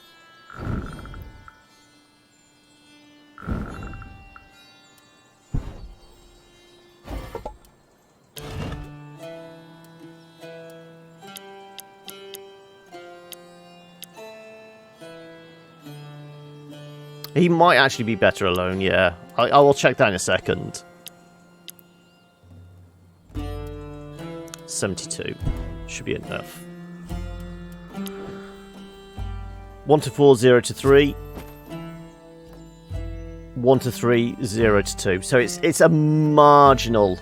He might actually be better alone, yeah. I will check that in a second. 72. Should be enough. 1 to 4, 0 to 3. 1 to 3, 0 to 2. So it's a marginal...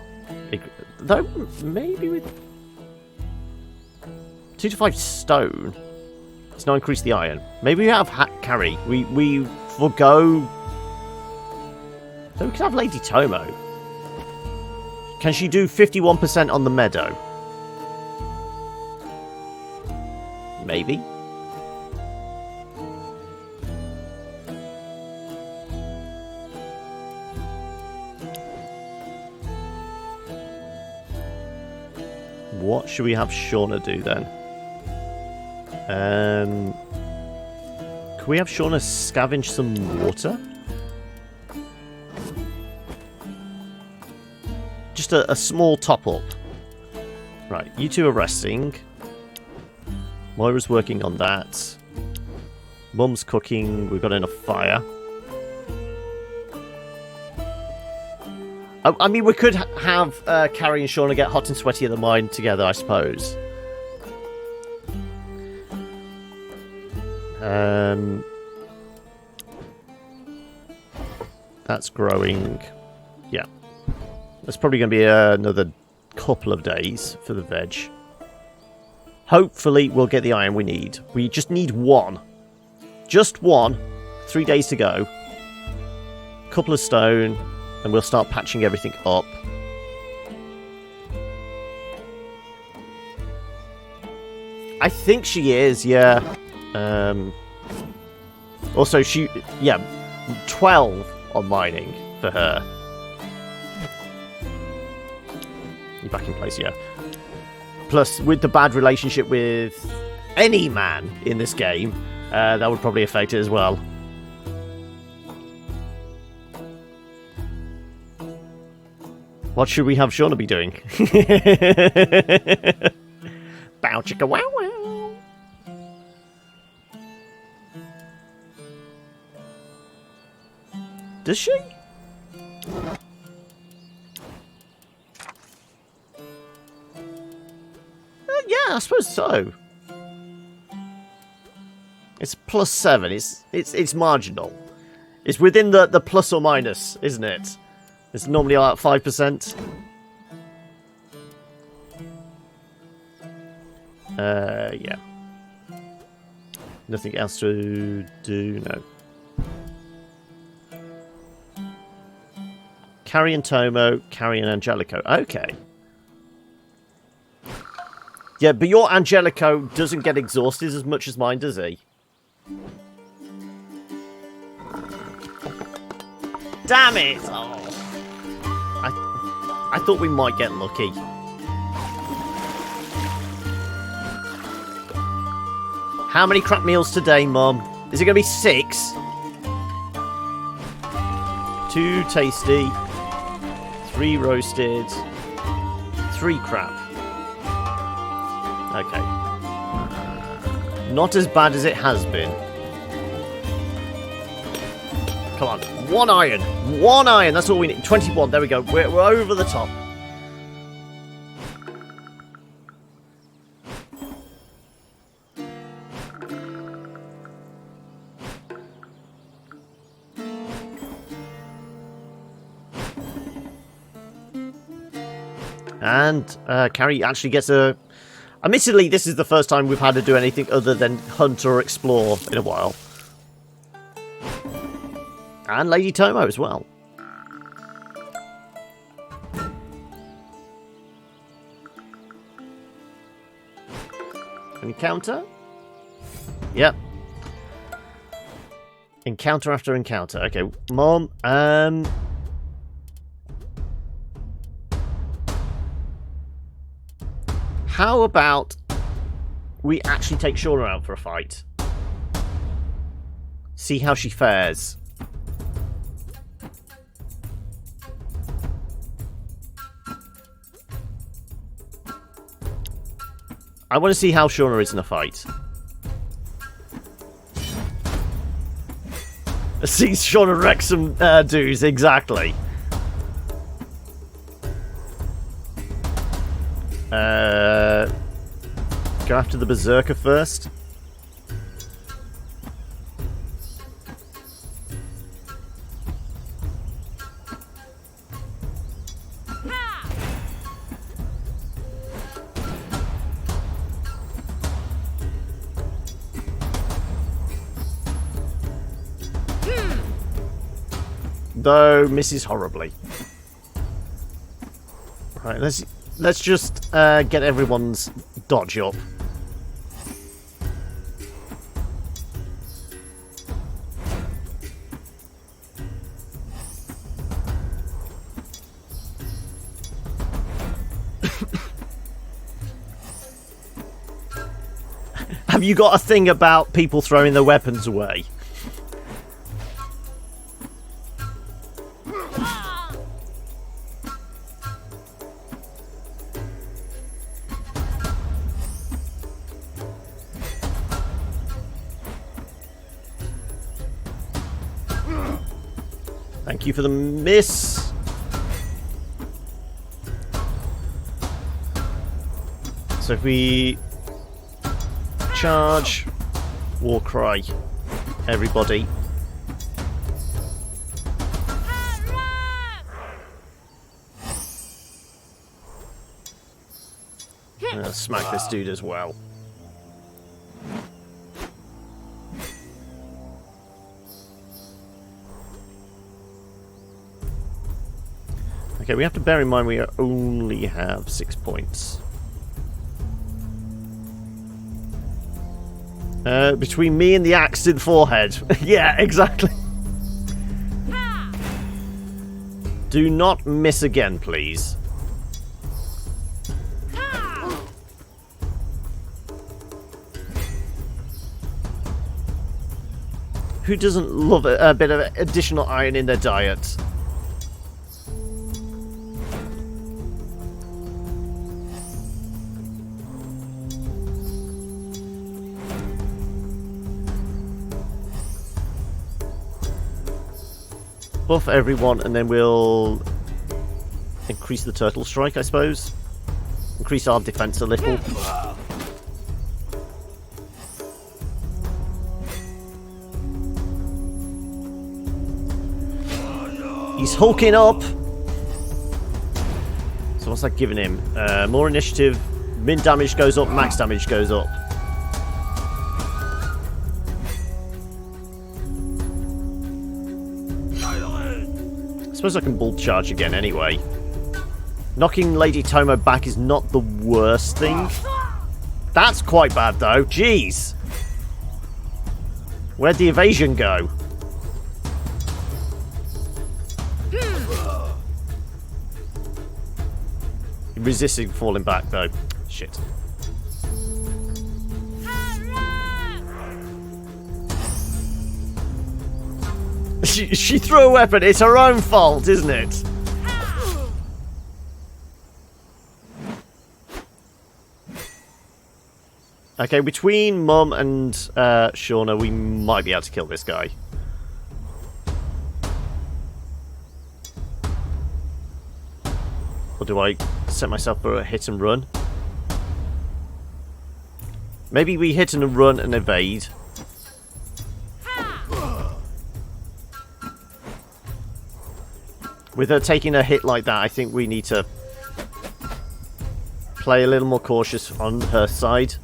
Though, maybe with... 2 to 5 stone. Let's not increase the iron. Maybe we have carry. We forgo... So we could have Lady Tomo. Can she do 51% on the meadow? Maybe. What should we have Shauna do then? Could we have Shauna scavenge some water? Just a small top up. Right, you two are resting. Moira's working on that. Mum's cooking. We've got enough fire. I mean, we could have Carrie and Shauna get hot and sweaty at the mine together, I suppose. That's growing. Yeah. That's probably going to be another couple of days for the veg. Hopefully we'll get the iron we need. We just need one. Just one. 3 days to go. Couple of stone. And we'll start patching everything up. I think she is, yeah. Also, yeah, 12 on mining for her. You're back in place, yeah. Plus, with the bad relationship with any man in this game, that would probably affect it as well. What should we have Shauna be doing? Bow chicka wow wow. Does she? Yeah, I suppose so. It's +7. It's marginal. It's within the plus or minus, isn't it? It's normally like 5%. Yeah. Nothing else to do, no. Carrie and Tomo, Carrie and Angelico. Okay. Yeah, but your Angelico doesn't get exhausted as much as mine, does he? Damn it! Oh. I thought we might get lucky. How many crap meals today, Mum? Is it going to be 6? 2 tasty, 3 roasted, 3 crap. Okay. Not as bad as it has been. Come on. 1 iron. 1 iron. That's all we need. 21. There we go. We're over the top. And Carrie actually gets a... Admittedly, this is the first time we've had to do anything other than hunt or explore in a while. And Lady Tomo as well. Encounter? Yep. Encounter after encounter. Okay, Mom, how about we actually take Shauna out for a fight? See how she fares. I want to see how Shauna is in a fight. See Shauna wreck some dudes, exactly. Go after the Berserker first. Though misses horribly. Right, let's just get everyone's dodge up. Have you got a thing about people throwing their weapons away? Thank you for the miss. So if we charge, War cry. Everybody. Smack this dude as well. Okay, we have to bear in mind we only have 6 points. Between me and the axe to the forehead. Yeah, exactly. Do not miss again, please. Who doesn't love a bit of additional iron in their diet? Buff everyone, and then we'll increase the turtle strike, I suppose. Increase our defense a little. He's hulking up. So what's that giving him? More initiative. Min damage goes up, max damage goes up. I suppose I can bulk charge again anyway. Knocking Lady Tomo back is not the worst thing. That's quite bad though. Jeez. Where'd the evasion go? Resisting falling back though. Shit. She threw a weapon. It's her own fault, isn't it? Okay, between Mum and Shauna, we might be able to kill this guy. Or do I set myself for a hit and run? Maybe we hit and run and evade. With her taking a hit like that, I think we need to play a little more cautious on her side.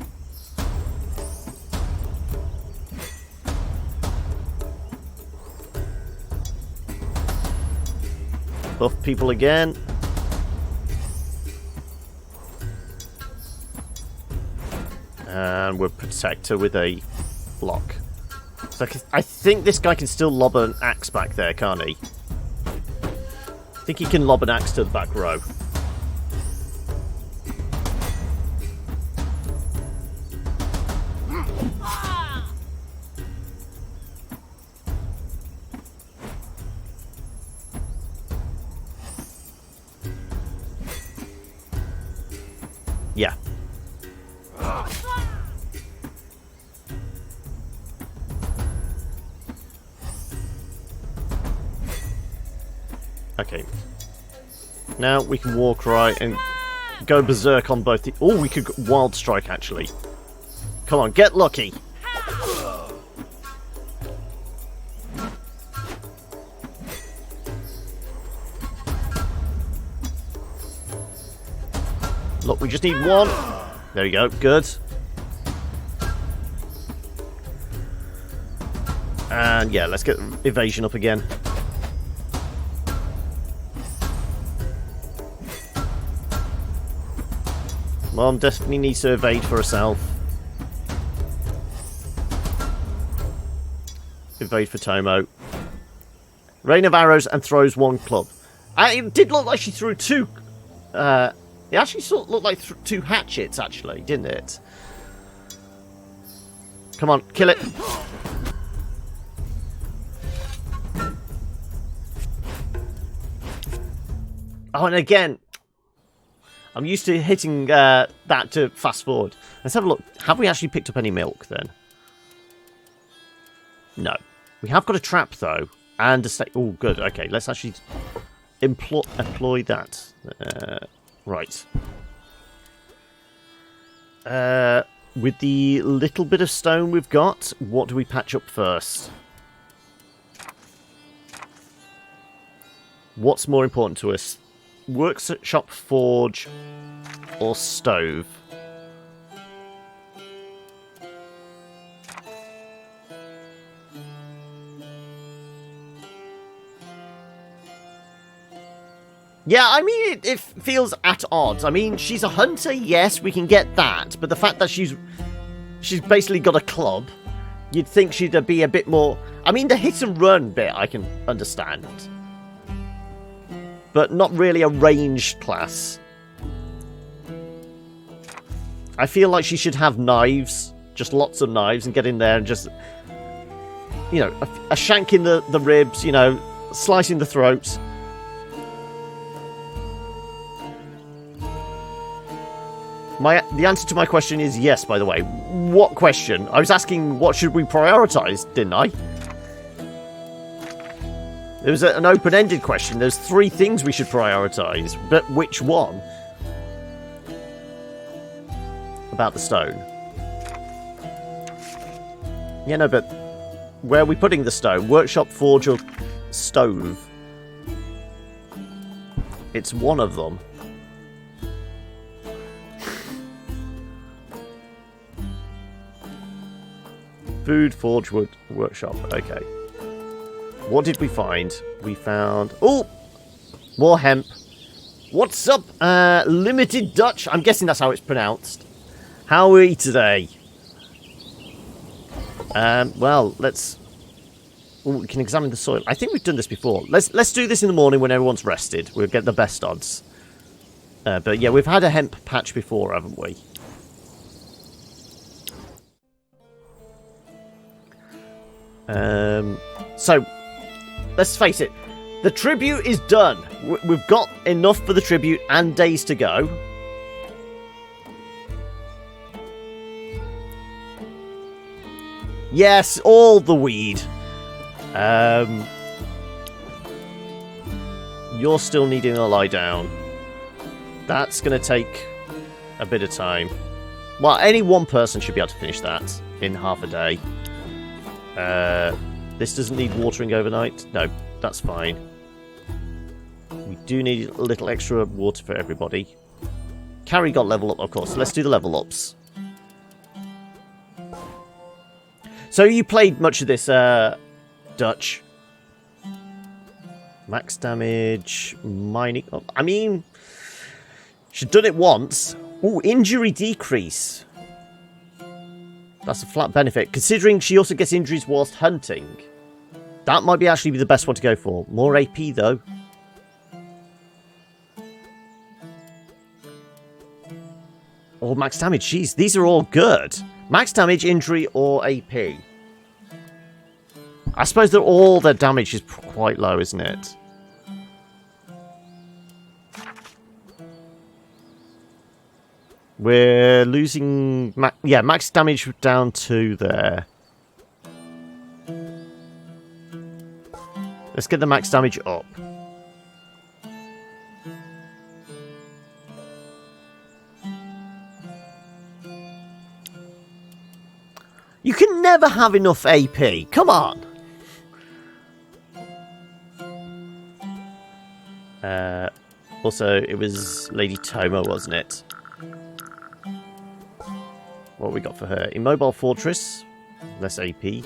Buff people again. And we'll protect her with a block. So I think this guy can still lob an axe back there, can't he? I think he can lob an axe to the back row. Yeah. Okay. Now we can war cry and go berserk on both the... Oh, we could wild strike, actually. Come on, get lucky. Look, we just need one. There we go, good. And yeah, let's get evasion up again. Mom definitely needs to evade for herself. Evade for Tomo. Rain of arrows and throws one club. It did look like she threw two. It actually sort of looked like two hatchets, actually, didn't it? Come on, kill it. Oh, and again, I'm used to hitting that to fast forward. Let's have a look. Have we actually picked up any milk then? No. We have got a trap though, and a stake. Oh, good. Okay, let's actually employ that. Right. with the little bit of stone we've got, what do we patch up first? What's more important to us? Workshop, forge, or stove? Yeah, I mean, it feels at odds. I mean, she's a hunter, yes, we can get that. But the fact that she's basically got a club, you'd think she'd be a bit more... I mean, the hit and run bit I can understand. But not really a ranged class. I feel like she should have knives. Just lots of knives and get in there and just... You know, a shank in the ribs, you know, slicing the throat. The answer to my question is yes, by the way. What question? I was asking what should we prioritise, didn't I? It was an open-ended question. There's 3 things we should prioritise, but which one? About the stone. Yeah, no, but where are we putting the stone? Workshop, forge, or stove? It's one of them. Food, forge, wood, workshop. Okay. What did we find? We found... Oh! More hemp. What's up? Limited Dutch. I'm guessing that's how it's pronounced. How are we today? Well, let's... Ooh, we can examine the soil. I think we've done this before. Let's do this in the morning when everyone's rested. We'll get the best odds. But yeah, we've had a hemp patch before, haven't we? So, let's face it. The tribute is done. We've got enough for the tribute and days to go. Yes, all the weed. You're still needing a lie down. That's going to take a bit of time. Well, any one person should be able to finish that in half a day. This doesn't need watering overnight. No, that's fine. We do need a little extra water for everybody. Carrie got level up, of course. So let's do the level ups. So you played much of this, Dutch. Max damage, mining. Oh, I mean, she's done it once. Ooh, injury decrease. That's a flat benefit. Considering she also gets injuries whilst hunting. That might be actually be the best one to go for. More AP, though. Or max damage. Jeez, these are all good. Max damage, injury, or AP. I suppose that all their damage is quite low, isn't it? We're losing... max damage down to there. Let's get the max damage up. You can never have enough AP. Come on. Also, it was Lady Toma, wasn't it? What we got for her? Immobile Fortress. Less AP.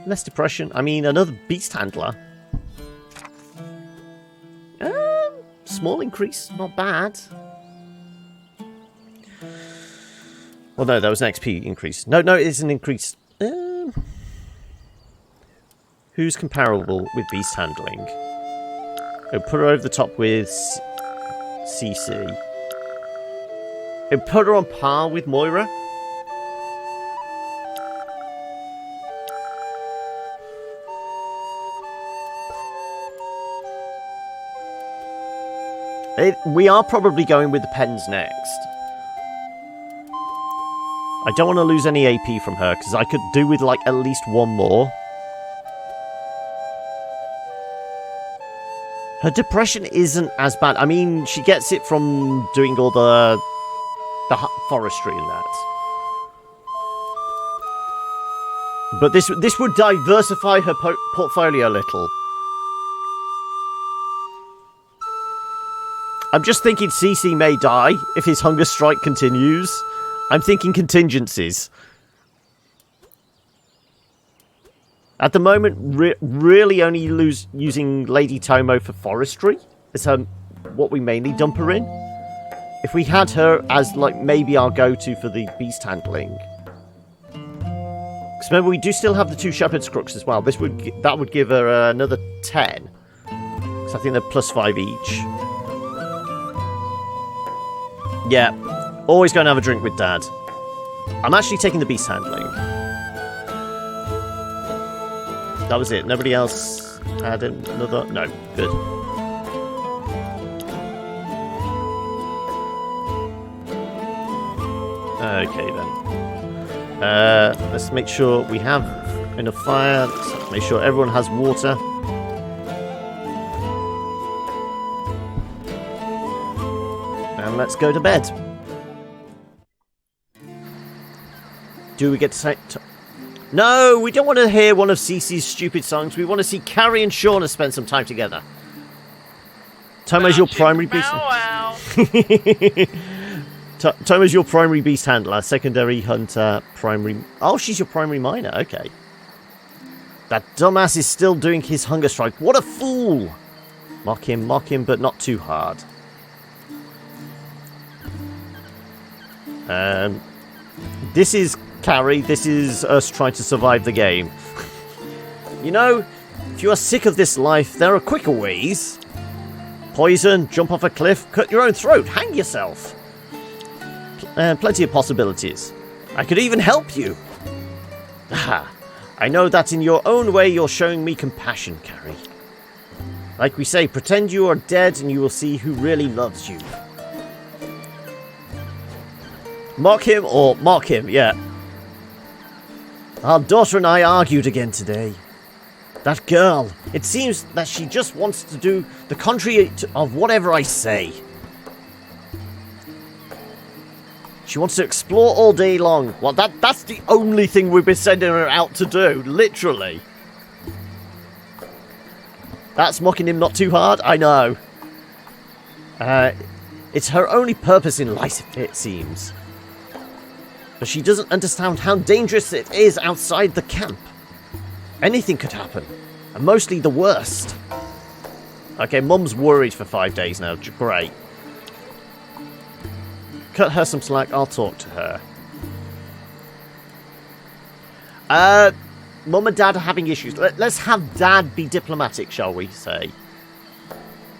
Less depression. I mean, another Beast Handler. Small increase. Not bad. Well, no, that was an XP increase. No, it is an increase. Who's comparable with Beast Handling? It'll put her over the top with CC. It'll put her on par with Moira. We are probably going with the pens next. I don't want to lose any AP from her, because I could do with, like, at least one more. Her depression isn't as bad. I mean, she gets it from doing all the forestry and that. But this would diversify her portfolio a little. I'm just thinking Cece may die if his hunger strike continues. I'm thinking contingencies. At the moment, really only using Lady Tomo for forestry is what we mainly dump her in. If we had her as like maybe our go-to for the beast handling. Because remember, we do still have the 2 shepherd's crooks as well. That would give her another 10. Because I think they're +5 each. Yeah, always go and have a drink with Dad. I'm actually taking the beast handling. That was it. Nobody else had another... No, good. Okay, then. Let's make sure we have enough fire. Let's make sure everyone has water. And let's go to bed. Do we get to say... No, we don't want to hear one of Cece's stupid songs. We want to see Carrie and Shauna spend some time together. Tomo's your primary beast... Tomo's your primary beast handler, secondary hunter, primary... Oh, she's your primary miner, okay. That dumbass is still doing his hunger strike. What a fool! Mock him, but not too hard. This is Carrie. This is us trying to survive the game. You know, if you are sick of this life, there are quicker ways. Poison, jump off a cliff, cut your own throat, hang yourself. Plenty of possibilities. I could even help you. Ah, I know that in your own way you're showing me compassion, Carrie. Like we say, pretend you are dead and you will see who really loves you. Mock him or mock him, yeah. Our daughter and I argued again today. That girl, it seems that she just wants to do the contrary of whatever I say. She wants to explore all day long. Well, that's the only thing we've been sending her out to do, literally. That's mocking him not too hard, I know. It's her only purpose in life, it seems. But she doesn't understand how dangerous it is outside the camp. Anything could happen, and mostly the worst. Okay, Mum's worried for 5 days now. Great. Cut her some slack, I'll talk to her. Mum and Dad are having issues. Let's have Dad be diplomatic, shall we say.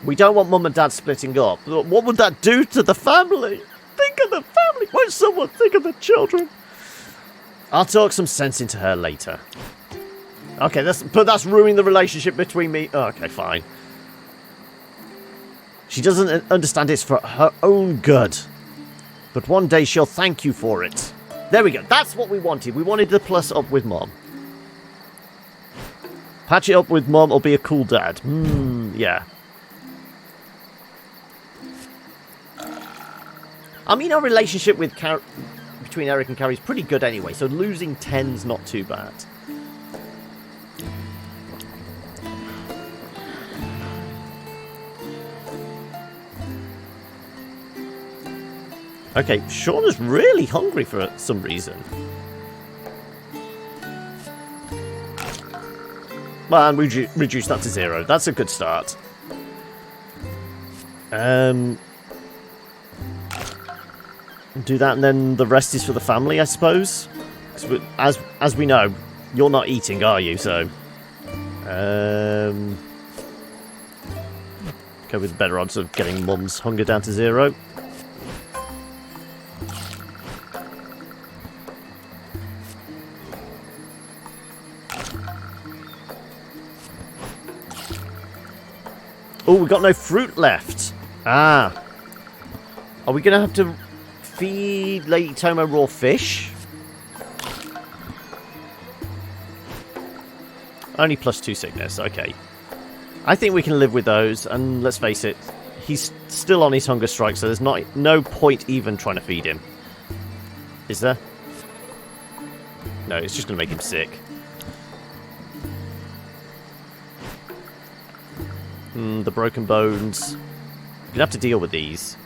We don't want Mum and Dad splitting up. What would that do to the family? Think of the family. Won't someone think of the children? I'll talk some sense into her later. Okay, that's ruining the relationship between me. Oh, okay, fine. She doesn't understand it's for her own good. But one day she'll thank you for it. There we go. That's what we wanted. We wanted to plus up with Mum. Patch it up with Mum or be a cool dad. Yeah. I mean, our relationship with between Eric and Carrie is pretty good anyway, so losing 10's not too bad. Okay, Shauna's really hungry for some reason. Well, and we reduce that to 0. That's a good start. Do that, and then the rest is for the family, I suppose. As we know, you're not eating, are you? So, go with better odds of getting Mum's hunger down to 0. Oh, we've got no fruit left. Ah. Are we going to have to feed Lady Tomo raw fish? Only +2 sickness, okay. I think we can live with those, and let's face it, he's still on his hunger strike, so there's no point even trying to feed him. Is there? No, it's just going to make him sick. The broken bones. You're going to have to deal with these.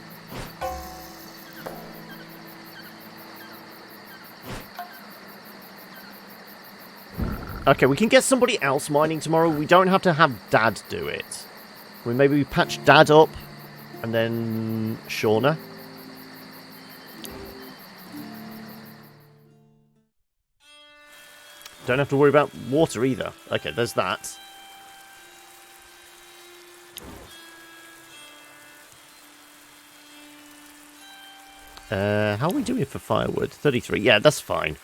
Okay, we can get somebody else mining tomorrow. We don't have to have Dad do it. Maybe we patch Dad up, and then Shauna. Don't have to worry about water either. Okay, there's that. How are we doing for firewood? 33. Yeah, that's fine.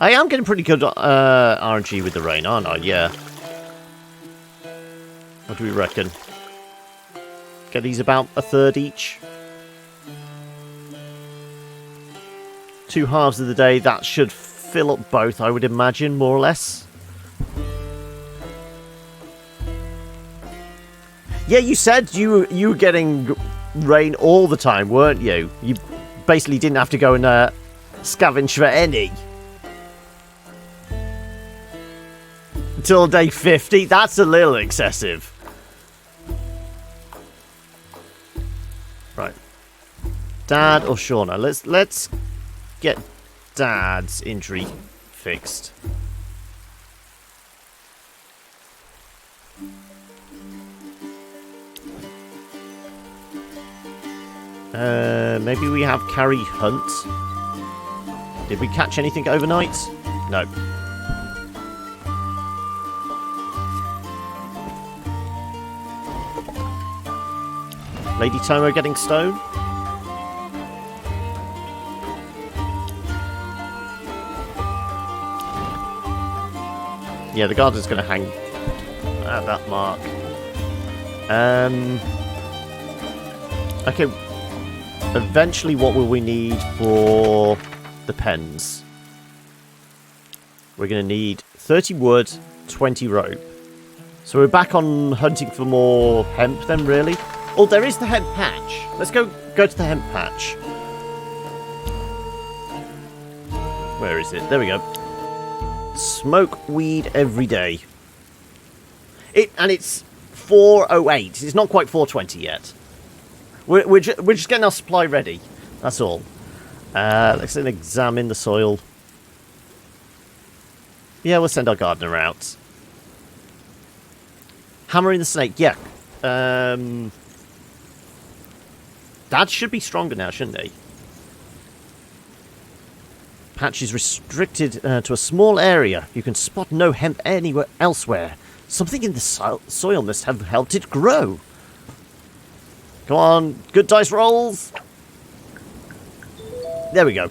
I am getting pretty good RNG with the rain, aren't I? Yeah. What do we reckon? Get these about a third each. 2 halves of the day, that should fill up both, I would imagine, more or less. Yeah, you said you were getting rain all the time, weren't you? You basically didn't have to go and scavenge for any. Until day 50? That's a little excessive. Right. Dad or Shauna? Let's get Dad's injury fixed. Maybe we have Carrie hunt. Did we catch anything overnight? No. Lady Tomo getting stone. Yeah, the garden's going to hang at that mark. Okay. Eventually, what will we need for the pens? We're going to need 30 wood, 20 rope. So we're back on hunting for more hemp then, really? Oh, there is the hemp patch. Let's go to the hemp patch. Where is it? There we go. Smoke weed every day. It's 4:08. It's not quite 4:20 yet. We're just getting our supply ready. That's all. Let's then examine the soil. Yeah, we'll send our gardener out. Hammering the snake. Yeah. Dad should be stronger now, shouldn't he? Patch is restricted to a small area. You can spot no hemp anywhere elsewhere. Something in the soil must have helped it grow. Come on, good dice rolls. There we go.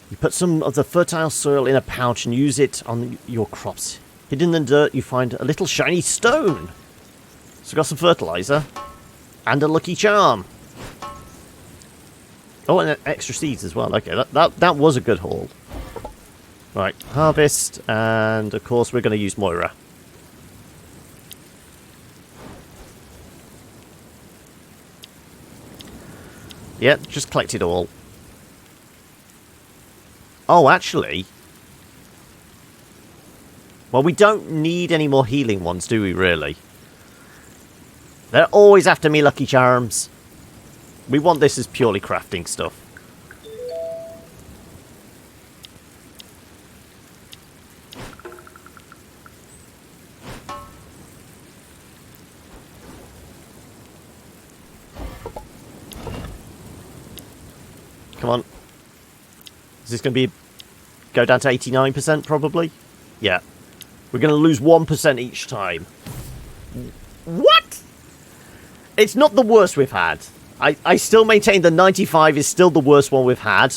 You put some of the fertile soil in a pouch and use it on your crops. Hidden in the dirt, you find a little shiny stone. So we got some fertilizer and a lucky charm. Oh, and extra seeds as well. Okay, that was a good haul. Right, harvest, and of course we're going to use Moira. Yep, just collect it all. Oh, actually... Well, we don't need any more healing ones, do we, really? They're always after me, Lucky Charms. We want this as purely crafting stuff. Come on. Is this going to go down to 89% probably? Yeah. We're going to lose 1% each time. What? It's not the worst we've had. I still maintain the 95 is still the worst one we've had.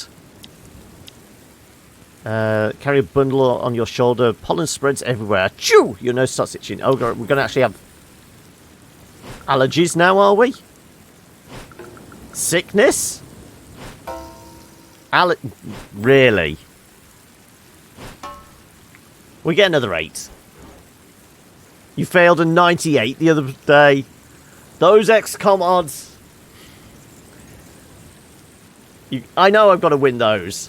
Carry a bundle on your shoulder. Pollen spreads everywhere. Chew! Your nose starts itching. Oh, God, we're going to actually have... Allergies now, are we? Sickness? Really? We get another 8. You failed a 98 the other day. Those XCOM odds. I know I've got to win those.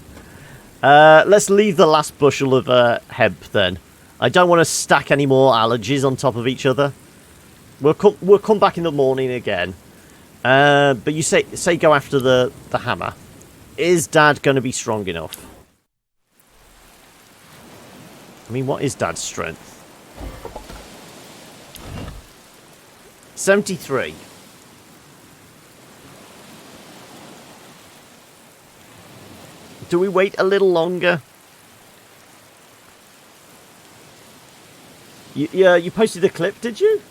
Let's leave the last bushel of hemp then. I don't want to stack any more allergies on top of each other. We'll come back in the morning again. But you say go after the hammer. Is Dad going to be strong enough? I mean, what is Dad's strength? 73. Do we wait a little longer? You posted a clip, did you?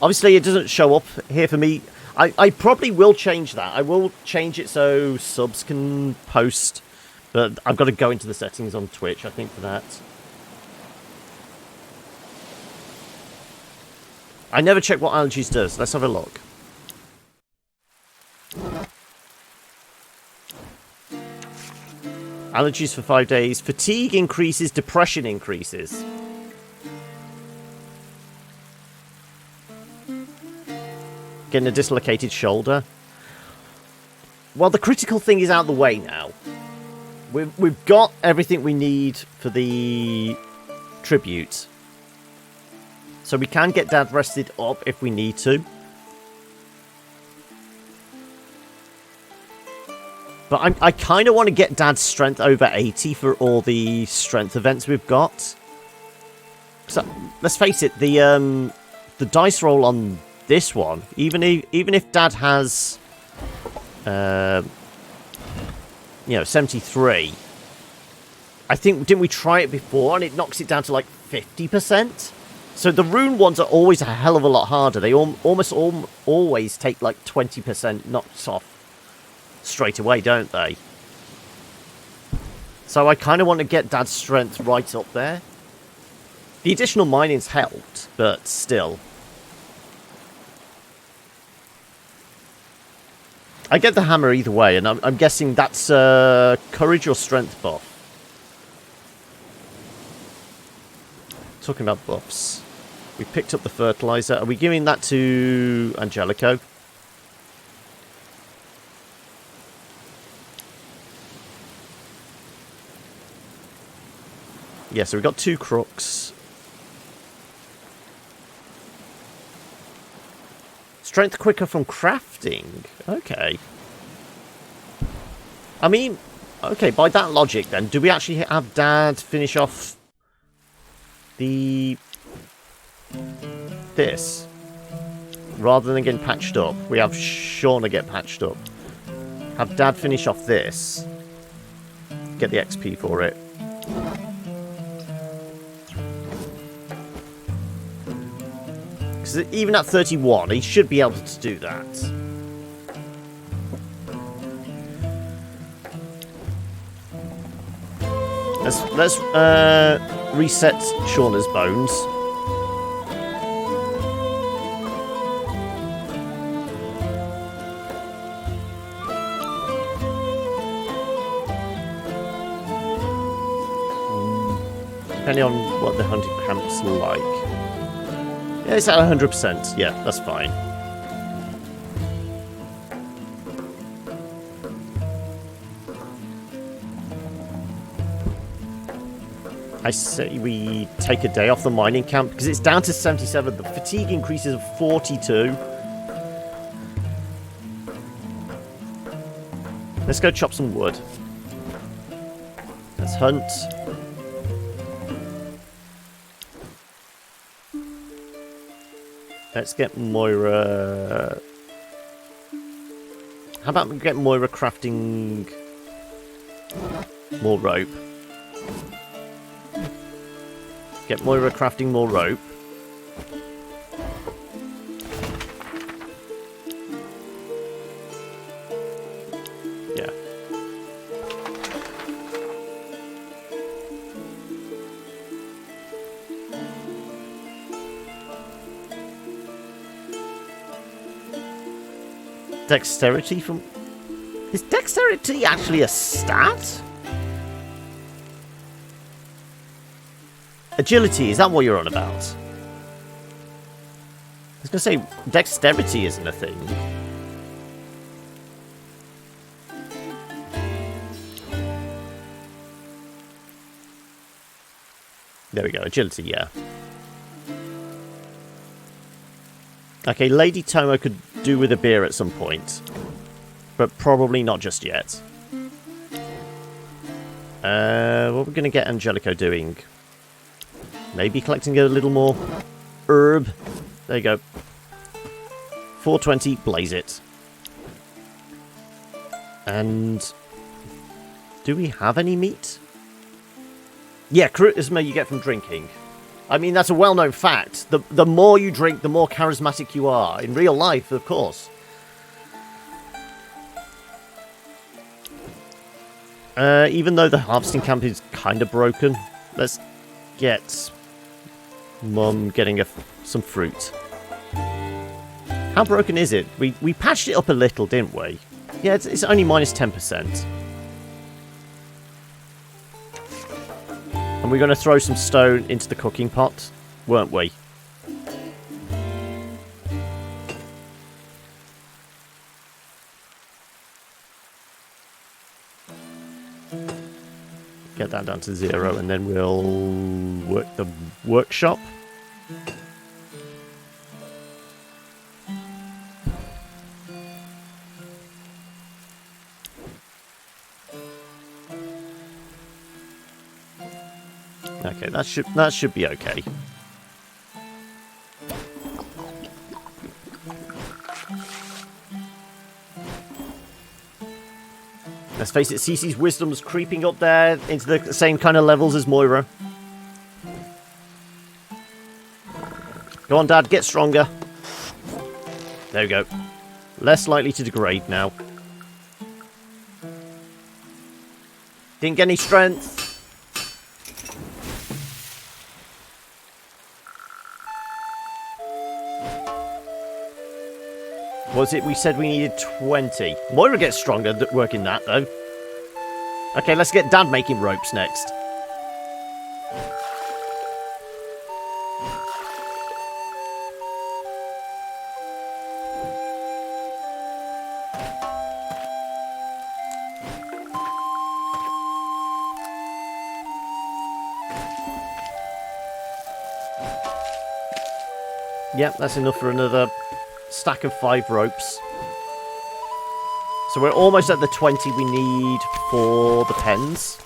Obviously, it doesn't show up here for me. I probably will change that. I will change it so subs can post. But I've got to go into the settings on Twitch, I think, for that. I never check what allergies does. Let's have a look. Allergies for 5 days. Fatigue increases, depression increases. Getting a dislocated shoulder. Well, the critical thing is out of the way now. We've got everything we need for the tribute. So we can get Dad rested up if we need to. But I kind of want to get Dad's strength over 80 for all the strength events we've got. So let's face it, the dice roll on this one, even if Dad has, 73. I think, didn't we try it before and it knocks it down to like 50%? So the rune ones are always a hell of a lot harder. They almost always take like 20% knocks off straight away, don't they? So I kind of want to get Dad's strength right up there. The additional mining's helped, but still. I get the hammer either way, and I'm guessing that's courage or strength buff. Talking about buffs. We picked up the fertilizer. Are we giving that to Angelico? Yeah, so we've got 2 crooks. Strength quicker from crafting. Okay. I mean, okay, by that logic then, do we actually have Dad finish off this? Rather than getting patched up, we have Shauna get patched up. Have Dad finish off this. Get the XP for it. Because even at 31, he should be able to do that. Let's reset Shauna's bones. Depending on what the hunting camp's like. Yeah, it's at 100%. Yeah, that's fine. I say we take a day off the mining camp because it's down to 77. The fatigue increases of 42. Let's go chop some wood. Let's hunt. Let's get Moira... How about we get Moira crafting more rope? Get Moira crafting more rope. Yeah. dexterity from... Is dexterity actually a stat? Agility, is that what you're on about? I was going to say, dexterity isn't a thing. There we go, agility, yeah. Okay, Lady Tomo could do with a beer at some point. But probably not just yet. What we're going to get Angelico doing? Maybe collecting a little more herb. There you go. 420, blaze it. And do we have any meat? Yeah, charisma you get from drinking. I mean, that's a well-known fact. The more you drink, the more charismatic you are. In real life, of course. Even though the harvesting camp is kind of broken, let's get Mum getting some fruit. How broken is it? We patched it up a little, didn't we? Yeah, it's only minus 10%. And we're going to throw some stone into the cooking pot, weren't we? Get that down to 0, and then we'll work the workshop. Okay, that should be okay. Let's face it, Cece's wisdom's creeping up there into the same kind of levels as Moira. Go on, Dad, get stronger. There we go. Less likely to degrade now. Didn't get any strength. Was it we said we needed 20? Moira gets stronger working that, though. Okay, let's get Dad making ropes next. Yep, that's enough for another stack of 5 ropes. So we're almost at the 20 we need for the pens.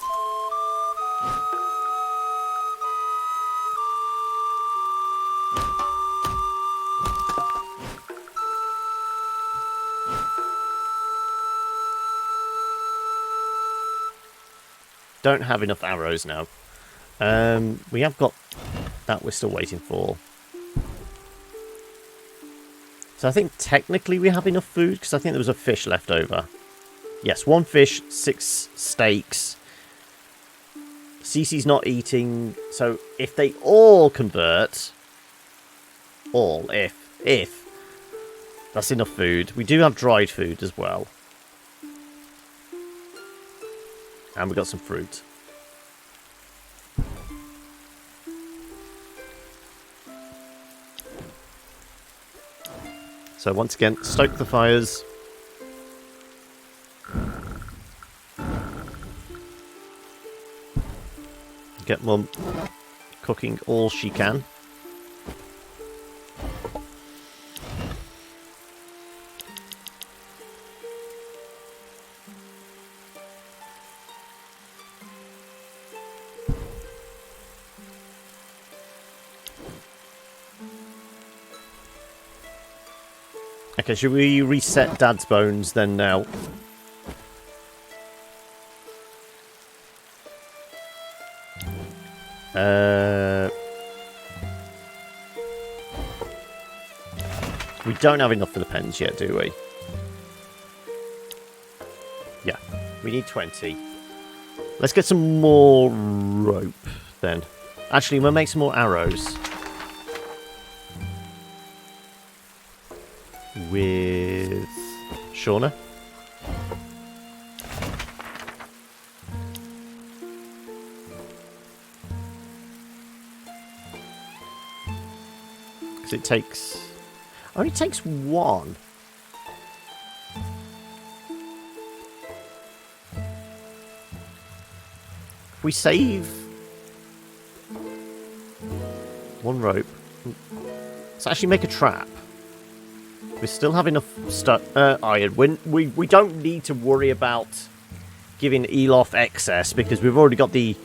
Don't have enough arrows now. We have got that we're still waiting for. So I think technically we have enough food, because I think there was a fish left over. Yes, 1 fish, 6 steaks. Cece's not eating, so if they all convert... if... That's enough food. We do have dried food as well. And we got some fruit. So once again, stoke the fires. Get Mum cooking all she can. Okay, should we reset Dad's bones then now? We don't have enough for the pens yet, do we? Yeah, we need 20. Let's get some more rope then. Actually, we'll make some more arrows. With Shauna? Because it takes... only takes one. If we save... one rope. Let's actually make a trap. We still have enough iron. We don't need to worry about giving Elof excess because we've already got the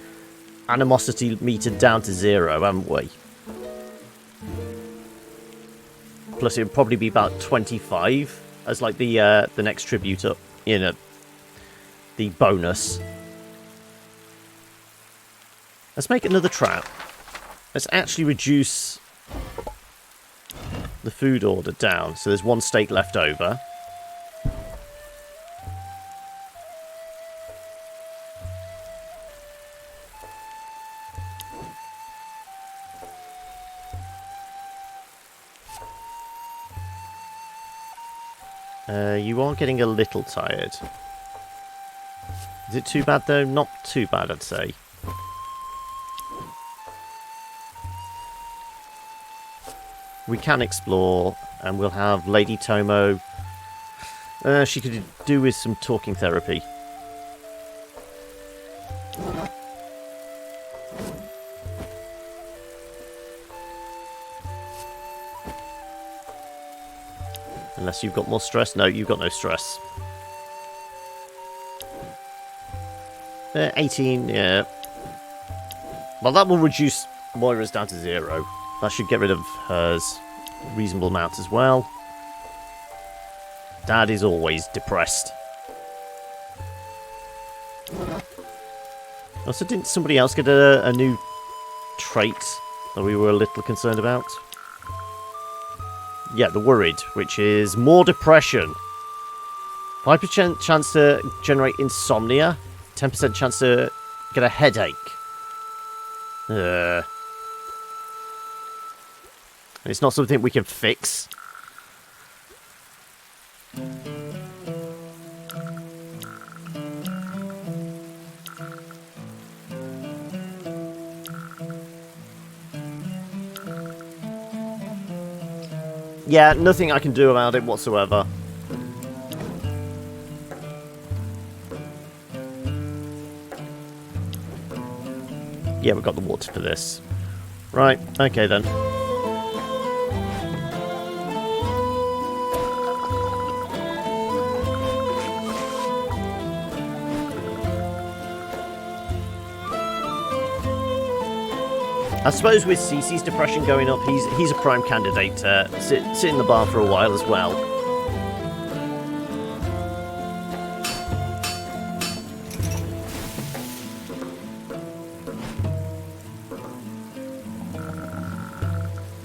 animosity meter down to 0, haven't we? Plus, it would probably be about 25 as like the next tribute up, you know, the bonus. Let's make another trap. Let's actually reduce the food order down. So there's 1 steak left over. You are getting a little tired. Is it too bad though? Not too bad, I'd say. We can explore, and we'll have Lady Tomo. She could do with some talking therapy. Unless you've got more stress. No, you've got no stress. 18, yeah. Well, that will reduce Moira's down to 0. That should get rid of hers a reasonable amount as well. Dad is always depressed. Also, didn't somebody else get a new trait that we were a little concerned about? Yeah, the worried, which is more depression. 5% chance to generate insomnia. 10% chance to get a headache. And it's not something we can fix. Yeah, nothing I can do about it whatsoever. Yeah, we've got the water for this. Right, okay then. I suppose with Cece's depression going up, he's a prime candidate to sit in the bar for a while as well.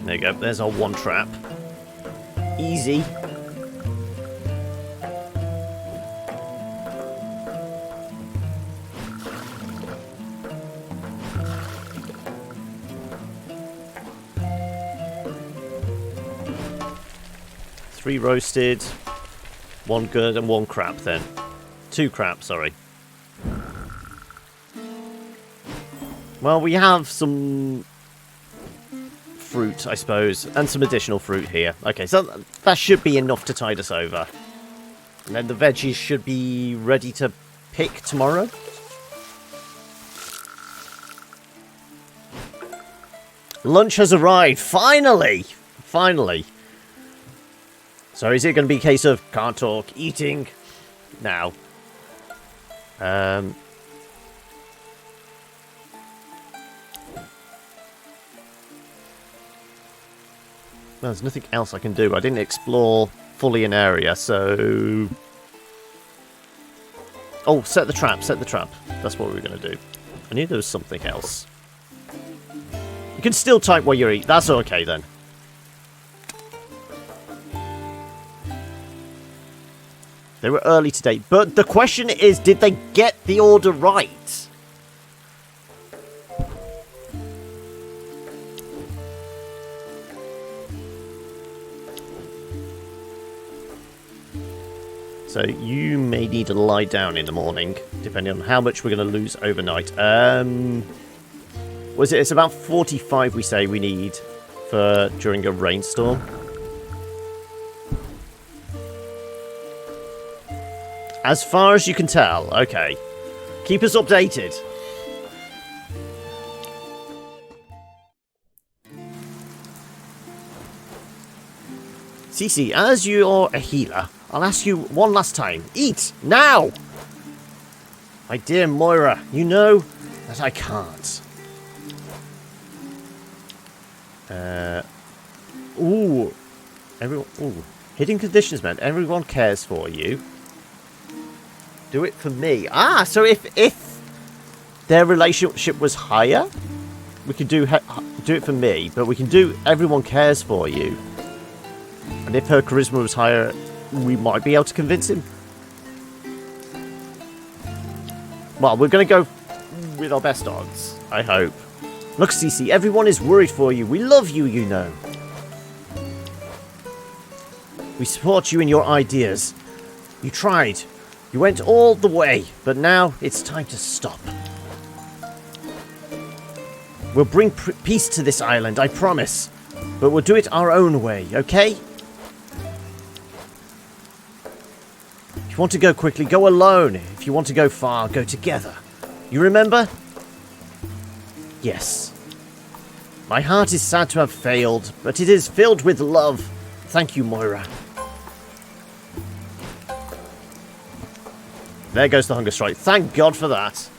There you go, there's our 1 trap. Easy. Three roasted, 1 good, and 1 crap then. 2 crap, sorry. Well, we have some fruit, I suppose, and some additional fruit here. Okay, so that should be enough to tide us over. And then the veggies should be ready to pick tomorrow. Lunch has arrived, finally! Finally. So is it going to be a case of can't talk, eating now? Well, there's nothing else I can do. I didn't explore fully an area, so... Oh, set the trap, set the trap. That's what we were going to do. I knew there was something else. You can still type while you eat. That's okay, then. They were early today. But the question is, did they get the order right? So you may need to lie down in the morning, depending on how much we're going to lose overnight. Was it? It's about 45 we say we need for during a rainstorm. As far as you can tell, okay. Keep us updated. Cece, as you're a healer, I'll ask you one last time. Eat! Now! My dear Moira, you know that I can't. Ooh. Everyone... Ooh. Hidden conditions meant everyone cares for you. Do it for me. Ah, so if their relationship was higher, we could do it for me, but we can do everyone cares for you. And if her charisma was higher, we might be able to convince him. Well, we're going to go with our best odds, I hope. Look, Cece, everyone is worried for you. We love you, you know. We support you in your ideas. You tried. You went all the way, but now it's time to stop. We'll bring peace to this island, I promise. But we'll do it our own way, okay? If you want to go quickly, go alone. If you want to go far, go together. You remember? Yes. My heart is sad to have failed, but it is filled with love. Thank you, Moira. There goes the hunger strike. Thank God for that.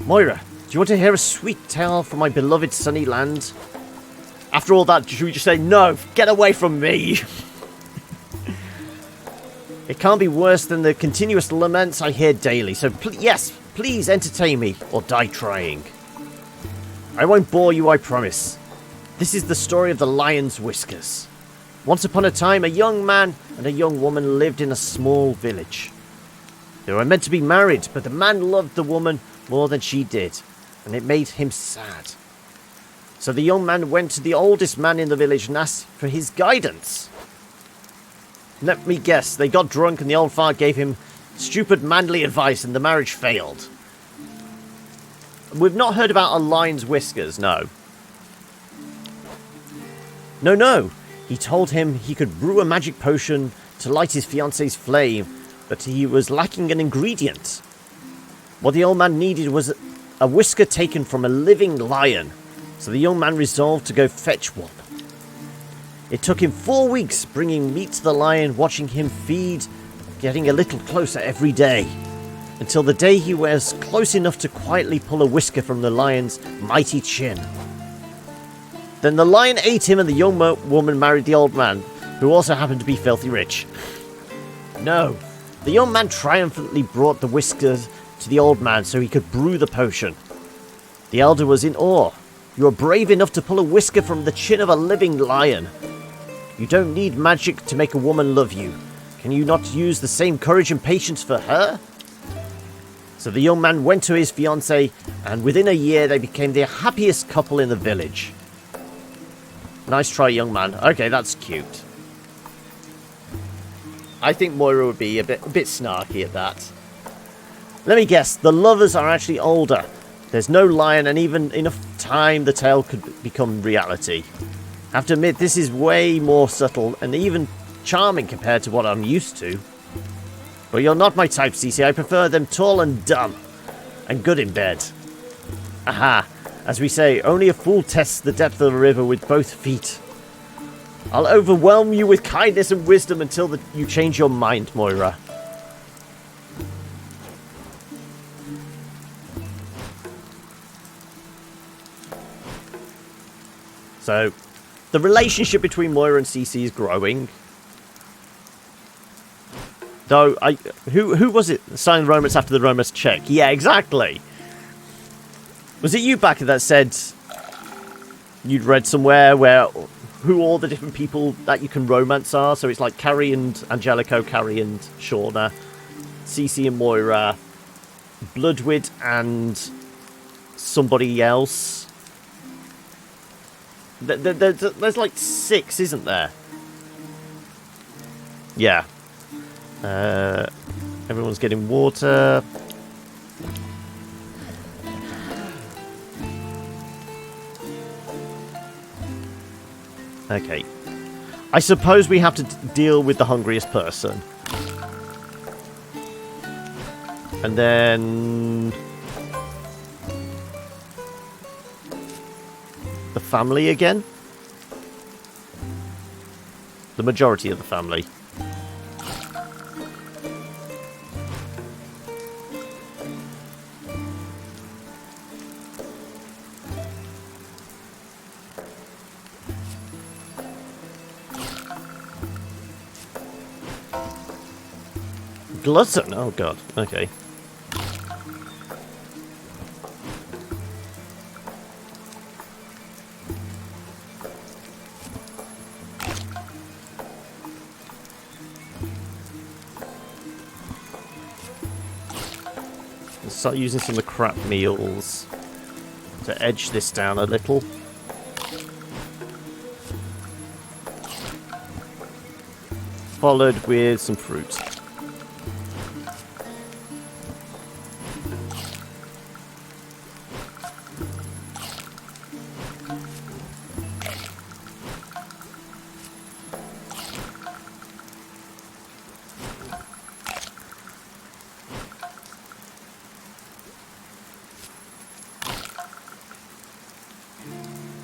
Moira, do you want to hear a sweet tale from my beloved sunny land? After all that, should we just say, no, get away from me? It can't be worse than the continuous laments I hear daily, so yes, please entertain me, or die trying. I won't bore you, I promise. This is the story of the Lion's Whiskers. Once upon a time, a young man and a young woman lived in a small village. They were meant to be married, but the man loved the woman more than she did, and it made him sad. So the young man went to the oldest man in the village and asked for his guidance. Let me guess, they got drunk and the old fart gave him stupid manly advice and the marriage failed. We've not heard about a lion's whiskers, no. No. He told him he could brew a magic potion to light his fiancée's flame, but he was lacking an ingredient. What the old man needed was a whisker taken from a living lion, so the young man resolved to go fetch one. It took him 4 weeks bringing meat to the lion, watching him feed, getting a little closer every day, until the day he was close enough to quietly pull a whisker from the lion's mighty chin. Then the lion ate him and the young woman married the old man, who also happened to be filthy rich. No, the young man triumphantly brought the whiskers to the old man so he could brew the potion. The elder was in awe. You are brave enough to pull a whisker from the chin of a living lion. You don't need magic to make a woman love you. Can you not use the same courage and patience for her? So the young man went to his fiancée, and within a year they became the happiest couple in the village. Nice try, young man. Okay, that's cute. I think Moira would be a bit snarky at that. Let me guess, the lovers are actually older. There's no lion, and even enough time the tale could become reality. I have to admit, this is way more subtle and even charming compared to what I'm used to. But you're not my type, Cece. I prefer them tall and dumb, and good in bed. Aha! As we say, only a fool tests the depth of the river with both feet. I'll overwhelm you with kindness and wisdom until you change your mind, Moira. So, the relationship between Moira and Cece is growing. Though, who was it signing the romance after the romance check? Yeah, exactly. Was it you, Backer, that said you'd read somewhere where who all the different people that you can romance are? So it's like Carrie and Angelico, Carrie and Shauna, Cece and Moira, Bloodwid and somebody else. There's like 6, isn't there? Yeah. Everyone's getting water. Okay. I suppose we have to deal with the hungriest person. And then... the family again? The majority of the family. Glutton? Oh god, okay. Let's start using some of the crap meals to edge this down a little. Followed with some fruit.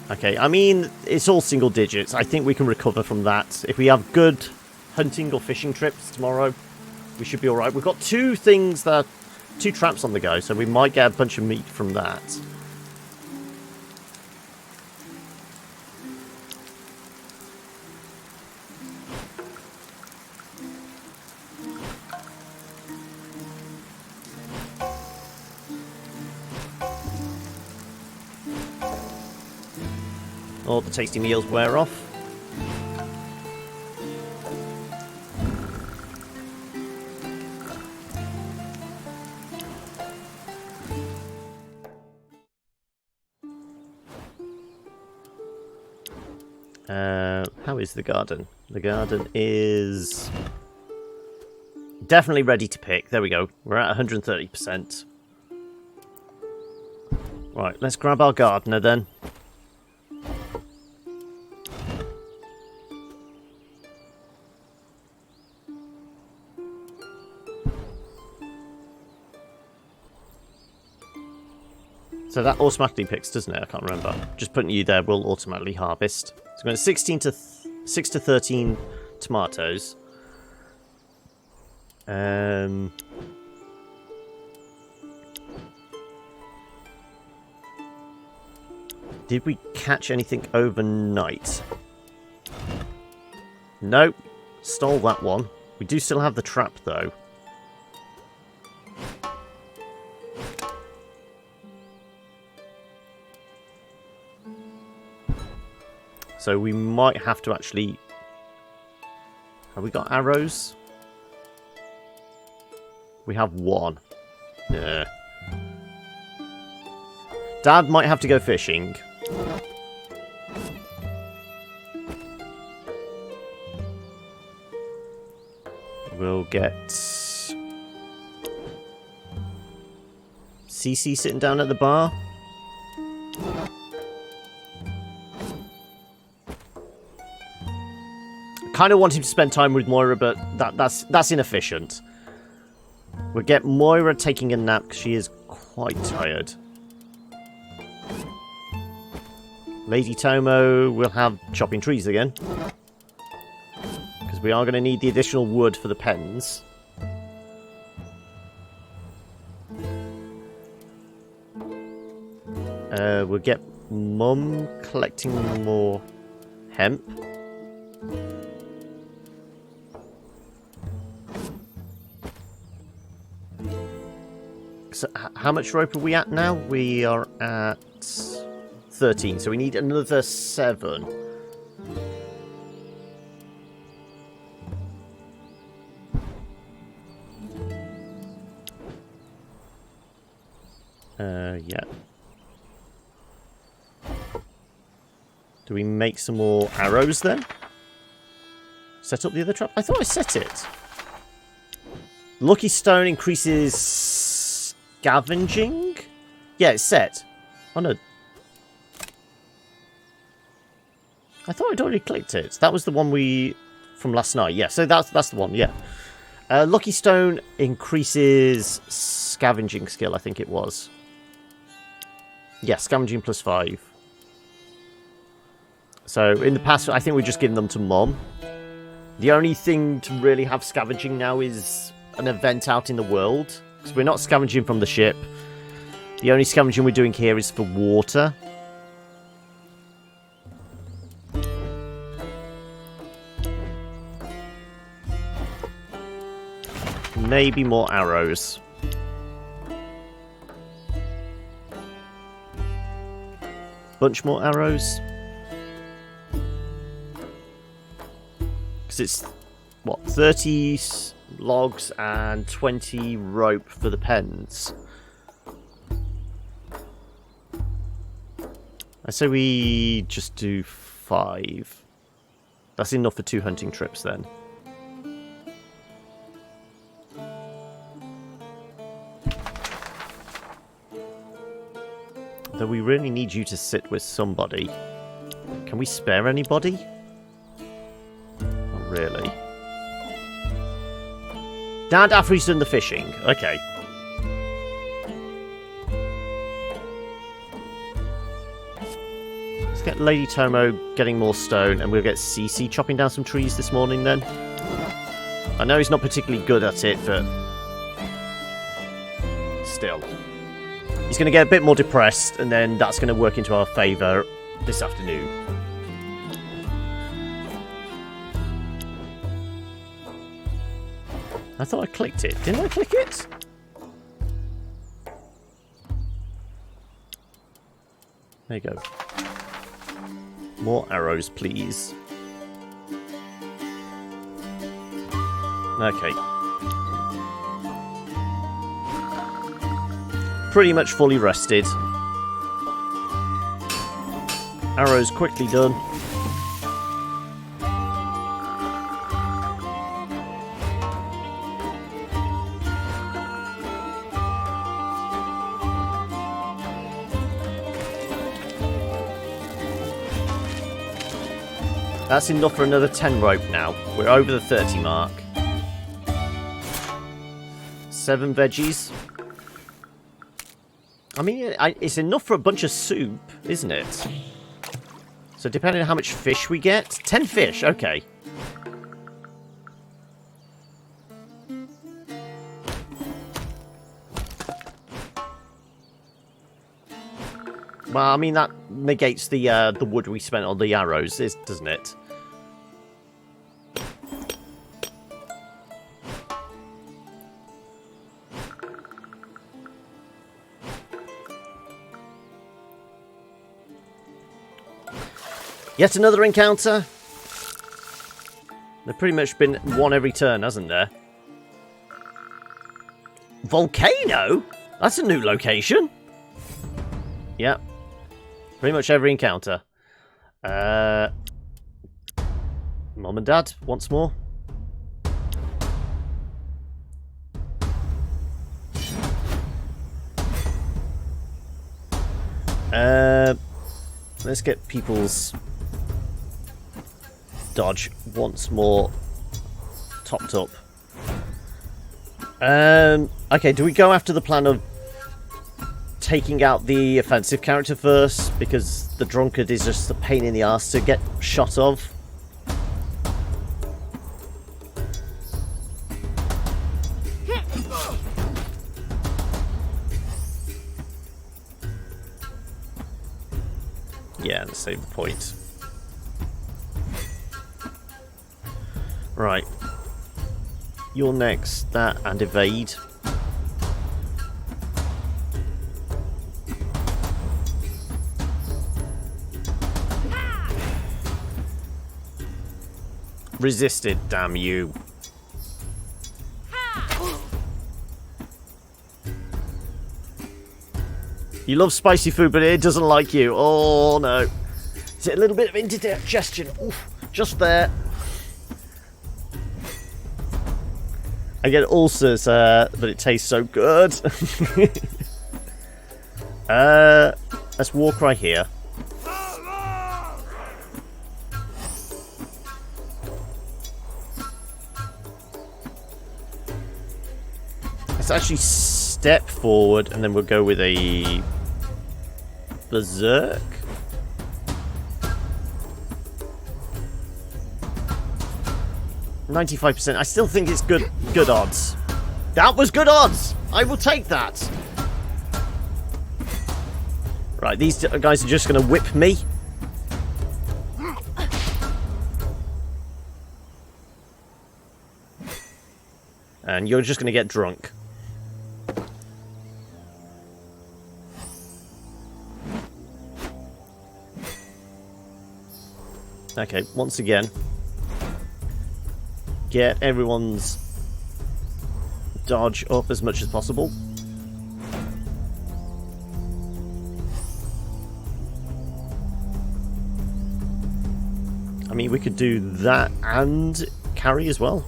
Okay, I mean, it's all single digits. I think we can recover from that. If we have good hunting or fishing trips tomorrow, we should be alright. We've got two traps on the go, so we might get a bunch of meat from that. All the tasty meals wear off. How is the garden? The garden is definitely ready to pick. There we go. We're at 130%. Right, let's grab our gardener then. So that automatically picks, doesn't it? I can't remember. Just putting you there will automatically harvest. So we're going to 6 to 13 tomatoes. Did we catch anything overnight? Nope. Stole that one. We do still have the trap though. So we might have to actually... Have we got arrows? We have one. Yeah. Dad might have to go fishing. We'll get... CC sitting down at the bar. Kind of want him to spend time with Moira, but that's inefficient. We'll get Moira taking a nap because she is quite tired. Lady Tomo will have chopping trees again. Because we are going to need the additional wood for the pens. We'll get Mum collecting more hemp. So how much rope are we at now? We are at 13, so we need another 7. Yeah. Do we make some more arrows then? Set up the other trap? I thought I set it. Lucky Stone increases scavenging? Yeah, it's set. Oh no. I thought I'd already clicked it. That was the one from last night. Yeah, so that's the one, yeah. Lucky Stone increases scavenging skill, I think it was. Yeah, scavenging +5. So, in the past, I think we've just given them to Mom. The only thing to really have scavenging now is an event out in the world. Because we're not scavenging from the ship. The only scavenging we're doing here is for water. Maybe more arrows. Bunch more arrows. Because it's, what, 30 logs and 20 rope for the pens. I say we just do 5. That's enough for 2 hunting trips then. Though we really need you to sit with somebody. Can we spare anybody? Not really. Dad, after he's done the fishing. Okay. Let's get Lady Tomo getting more stone, and we'll get Cece chopping down some trees this morning then. I know he's not particularly good at it, but still. He's going to get a bit more depressed, and then that's going to work into our favour this afternoon. I thought I clicked it. Didn't I click it? There you go. More arrows, please. Okay. Pretty much fully rested. Arrows quickly done. That's enough for another 10 rope now. We're over the 30 mark. 7 veggies. I mean, it's enough for a bunch of soup, isn't it? So depending on how much fish we get... 10 fish, okay. Well, I mean, that negates the wood we spent on the arrows, doesn't it? Yet another encounter. There's pretty much been one every turn, hasn't there? Volcano? That's a new location. Yep. Pretty much every encounter. Mom and Dad, once more. Let's get people's dodge once more topped up. Okay, do we go after the plan of taking out the offensive character first? Because the drunkard is just a pain in the arse to get shot of. Yeah, the same point. Right. You're next. That and evade. Resisted, damn you. You love spicy food, but it doesn't like you. Oh, no. Is it a little bit of indigestion? Oof, just there. I get ulcers, but it tastes so good. Let's walk right here. Let's actually step forward, and then we'll go with a berserk. %. I still think it's good odds. That was good odds. I will take that. Right, these guys are just going to whip me. And you're just going to get drunk. Okay, once again, get everyone's dodge up as much as possible. I mean, we could do that and carry as well.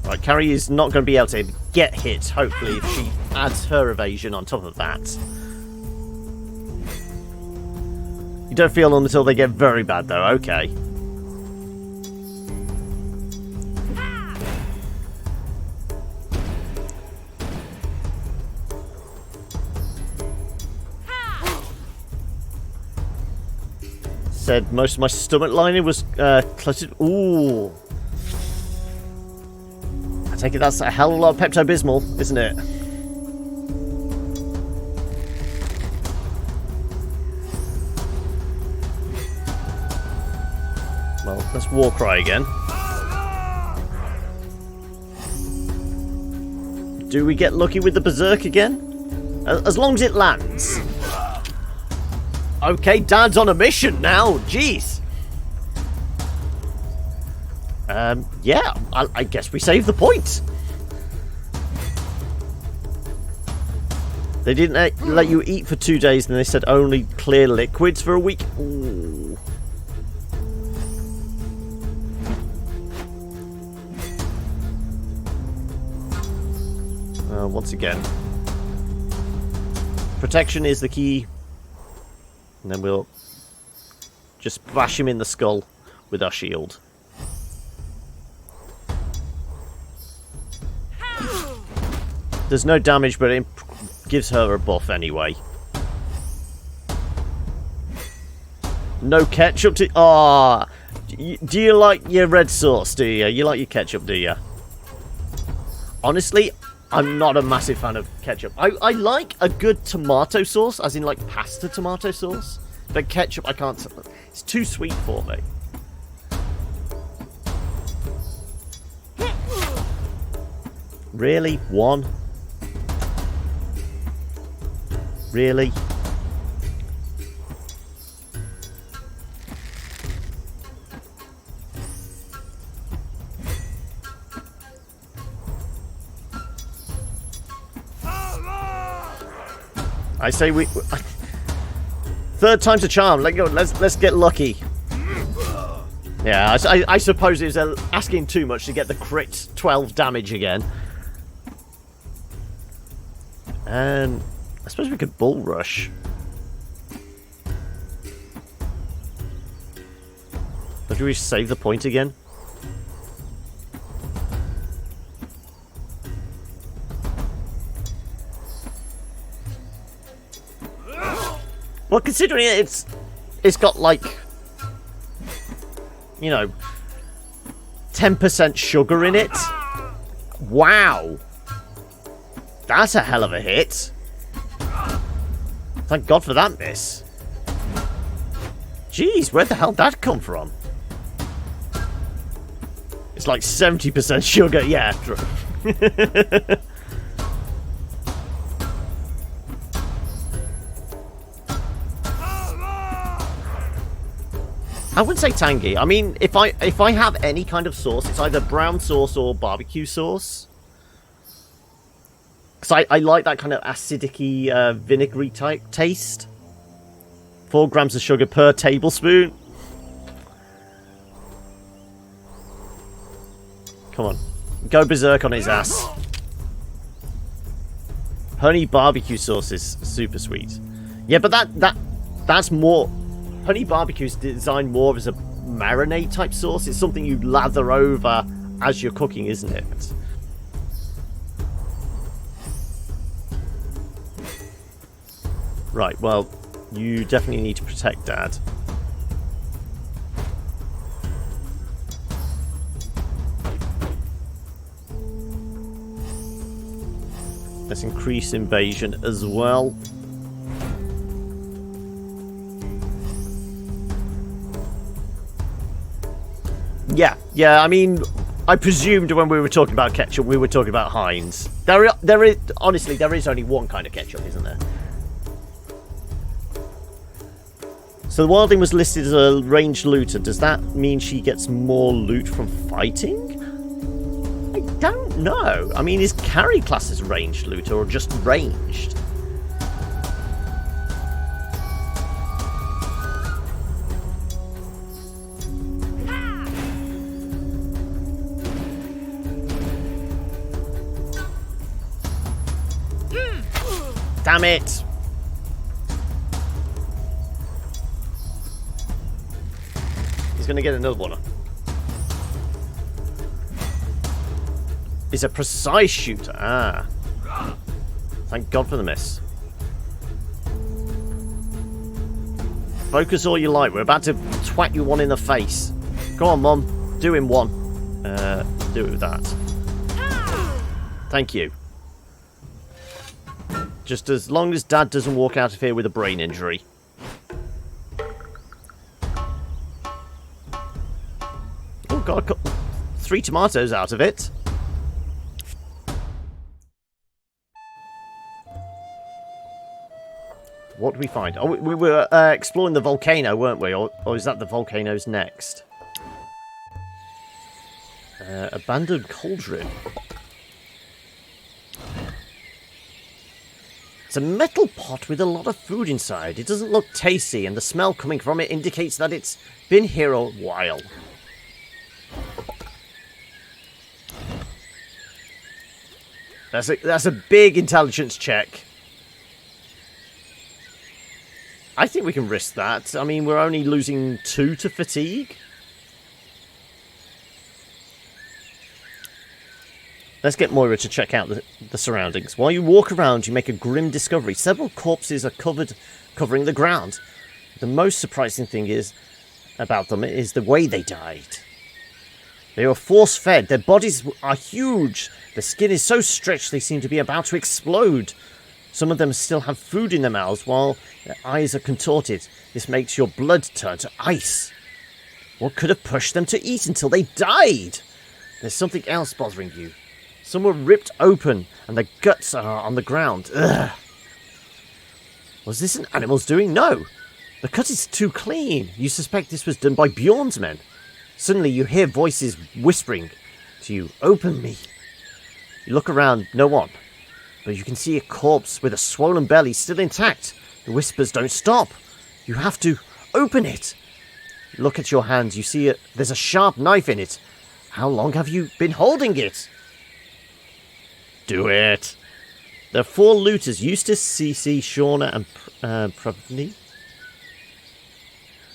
Right, Carrie is not going to be able to get hit, hopefully, if she adds her evasion on top of that. You don't feel them until they get very bad, though. Okay. Said most of my stomach lining was cluttered. Ooh. I take it that's a hell of a lot of Pepto-Bismol, isn't it? Well, let's war cry again. Do we get lucky with the berserk again? As long as it lands. Okay, Dad's on a mission now. Jeez. Yeah, I guess we saved the point. They didn't let you eat for 2 days, and they said only clear liquids for a week. Ooh. Once again, protection is the key. And then we'll just bash him in the skull with our shield. There's no damage, but it gives her a buff anyway. No ketchup to... Ah, do you like your red sauce, do you? You like your ketchup, do you? Honestly, I'm not a massive fan of ketchup. I like a good tomato sauce, as in like pasta tomato sauce. But ketchup, I can't... It's too sweet for me. Really? One? Really? I say we... Third time's a charm. Let's get lucky. Yeah, I suppose it was asking too much to get the crit 12 damage again. And I suppose we could bull rush. Or do we save the point again? Well, considering it's got like, you know, 10% sugar in it. Wow. That's a hell of a hit. Thank God for that miss. Jeez, where the hell did that come from? It's like 70% sugar, yeah. I wouldn't say tangy. I mean, if I have any kind of sauce, it's either brown sauce or barbecue sauce. Because I like that kind of acidic-y, vinegary type taste. 4 grams of sugar per tablespoon. Come on. Go berserk on his ass. Honey barbecue sauce is super sweet. Yeah, but that's more... Honey barbecue is designed more as a marinade type sauce. It's something you lather over as you're cooking, isn't it? Right, well, you definitely need to protect Dad. Let's increase invasion as well. Yeah, I mean, I presumed when we were talking about ketchup, we were talking about Heinz. Honestly, there is only one kind of ketchup, isn't there? So the wildling was listed as a ranged looter. Does that mean she gets more loot from fighting? I don't know. I mean, is Carrie classed as ranged looter or just ranged? Damn it! He's going to get another one. He's a precise shooter. Ah. Thank God for the miss. Focus all you like. We're about to twat you one in the face. Go on, Mom. Do him one. Do it with that. Thank you. Just as long as Dad doesn't walk out of here with a brain injury. Oh, God, I got 3 tomatoes out of it. What do we find? Oh, we were exploring the volcano, weren't we? Or is that the volcano's next? Abandoned cauldron. It's a metal pot with a lot of food inside. It doesn't look tasty, and the smell coming from it indicates that it's been here a while. That's a big intelligence check. I think we can risk that. I mean, we're only losing 2 to fatigue. Let's get Moira to check out the surroundings. While you walk around, you make a grim discovery. Several corpses are covering the ground. The most surprising thing about them is the way they died. They were force-fed. Their bodies are huge. Their skin is so stretched they seem to be about to explode. Some of them still have food in their mouths while their eyes are contorted. This makes your blood turn to ice. What could have pushed them to eat until they died? There's something else bothering you. Some were ripped open, and their guts are on the ground. Ugh. Was this an animal's doing? No. The cut is too clean. You suspect this was done by Bjorn's men. Suddenly you hear voices whispering to you, "Open me." You look around, no one. But you can see a corpse with a swollen belly still intact. The whispers don't stop. You have to open it. You look at your hand, you see there's a sharp knife in it. How long have you been holding it? Do it. There are 4 looters, Eustace, Cece, Shauna, and Pravni.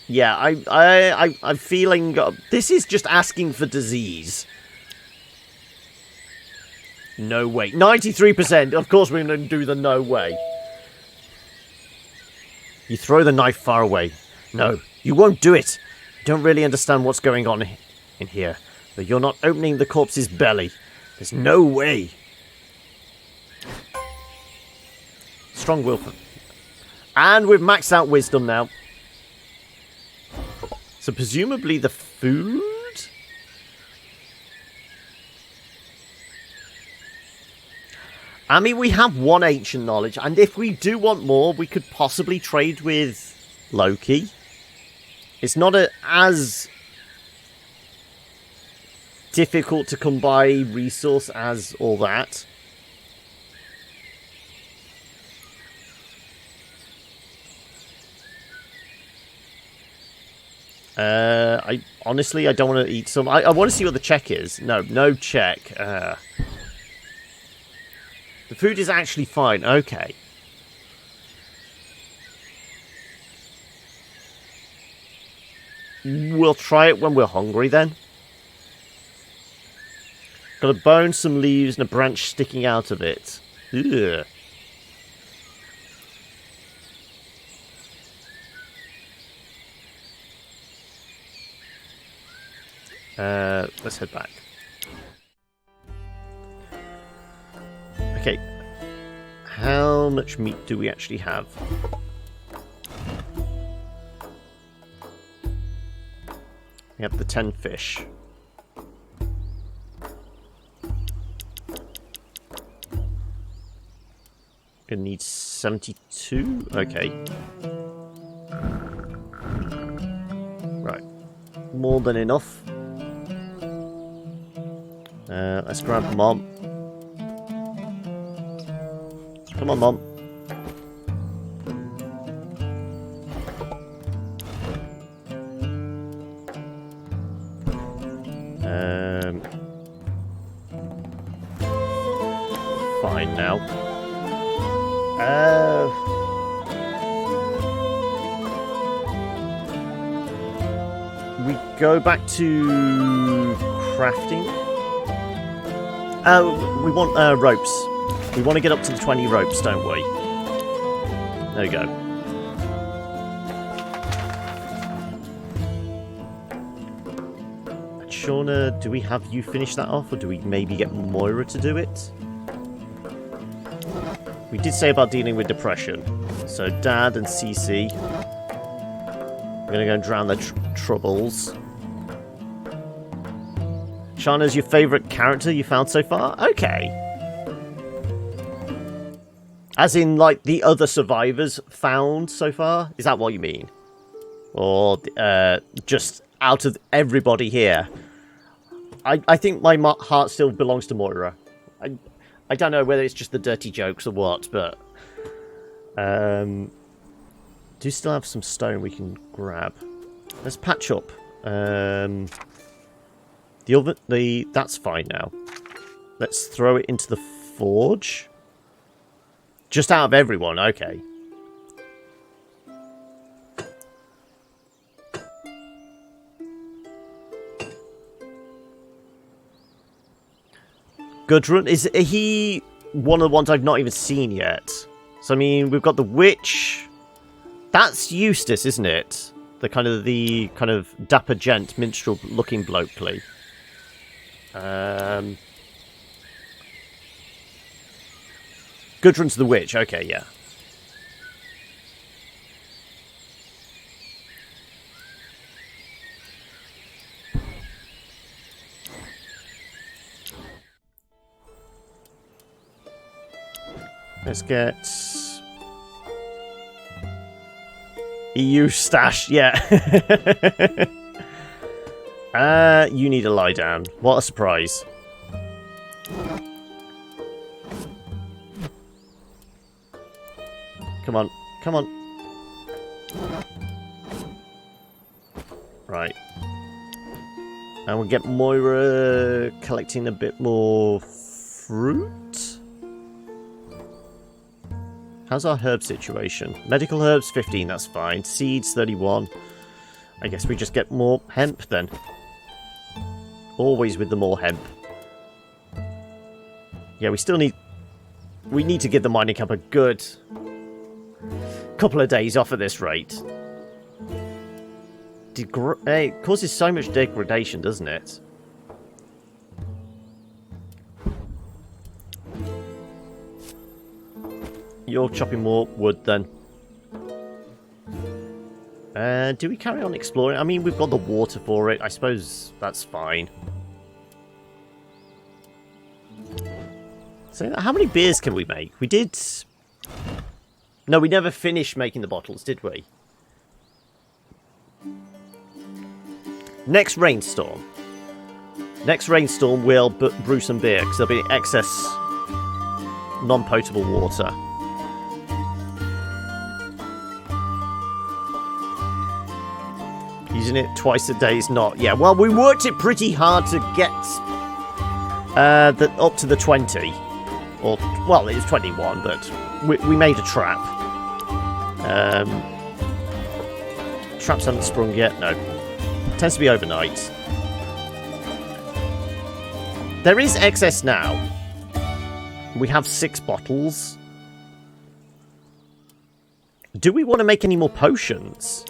Yeah, I'm feeling... this is just asking for disease. No way. 93%. Of course we're going to do the no way. You throw the knife far away. No, you won't do it. You don't really understand what's going on in here. But you're not opening the corpse's belly. There's no way. Strong will. And we've maxed out wisdom now. So presumably the food? I mean, we have 1 ancient knowledge, and if we do want more, we could possibly trade with Loki. It's not as difficult to come by resource as all that. I honestly, I don't want to eat some. I want to see what the check is. No check. The food is actually fine. Okay. We'll try it when we're hungry then. Got a bone, some leaves, and a branch sticking out of it. Ugh. Let's head back. Okay. How much meat do we actually have? We have the 10 fish. It needs 72? Okay. Right. More than enough. Let's grab Mom. Come on, Mom. Fine now. We go back to crafting. We want ropes. We want to get up to the 20 ropes, don't we? There we go. Shauna, do we have you finish that off, or do we maybe get Moira to do it? We did say about dealing with depression. So Dad and Cece. We're going to go and drown their troubles. Shauna's your favourite character you found so far? Okay. As in, like, the other survivors found so far? Is that what you mean? Or just out of everybody here? I think my heart still belongs to Moira. I don't know whether it's just the dirty jokes or what, but... do still have some stone we can grab. Let's patch up. The oven... That's fine now. Let's throw it into the forge. Just out of everyone, okay. Gudrun, is he one of the ones I've not even seen yet? So, I mean, we've got the witch. That's Eustace, isn't it? The kind of dapper gent, minstrel looking bloke, please. Gudrun's the witch, okay, yeah. Let's get... EU stash, yeah. You need to lie down. What a surprise. Come on, come on. Right. And we'll get Moira collecting a bit more fruit. How's our herb situation? Medical herbs 15, that's fine. Seeds 31. I guess we just get more hemp then. Always with the more hemp. Yeah, we still need... We need to give the mining camp a good couple of days off at this rate. It causes so much degradation, doesn't it? You're chopping more wood then. Do we carry on exploring? I mean, we've got the water for it. I suppose that's fine. So, how many beers can we make? We did... No, we never finished making the bottles, did we? Next rainstorm. Next rainstorm, we'll brew some beer, because there'll be excess non-potable water. Using it twice a day is not... Yeah, well, we worked it pretty hard to get up to the 20. Or, well, it was 21, but we made a trap. Traps haven't sprung yet. No. Tends to be overnight. There is excess now. We have 6 bottles. Do we want to make any more potions?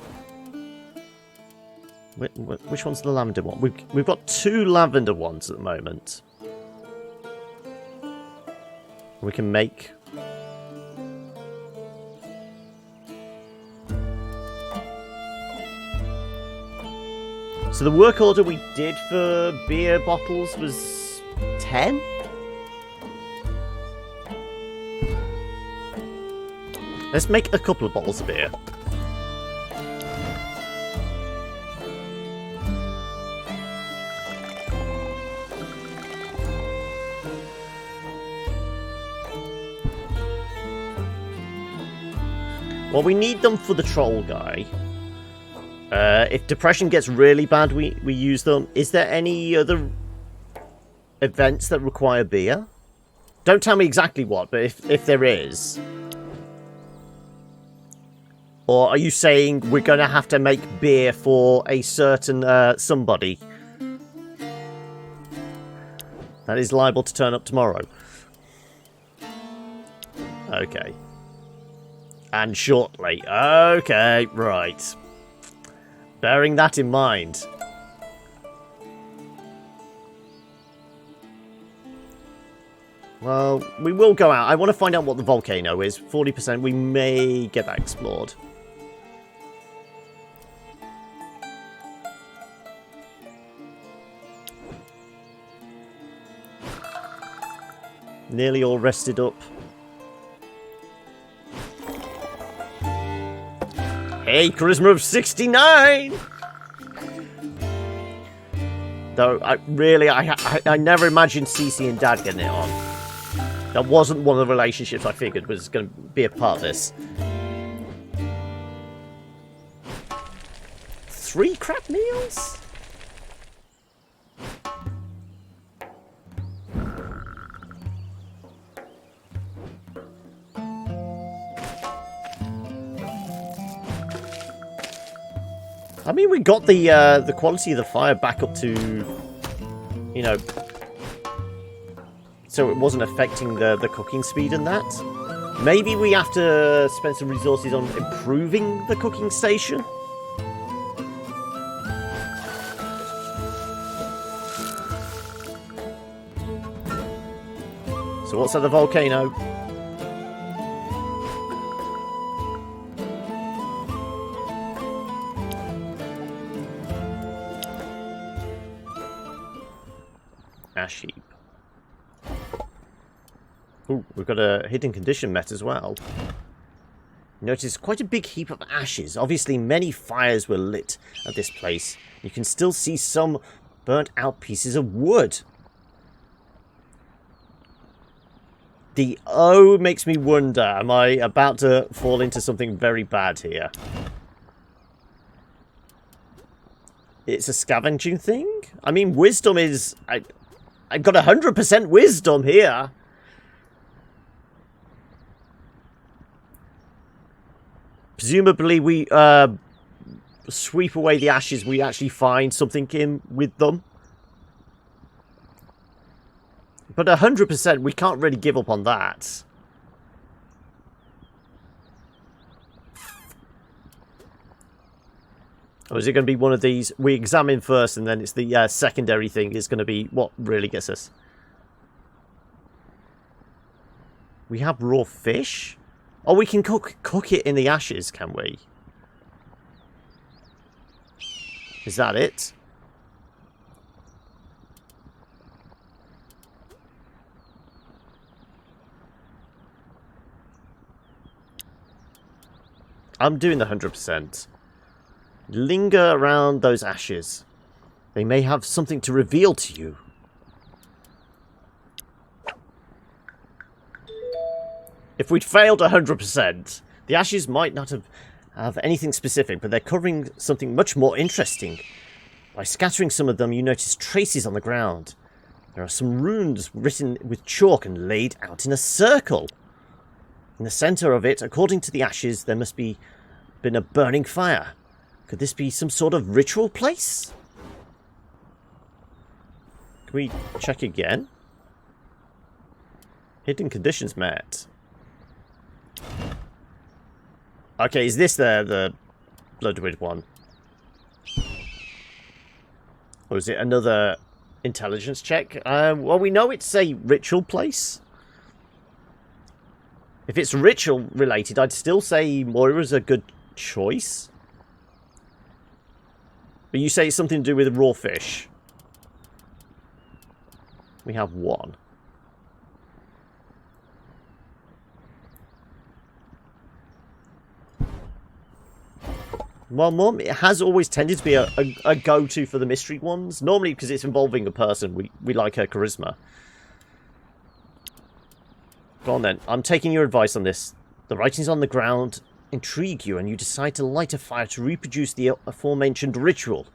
Which one's the lavender one? We've got 2 lavender ones at the moment. We can make... So the work order we did for beer bottles was 10? Let's make a couple of bottles of beer. Well, we need them for the troll guy. If depression gets really bad, we use them. Is there any other events that require beer? Don't tell me exactly what, but if there is... Or are you saying we're going to have to make beer for a certain somebody that is liable to turn up tomorrow? Okay. And shortly. Okay, right. Bearing that in mind. Well, we will go out. I want to find out what the volcano is. 40%. We may get that explored. Nearly all rested up. Hey, charisma of 69! Though, I never imagined Cece and Dad getting it on. That wasn't one of the relationships I figured was going to be a part of this. 3 crap meals? I mean, we got the quality of the fire back up to, you know, so it wasn't affecting the cooking speed and that. Maybe we have to spend some resources on improving the cooking station. So what's at the volcano? Ash heap. Ooh, we've got a hidden condition met as well. Notice quite a big heap of ashes. Obviously, many fires were lit at this place. You can still see some burnt out pieces of wood. The O makes me wonder, am I about to fall into something very bad here? It's a scavenging thing? I mean, wisdom is... I've got 100% wisdom here. Presumably we sweep away the ashes, we actually find something in with them. But 100%, we can't really give up on that. Or is it going to be one of these, we examine first and then it's the secondary thing is going to be what really gets us? We have raw fish? Oh, we can cook it in the ashes, can we? Is that it? I'm doing the 100%. Linger around those ashes. They may have something to reveal to you. If we'd failed 100%, the ashes might not have have anything specific, but they're covering something much more interesting. By scattering some of them, you notice traces on the ground. There are some runes written with chalk and laid out in a circle. In the centre of it, according to the ashes, there must be been a burning fire. Could this be some sort of ritual place? Can we check again? Hidden conditions met. Okay, is this the Bloodwood one? Or is it another intelligence check? Well, we know it's a ritual place. If it's ritual related, I'd still say Moira's a good choice. But you say it's something to do with raw fish. We have one. Well, Mum, it has always tended to be a go-to for the mystery ones. Normally because it's involving a person. We like her charisma. Go on then. I'm taking your advice on this. The writings on the ground intrigue you and you decide to light a fire to reproduce the aforementioned ritual.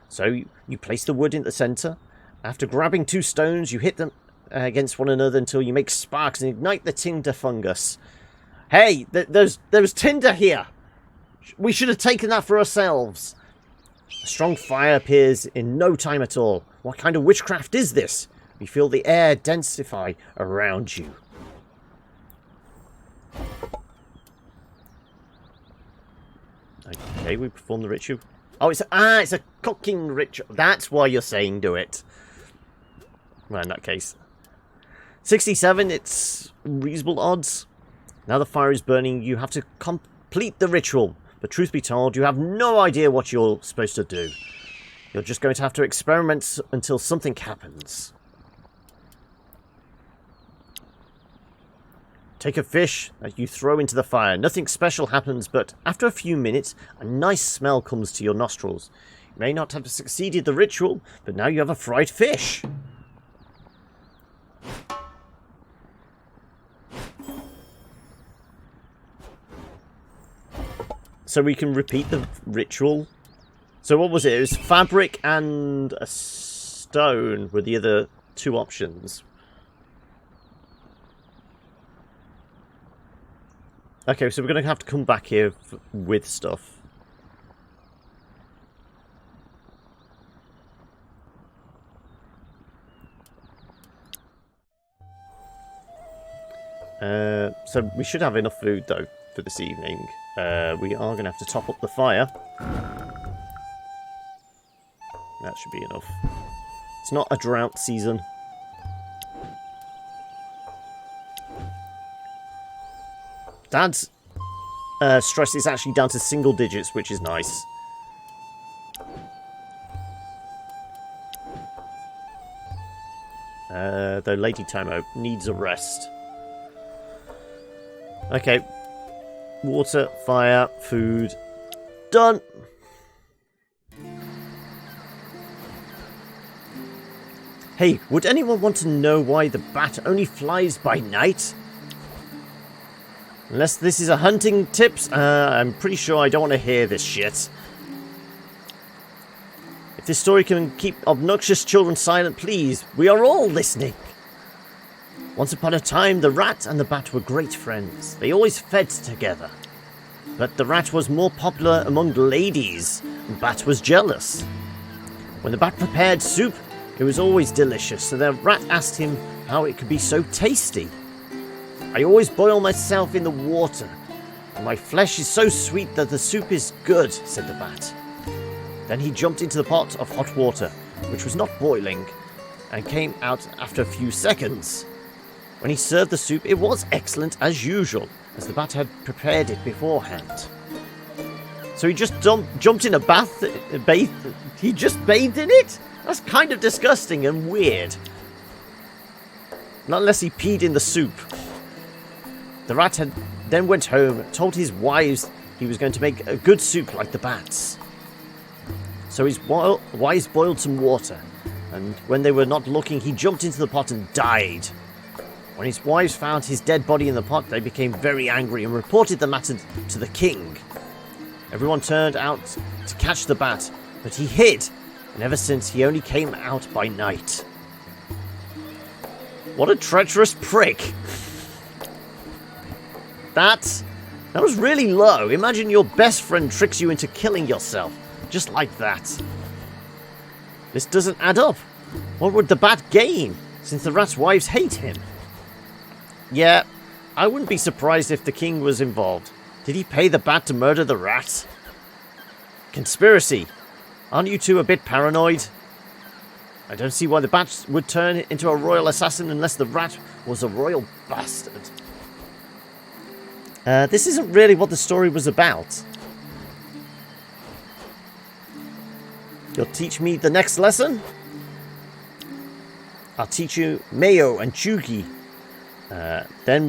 So you place the wood in the centre. After grabbing 2 stones, you hit them against one another until you make sparks and ignite the tinder fungus. Hey, there's tinder here! We should have taken that for ourselves. A strong fire appears in no time at all. What kind of witchcraft is this? You feel the air densify around you. Okay, we perform the ritual. Oh, it's a cooking ritual. That's why you're saying do it. Well, in that case. 67, it's reasonable odds. Now the fire is burning, you have to complete the ritual. But truth be told, you have no idea what you're supposed to do. You're just going to have to experiment until something happens. Take a fish that you throw into the fire. Nothing special happens, but after a few minutes, a nice smell comes to your nostrils. You may not have succeeded the ritual, but now you have a fried fish. So we can repeat the ritual. So what was it? It was fabric and a stone were the other 2 options. Okay, so we're going to have to come back here with stuff. So we should have enough food, though, for this evening. We are going to have to top up the fire. That should be enough. It's not a drought season. Dad's stress is actually down to single digits, which is nice. Though Lady Tomo needs a rest. Okay. Water, fire, food. Done! Hey, would anyone want to know why the bat only flies by night? Unless this is a hunting tips, I'm pretty sure I don't want to hear this shit. If this story can keep obnoxious children silent, please, we are all listening. Once upon a time, the rat and the bat were great friends. They always fed together. But the rat was more popular among ladies, and bat was jealous. When the bat prepared soup, it was always delicious, so the rat asked him how it could be so tasty. I always boil myself in the water, and my flesh is so sweet that the soup is good, said the bat. Then he jumped into the pot of hot water, which was not boiling, and came out after a few seconds. When he served the soup, it was excellent as usual, as the bat had prepared it beforehand. So he just jumped in a bath, he just bathed in it? That's kind of disgusting and weird. Not unless he peed in the soup. The rat then went home and told his wives he was going to make a good soup like the bat's. So his wives boiled some water, and when they were not looking, he jumped into the pot and died. When his wives found his dead body in the pot, they became very angry and reported the matter to the king. Everyone turned out to catch the bat, but he hid, and ever since he only came out by night. What a treacherous prick. That was really low. Imagine your best friend tricks you into killing yourself, just like that. This doesn't add up. What would the bat gain, since the rat's wives hate him? Yeah, I wouldn't be surprised if the king was involved. Did he pay the bat to murder the rat? Conspiracy. Aren't you two a bit paranoid? I don't see why the bat would turn into a royal assassin unless the rat was a royal bastard. This isn't really what the story was about. You'll teach me the next lesson? I'll teach you Mayo and Chugi. Then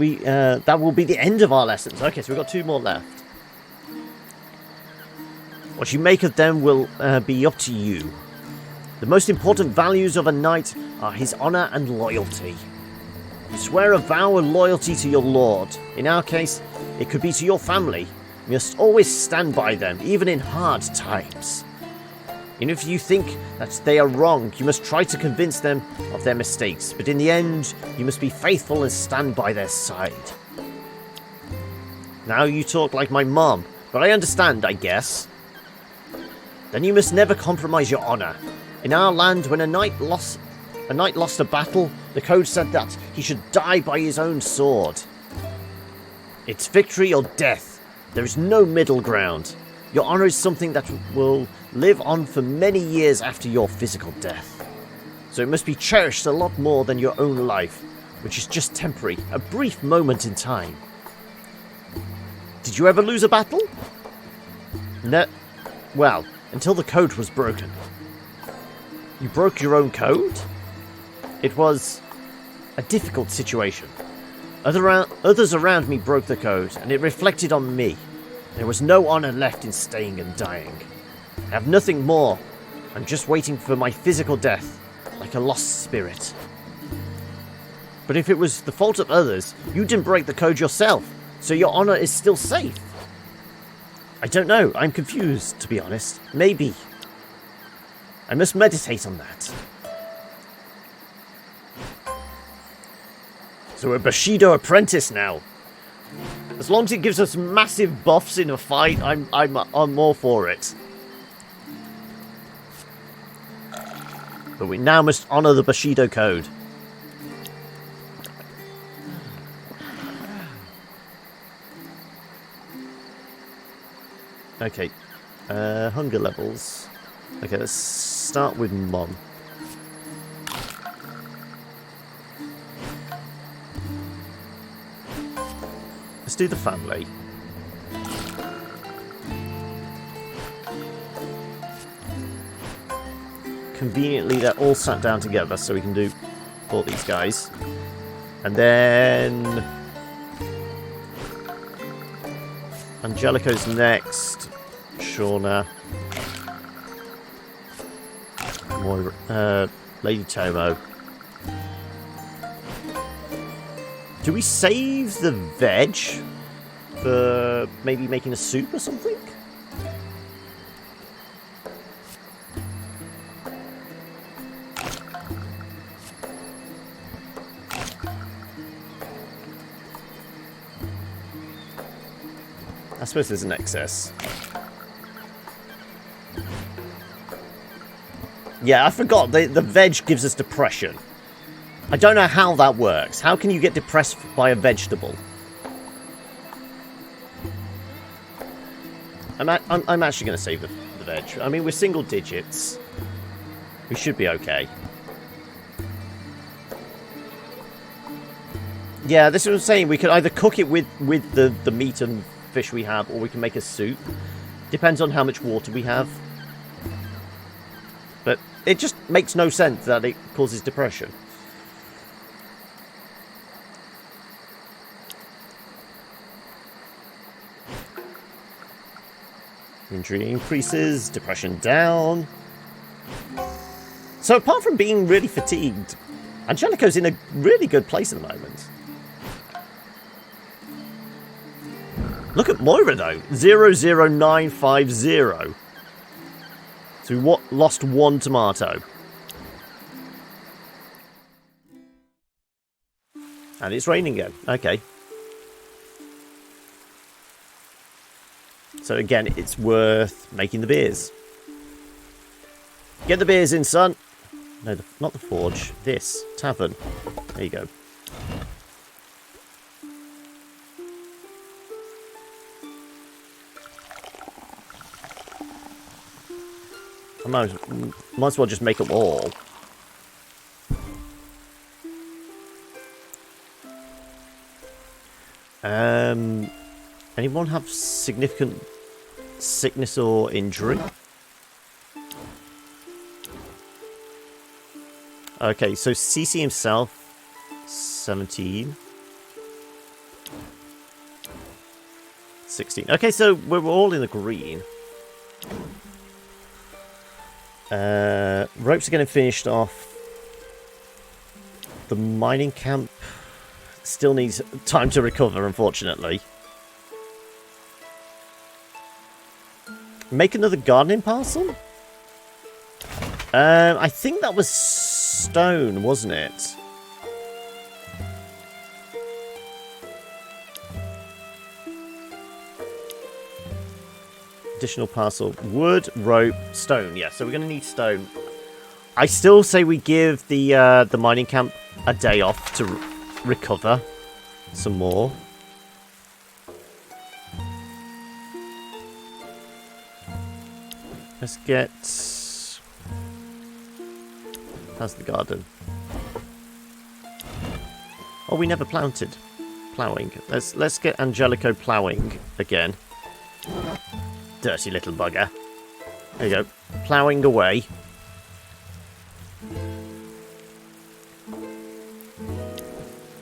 that will be the end of our lessons. Okay, so we've got 2 more left. What you make of them will be up to you. The most important values of a knight are his honor and loyalty. You swear a vow of loyalty to your lord. In our case, it could be to your family. You must always stand by them, even in hard times. And if you think that they are wrong, you must try to convince them of their mistakes. But in the end, you must be faithful and stand by their side. Now you talk like my mom, but I understand, I guess. Then you must never compromise your honor. In our land, when a knight lost a battle, the code said that he should die by his own sword. It's victory or death. There is no middle ground. Your honor is something that will live on for many years after your physical death. So it must be cherished a lot more than your own life, which is just temporary, a brief moment in time. Did you ever lose a battle? No. Well, until the code was broken. You broke your own code? It was a difficult situation. Others around me broke the code, and it reflected on me. There was no honor left in staying and dying. I have nothing more. I'm just waiting for my physical death, like a lost spirit. But if it was the fault of others, you didn't break the code yourself, so your honor is still safe. I don't know. I'm confused, to be honest. Maybe. I must meditate on that. So we're Bushido apprentice now. As long as it gives us massive buffs in a fight, I'm all for it. But we now must honor the Bushido code. Okay. Hunger levels. Okay, let's start with Mom. Let's do the family. Conveniently, they're all sat down together, so we can do all these guys. And then Angelico's next. Shauna. Moira, Lady Tomo. Do we save the veg for maybe making a soup or something? I suppose there's an excess. Yeah, I forgot. The veg gives us depression. I don't know how that works. How can you get depressed by a vegetable? I'm actually going to save the veg. I mean, we're single digits. We should be okay. Yeah, this is what I'm saying. We could either cook it with the meat and fish we have, or we can make a soup. Depends on how much water we have. But it just makes no sense that it causes depression. Injury increases, depression down. So apart from being really fatigued, Angelico's in a really good place at the moment. Look at Moira, though. 00950. So we lost 1 tomato. And it's raining again. Okay. So again, it's worth making the beers. Get the beers in, son. No, not the forge. This. Tavern. There you go. I might as well just make them all. Anyone have significant sickness or injury? Okay, so CC himself, 17. 16. Okay, so we're all in the green. Ropes are getting finished off. The mining camp still needs time to recover, unfortunately. Make another gardening parcel? I think that was stone, wasn't it? Additional parcel. Wood, rope, stone. Yeah, so we're going to need stone. I still say we give the mining camp a day off to recover some more. Let's get... How's the garden? Oh, we never planted. Ploughing. Let's get Angelico ploughing again. Dirty little bugger. There you go. Ploughing away.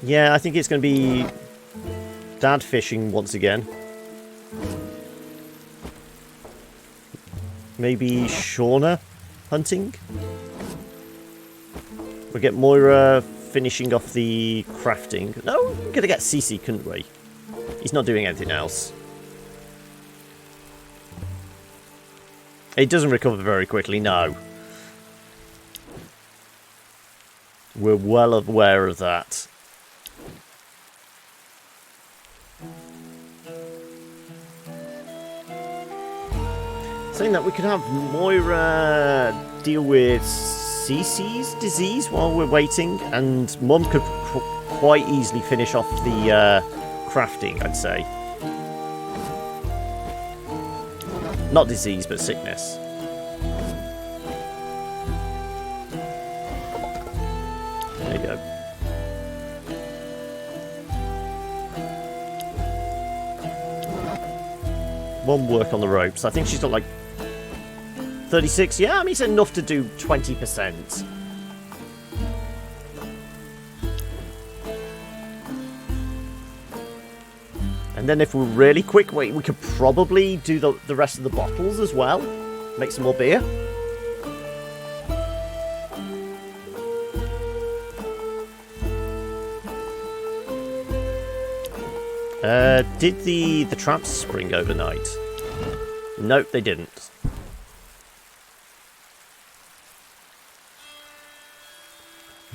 Yeah, I think it's going to be Dad fishing once again. Maybe Shauna hunting? We'll get Moira finishing off the crafting. No, we could get CC, couldn't we? He's not doing anything else. It doesn't recover very quickly, no. We're well aware of that. Saying that we could have Moira deal with CC's disease while we're waiting, and Mum could quite easily finish off the crafting, I'd say. Not disease, but sickness. There you go. One work on the ropes. I think she's got like 36. Yeah, I mean, it's enough to do 20%. And then if we're really quick, we could probably do the rest of the bottles as well. Make some more beer. Did the traps spring overnight? Nope, they didn't.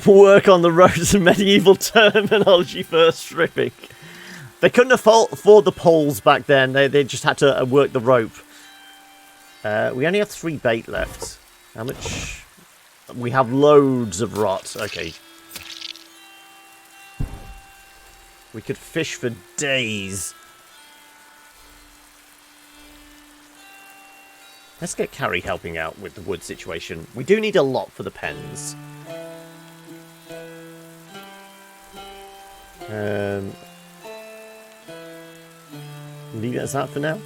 Work on the roads and medieval terminology first stripping. They couldn't afford the poles back then. They just had to work the rope. We only have 3 bait left. How much? We have loads of rot. Okay. We could fish for days. Let's get Carrie helping out with the wood situation. We do need a lot for the pens. Leave it as that for now.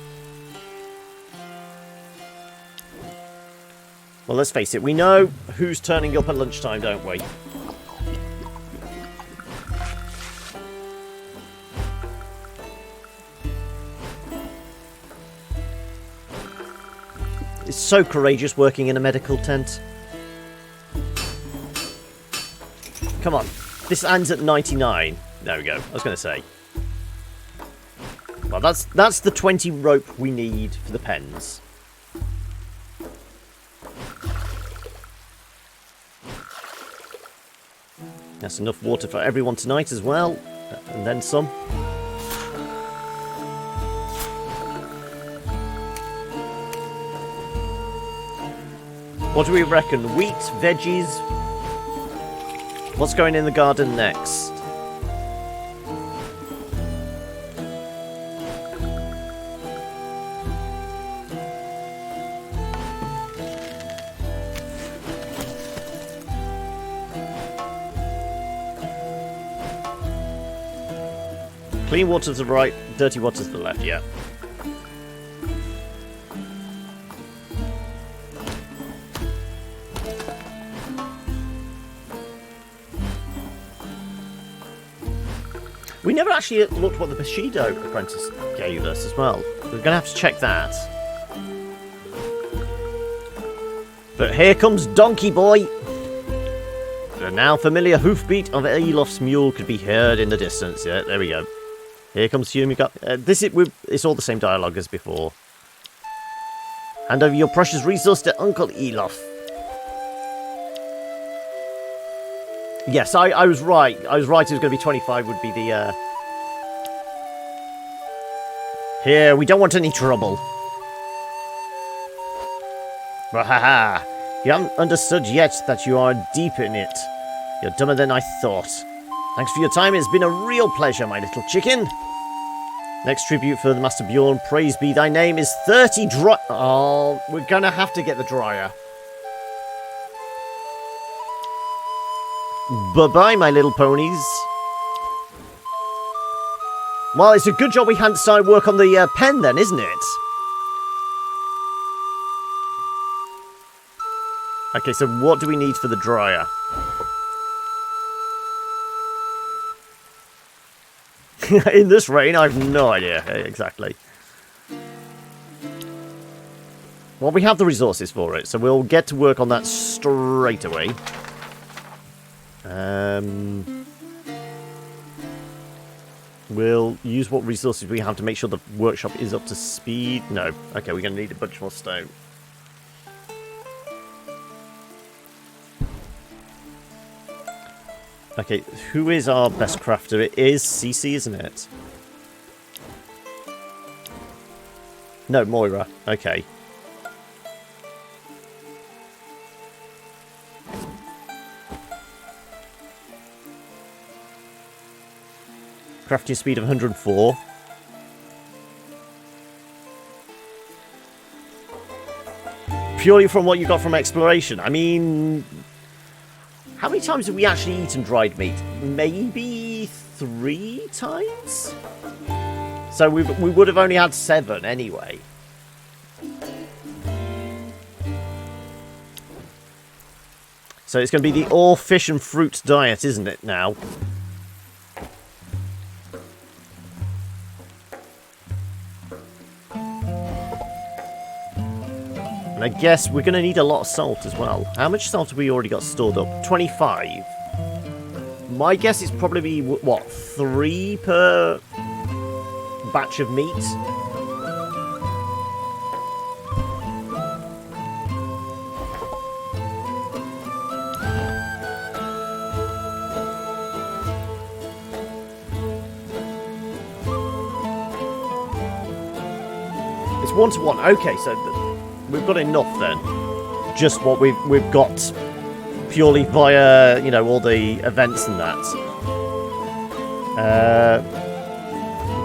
Well, let's face it. We know who's turning up at lunchtime, don't we? It's so courageous working in a medical tent. Come on. This ends at 99. There we go. I was going to say. Well, that's the 20 rope we need for the pens. That's enough water for everyone tonight as well, and then some. What do we reckon? Wheat, veggies. What's going in the garden next? Clean water to the right, dirty water to the left, yeah. We never actually looked what the Bushido apprentice gave us as well. We're going to have to check that. But here comes Donkey Boy. The now familiar hoofbeat of Elof's mule could be heard in the distance. Yeah, there we go. Here comes Hume. It's all the same dialogue as before. Hand over your precious resource to Uncle Elof. Yes, I was right. I was right. It was going to be 25 would be the... Here, we don't want any trouble. Wahaha. You haven't understood yet that you are deep in it. You're dumber than I thought. Thanks for your time. It's been a real pleasure, my little chicken. Next tribute for the Master Bjorn. Praise be thy name is 30 dry... Oh, we're going to have to get the dryer. Bye-bye, my little ponies. Well, it's a good job we hadn't started work on the pen then, isn't it? Okay, so what do we need for the dryer? In this rain, I have no idea exactly. Well, we have the resources for it, so we'll get to work on that straight away. We'll use what resources we have to make sure the workshop is up to speed. No. Okay, we're going to need a bunch more stone. Okay, who is our best crafter? It is Cece, isn't it? No, Moira. Okay. Crafting speed of 104. Purely from what you got from exploration. I mean... How many times have we actually eaten dried meat? Maybe 3 times? So we would have only had 7 anyway. So it's going to be the all fish and fruit diet, isn't it, now? I guess we're going to need a lot of salt as well. How much salt have we already got stored up? 25. My guess is probably, what, 3 per batch of meat? It's 1 to 1. Okay, so... We've got enough then. Just what we've got purely via, you know, all the events and that.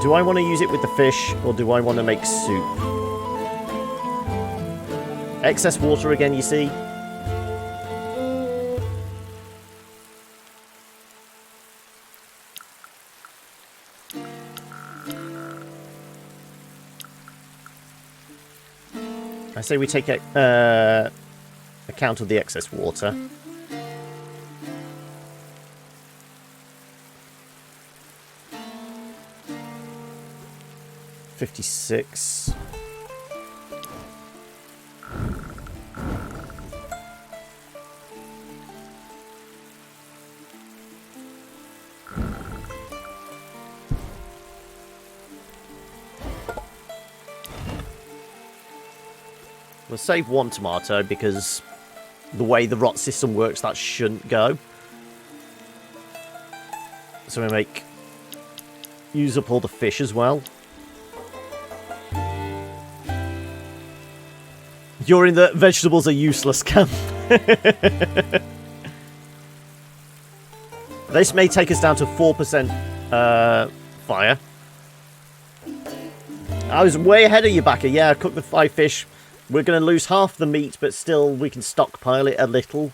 Do I want to use it with the fish or do I want to make soup? Excess water again, you see. I say we take account of the excess water. $56. We'll save 1 tomato because the way the rot system works, that shouldn't go. So we use up all the fish as well. You're in the vegetables are useless camp. This may take us down to 4% fire. I was way ahead of you, Backer. Yeah, I cooked the 5 fish. We're going to lose half the meat, but still we can stockpile it a little.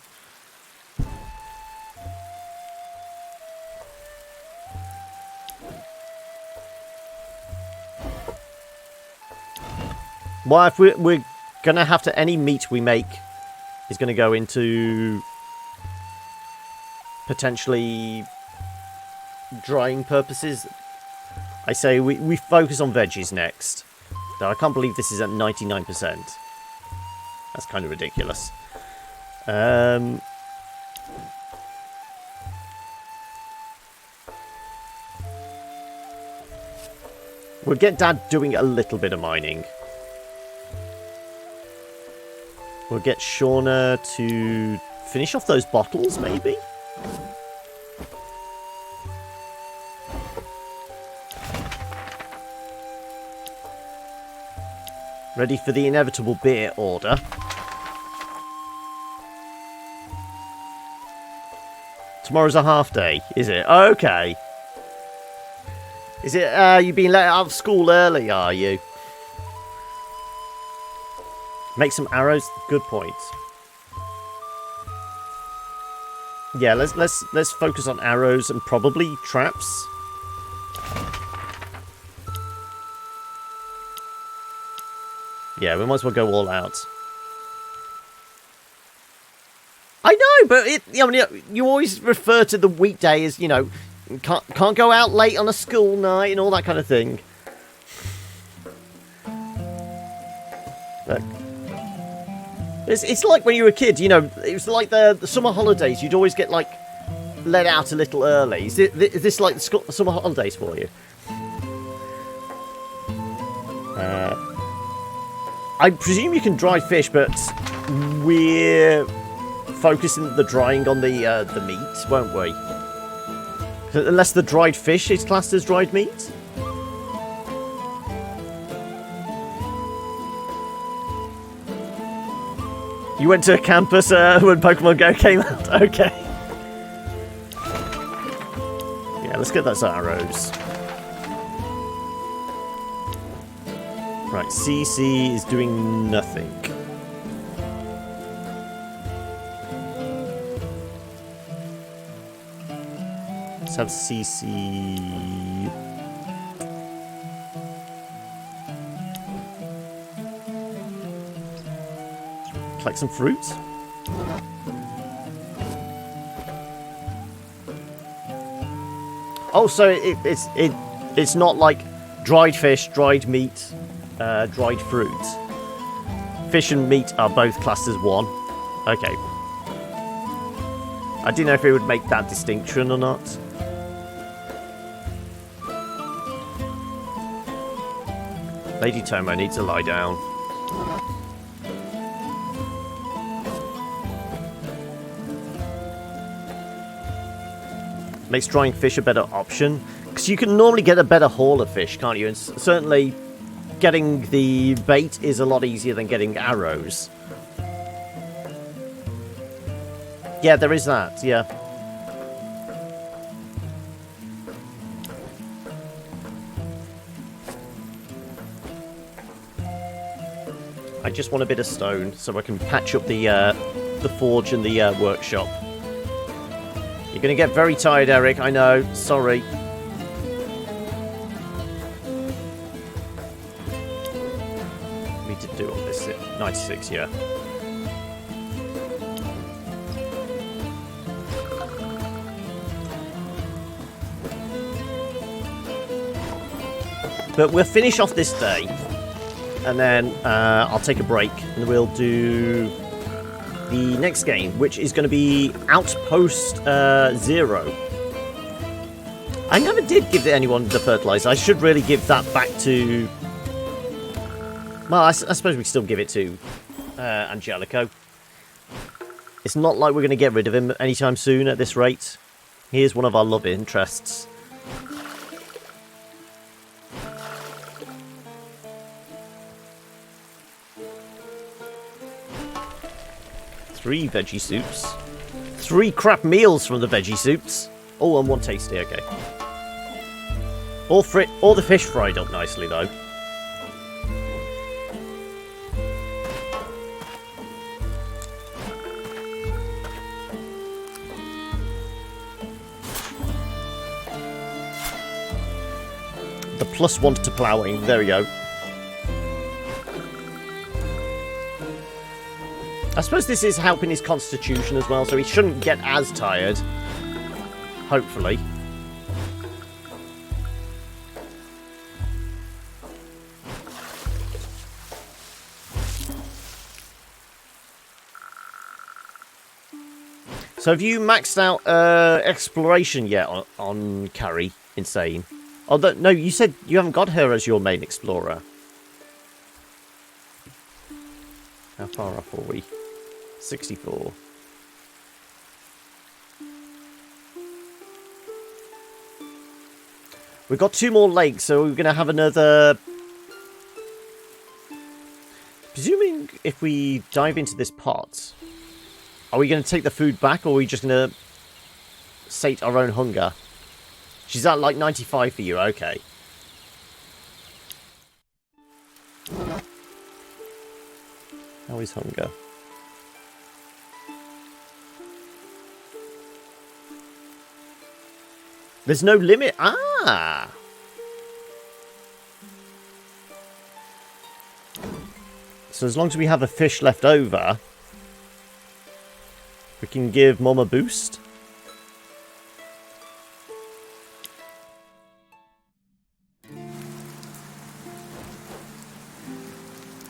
Well, if we're going to have to... Any meat we make is going to go into... potentially... drying purposes. I say we focus on veggies next. Though I can't believe this is at 99%. That's kind of ridiculous. We'll get Dad doing a little bit of mining. We'll get Shauna to finish off those bottles, maybe? Ready for the inevitable beer order. Tomorrow's a half day, is it? Okay. Is it, you been let out of school early, are you? Make some arrows? Good point. Yeah, let's focus on arrows and probably traps. Yeah, we might as well go all out. I know, but you always refer to the weekday as, you know, can't go out late on a school night and all that kind of thing. Look. It's like when you were a kid, you know, it was like the summer holidays. You'd always get, like, let out a little early. Is this like the summer holidays for you? I presume you can dry fish, but we're focusing the drying on the meat, won't we? Unless the dried fish is classed as dried meat? You went to a campus when Pokemon Go came out? Okay. Yeah, let's get those arrows. Right, CC is doing nothing. Let's have CC... Collect some fruits. Oh, so it's not like dried fish, dried meat, dried fruit. Fish and meat are both classed as one. Okay. I didn't know if it would make that distinction or not. Lady Tomo needs to lie down. Makes drying fish a better option. Because you can normally get a better haul of fish, can't you? And certainly getting the bait is a lot easier than getting arrows. Yeah, there is that, yeah. I just want a bit of stone so I can patch up the forge and the workshop. You're going to get very tired, Eric, I know. Sorry. We did do all this. 96, yeah. But we'll finish off this day. And then I'll take a break. And we'll do the next game, which is going to be Outpost 0. I never did give anyone the fertilizer. I should really give that back to... Well, I suppose we can still give it to Angelico. It's not like we're going to get rid of him anytime soon at this rate. He is one of our love interests. Three veggie soups. 3 crap meals from the veggie soups. Oh, and 1 tasty, okay. All the fish fried up nicely, though. The +1 to ploughing. There we go. I suppose this is helping his constitution as well, so he shouldn't get as tired. Hopefully. So have you maxed out exploration yet on Carrie? Insane. Although, no, you said you haven't got her as your main explorer. How far off are we? 64. We've got 2 more lakes, so we're going to have another... Presuming if we dive into this pot, are we going to take the food back, or are we just going to sate our own hunger? She's at like 95 for you, okay. How is hunger? There's no limit. Ah! So as long as we have a fish left over, we can give Mom a boost.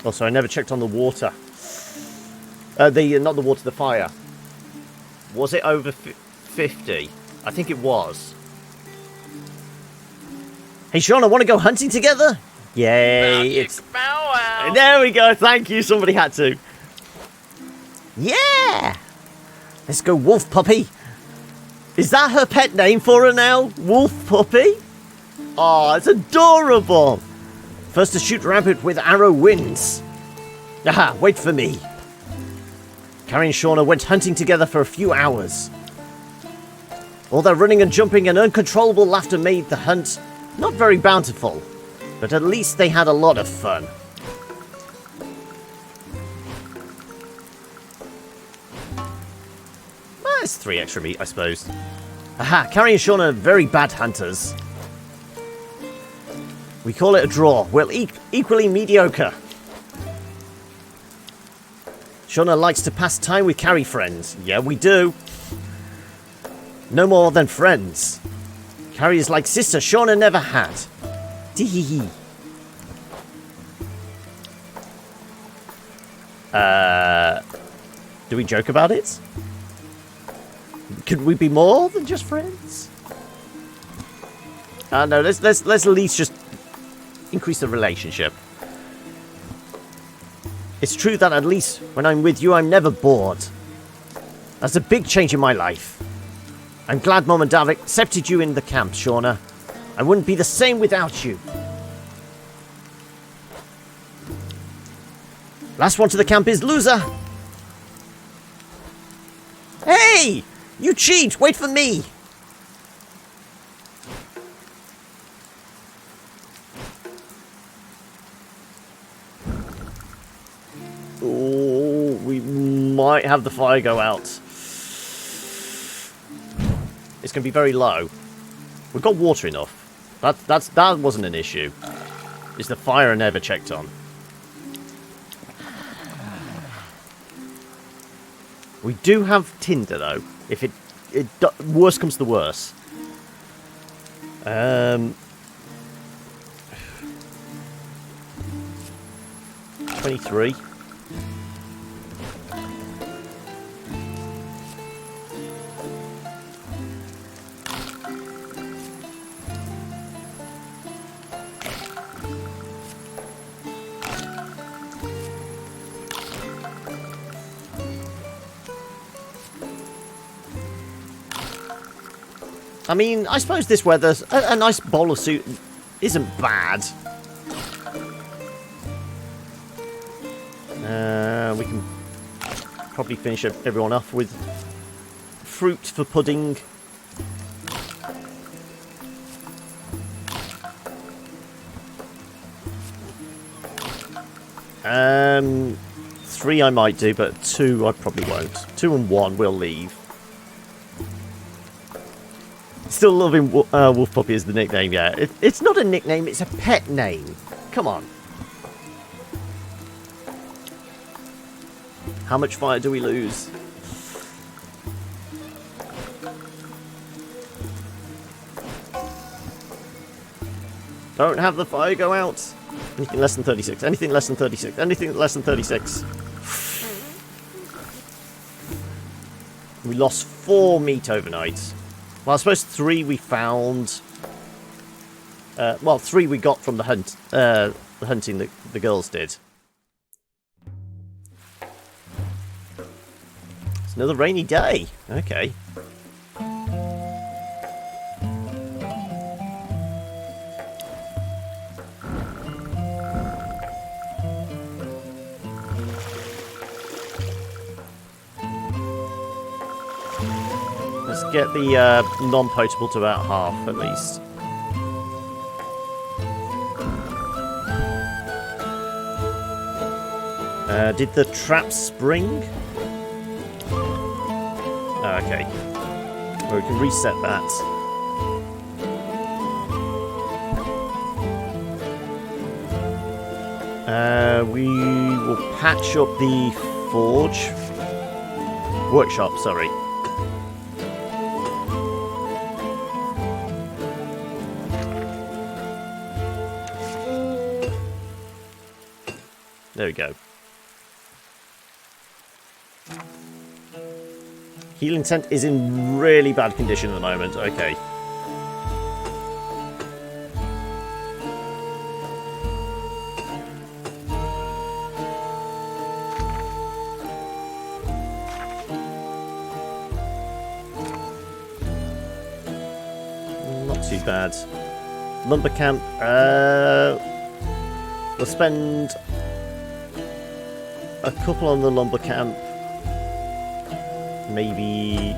Oh, sorry, I never checked on the water. Not the water, the fire. Was it over 50? I think it was. Hey, Sean, I want to go hunting together? Yay, it's... There we go, thank you, somebody had to. Yeah! Let's go, Wolf Puppy. Is that her pet name for her now? Wolf Puppy? Oh, it's adorable. First to shoot rabbit with arrow wins. Aha, wait for me. Carrie and Shauna went hunting together for a few hours. All their running and jumping and uncontrollable laughter made the hunt not very bountiful, but at least they had a lot of fun. Well, it's 3 extra meat, I suppose. Aha, Carrie and Shauna are very bad hunters. We call it a draw. We're equally mediocre. Shauna likes to pass time with Carrie friends. Yeah, we do. No more than friends. Carrie is like sister Shauna never had. Tee-hee-hee. Do we joke about it? Could we be more than just friends? No, let's at least just increase the relationship. It's true that at least when I'm with you, I'm never bored. That's a big change in my life. I'm glad Mom and Dad accepted you in the camp, Shauna. I wouldn't be the same without you. Last one to the camp is loser. Hey! You cheat! Wait for me! Oh, we might have the fire go out. It's going to be very low. We've got water enough. That wasn't an issue. It's the fire I never checked on. We do have tinder though. If worst comes to worst. 23. I mean, I suppose this weather, a nice bowler suit isn't bad. We can probably finish everyone off with fruit for pudding. Three I might do, but two I probably won't. 2 and 1 we'll leave. Still loving Wolf Puppy as the nickname, yeah. It's not a nickname, it's a pet name. Come on. How much fire do we lose? Don't have the fire go out. Anything less than 36. Anything less than 36. Anything less than 36. We lost 4 meat overnight. Well, I suppose 3 we found. Well, 3 we got from the hunt. The hunting the girls did. It's another rainy day. Okay. Let's get the non-potable to about half, at least. Did the trap spring? Oh, okay. Well, we can reset that. We will patch up the forge. Workshop, sorry. There we go. Healing tent is in really bad condition at the moment. Okay. Not too bad. Lumber camp. We'll spend a couple on the lumber camp. Maybe,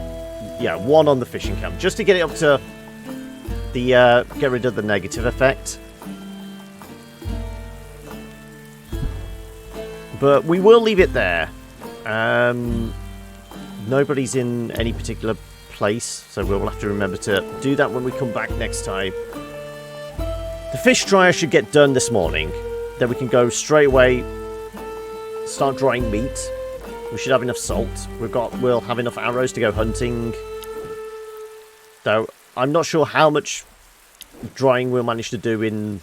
yeah, 1 on the fishing camp, just to get it up to the get rid of the negative effect. But we will leave it there. Nobody's in any particular place, so we'll have to remember to do that when we come back next time. The fish dryer should get done this morning. Then we can go straight away, start drying meat. We should have enough salt. We'll have enough arrows to go hunting. Though I'm not sure how much drying we'll manage to do in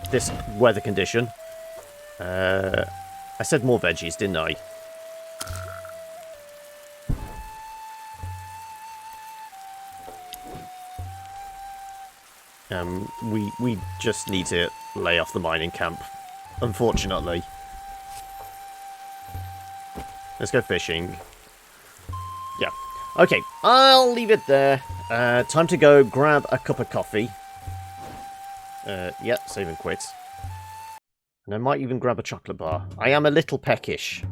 this weather condition. I said more veggies, didn't I? We just need to lay off the mining camp, unfortunately. Let's go fishing. Yeah. Okay, I'll leave it there. Time to go grab a cup of coffee. Yeah, save and quit. And I might even grab a chocolate bar. I am a little peckish.